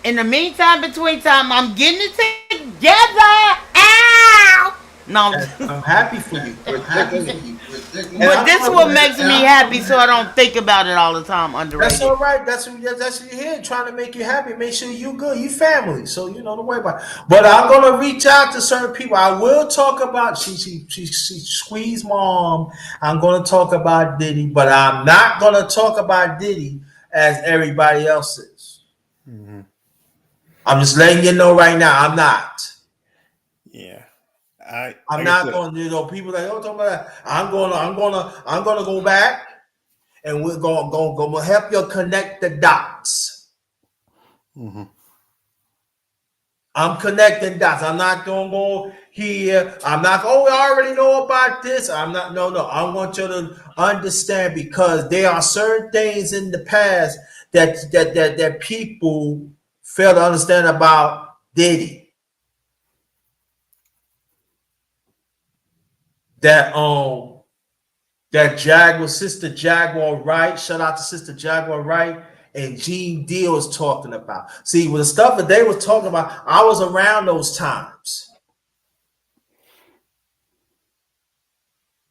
in the meantime, between time, I'm getting it together. Ow! No, I'm happy for you. but this is what makes me happy, so I don't think about it all the time. Underrated. That's all right. That's what you're here trying to make you happy. Make sure you good. You family. So you know don't worry about it. But I'm gonna reach out to certain people. I will talk about she squeezed mom. I'm gonna talk about Diddy, but I'm not gonna talk about Diddy as everybody else is. Mm-hmm. I'm just letting you know right now. I'm not. Yeah. I'm not going to, people like, oh, talk about that. I'm gonna go back and we're gonna help you connect the dots. Mm-hmm. I'm connecting dots. I'm not gonna go here. I'm not. Oh, I already know about this. I'm not. No. I want you to understand because there are certain things in the past that people fail to understand about Diddy. That Jaguar, Sister Jaguar Wright, shout out to Sister Jaguar Wright, and Gene Deal was talking about. See, with the stuff that they were talking about, I was around those times.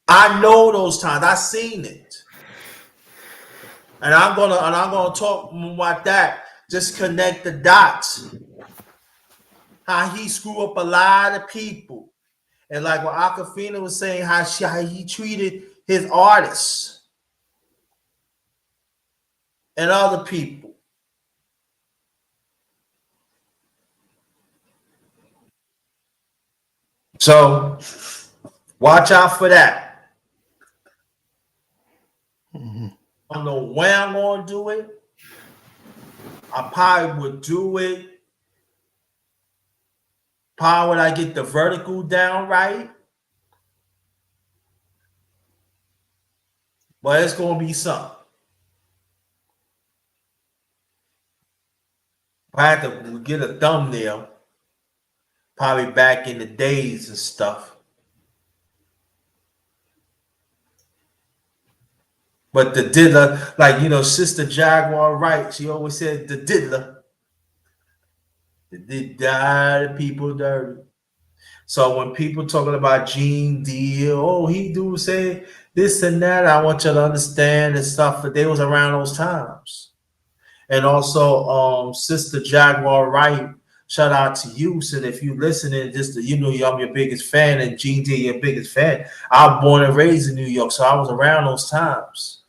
I know those times. I seen it. And I'm gonna talk about that. Just connect the dots. How he screwed up a lot of people. And like what Aquafina was saying, how he treated his artists and other people. So watch out for that. Mm-hmm. I don't know when I'm going to do it. I probably would do it. Probably when I get the vertical down right. But it's going to be something. I had to get a thumbnail. Probably back in the days and stuff. But the diddler, like, Sister Jaguar Wright, she always said the diddler. The did people dirty. So when people talking about Gene Deal, oh, he do say this and that, I want you to understand and stuff. But they was around those times. And also, Sister Jaguar Wright, shout out to you. So if you listening, just I'm your biggest fan, and Gene Deal your biggest fan. I was born and raised in New York, so I was around those times.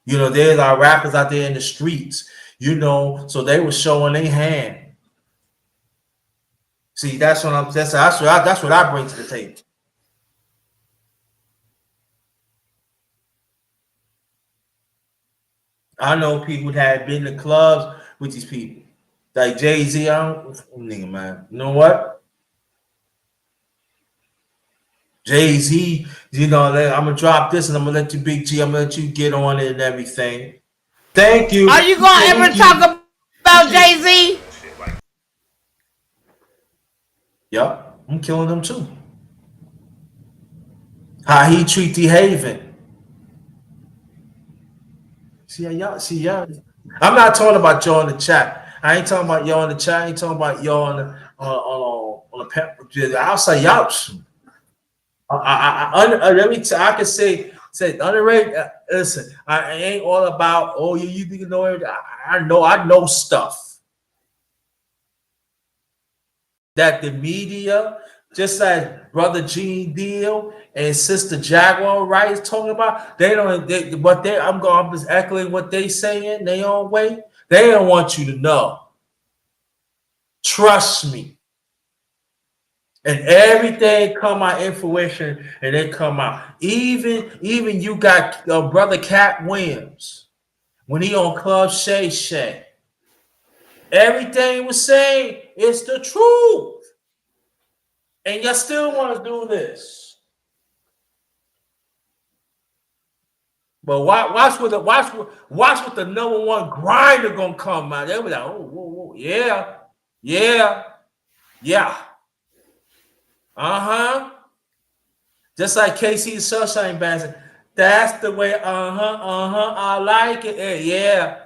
There's our rappers out there in the streets, so they were showing their hand. See, that's what I bring to the table. I know people that have been to clubs with these people. Like Jay-Z, nigga, man. You know what? Jay-Z, I'm gonna drop this and I'm gonna let you, Big G, I'm gonna let you get on it and everything. Thank you. Are you gonna ever talk about Jay-Z? Yup, I'm killing them too. How he treat the Haven. See y'all. I'm not talking about y'all in the chat. I ain't talking about y'all in the chat. I ain't talking about y'all on the pep. I'll say y'all. Let me. I can say underrated. Listen, I ain't all about. Oh, you think you know everything. I know stuff that the media, just like Brother Gene Deal and Sister Jaguar Wright is talking about. They don't. I'm just echoing what they saying. They own way. They don't want you to know. Trust me. And everything come out in fruition, and they come out. Even you got Brother Cat Williams when he on Club Shay Shay. Everything was saying it's the truth, and y'all still want to do this. But watch what the number one grinder gonna come out. They'll be like, oh, whoa, whoa, yeah. Just like KC Sunshine Band. That's the way, I like it.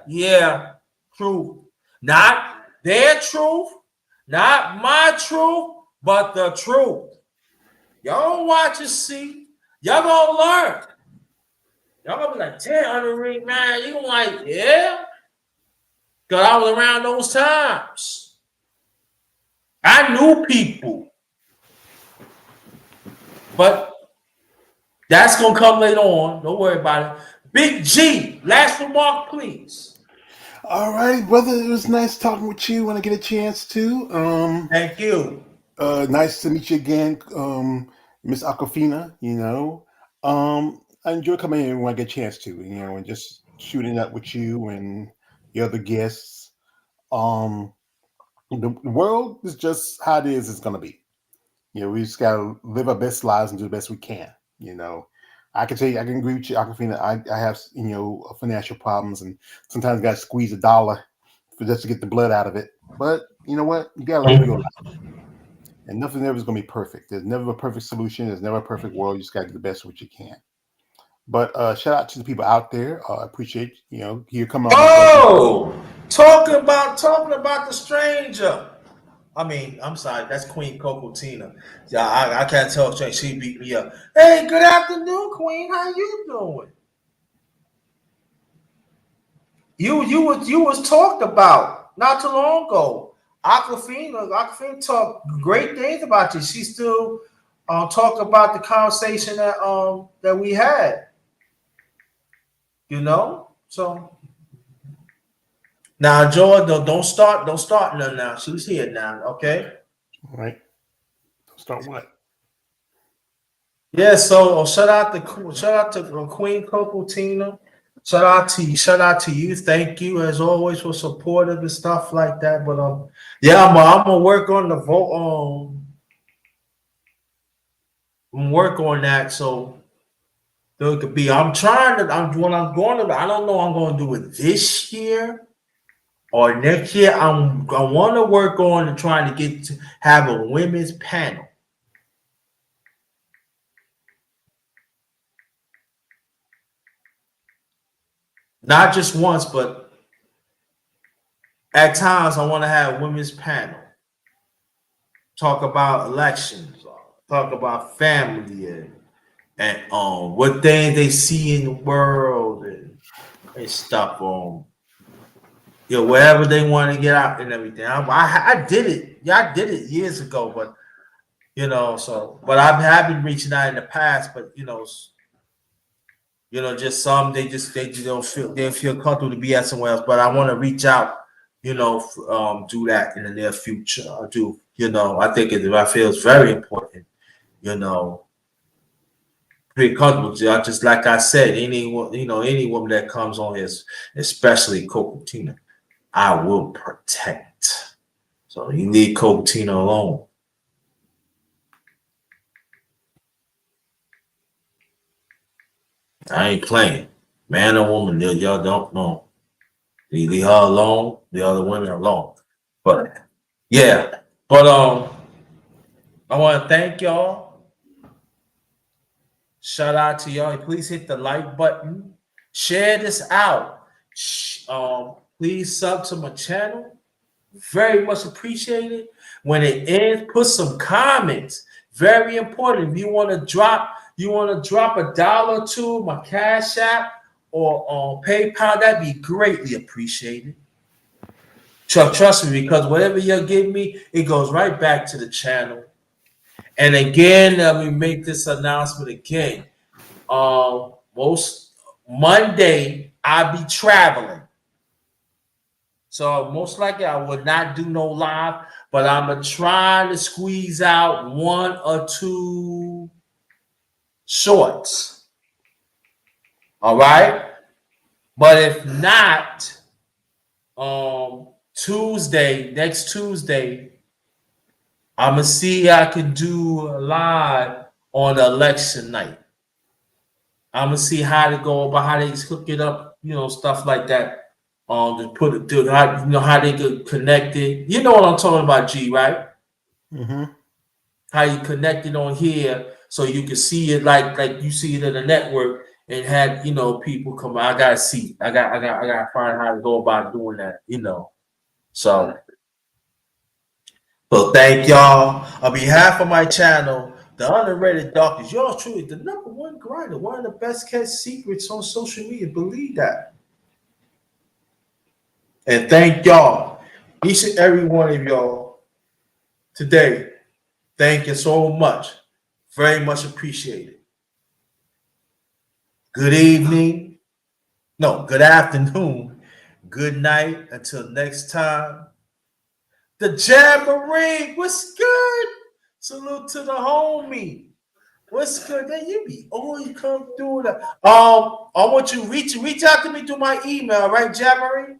Yeah. Truth. Not their truth, not my truth, but the truth. Y'all don't watch and see. Y'all gonna learn. Y'all gonna be like, 10 underrated, man. You like, yeah. Because I was around those times. I knew people. But that's going to come later on. Don't worry about it. Big G, last remark, please. All right, brother. It was nice talking with you when I get a chance to. Thank you. Nice to meet you again, Miss Aquafina. I enjoy coming in when I get a chance to, and just shooting up with you and the other guests. The world is just how it is. It's going to be. We just got to live our best lives and do the best we can. I can tell you, I can agree with you, Aquafina. I have, financial problems, and sometimes got to squeeze $1 just to get the blood out of it. But you know what? You got to live your life. And nothing ever is going to be perfect. There's never a perfect solution. There's never a perfect world. You just got to do the best of what you can. But shout out to the people out there. I appreciate, you coming on. Oh, talking about the stranger. I mean, I'm sorry, that's Queen Coco Tina. Yeah, I can't tell she beat me up. Hey, good afternoon, Queen. How you doing? You was talked about not too long ago. Aquafina talked great things about you. She still talked about the conversation that we had. So now, Jordan, don't start nothing now. She's here now, okay? All right. Start what? Yeah, so shout out to Queen Coco Tina. Shout out to you. Thank you as always for supportive and stuff like that. But I'm gonna work on the vote. I'm work on that so there could be. I don't know I'm going to do it this year or next year. I want to work on trying to have a women's panel. Not just once, but at times I want to have a women's panel. Talk about elections, talk about family and what things they see in the world and stuff. Wherever they want to get out and everything. I did it. Yeah, I did it years ago, but but I've been reaching out in the past, but just some they just don't feel comfortable to be at somewhere else. But I want to reach out, do that in the near future. I do, I think I feel it's very important, pretty comfortable. Just like I said, any woman that comes on here, especially Coco Tina, I will protect. So you leave Coco Tina alone. I ain't playing. Man or woman, y'all don't know. You leave her alone, the other women alone. But yeah. But I want to thank y'all. Shout out to y'all. Please hit the like button. Share this out. Please sub to my channel. Very much appreciated. When it ends, put some comments. Very important. If you want to drop $1 or $2, my Cash App or on PayPal, that'd be greatly appreciated. Trust me, because whatever you give me, it goes right back to the channel. And again, let me make this announcement again. Most Monday, I'll be traveling. So most likely I will not do no live, but I'm going to try to squeeze out 1 or 2 shorts. All right? But if not, next Tuesday, I'm going to see I can do a live on election night. I'm going to see how to go about how they hook it up, stuff like that. To put it, how they get connected. You know what I'm talking about, G, right? Mm-hmm. How you connect it on here so you can see it like you see it in the network and have people come. I gotta see. I gotta find how to go about doing that. So thank y'all on behalf of my channel, the underrated doctors. Y'all truly the #1 grinder, one of the best kept secrets on social media. Believe that. And thank y'all, each and every one of y'all today. Thank you so much. Very much appreciated. Good evening. No, good afternoon. Good night. Until next time. The Jamboree. What's good? Salute to the homie. What's good? Man, you be always come through that. I want you reach out to me through my email, right, Jamboree?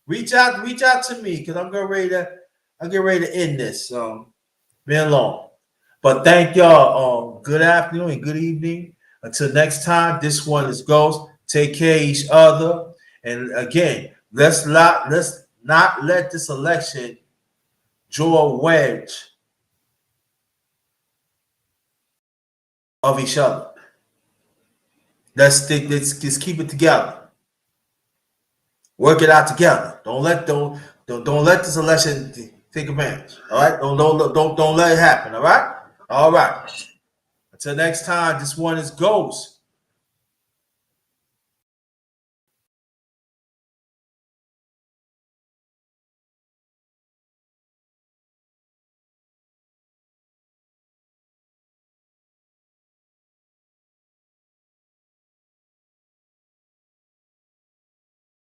Reach out to me because I'm getting ready to end this. Been long. But thank y'all. Good afternoon and good evening. Until next time, this one is Ghost. Take care of each other. And again, let's not let this election draw a wedge of each other. Let's just keep it together. Work it out together. Don't let this election take advantage. All right. Don't let it happen. All right. All right. Until next time, this one is Ghost.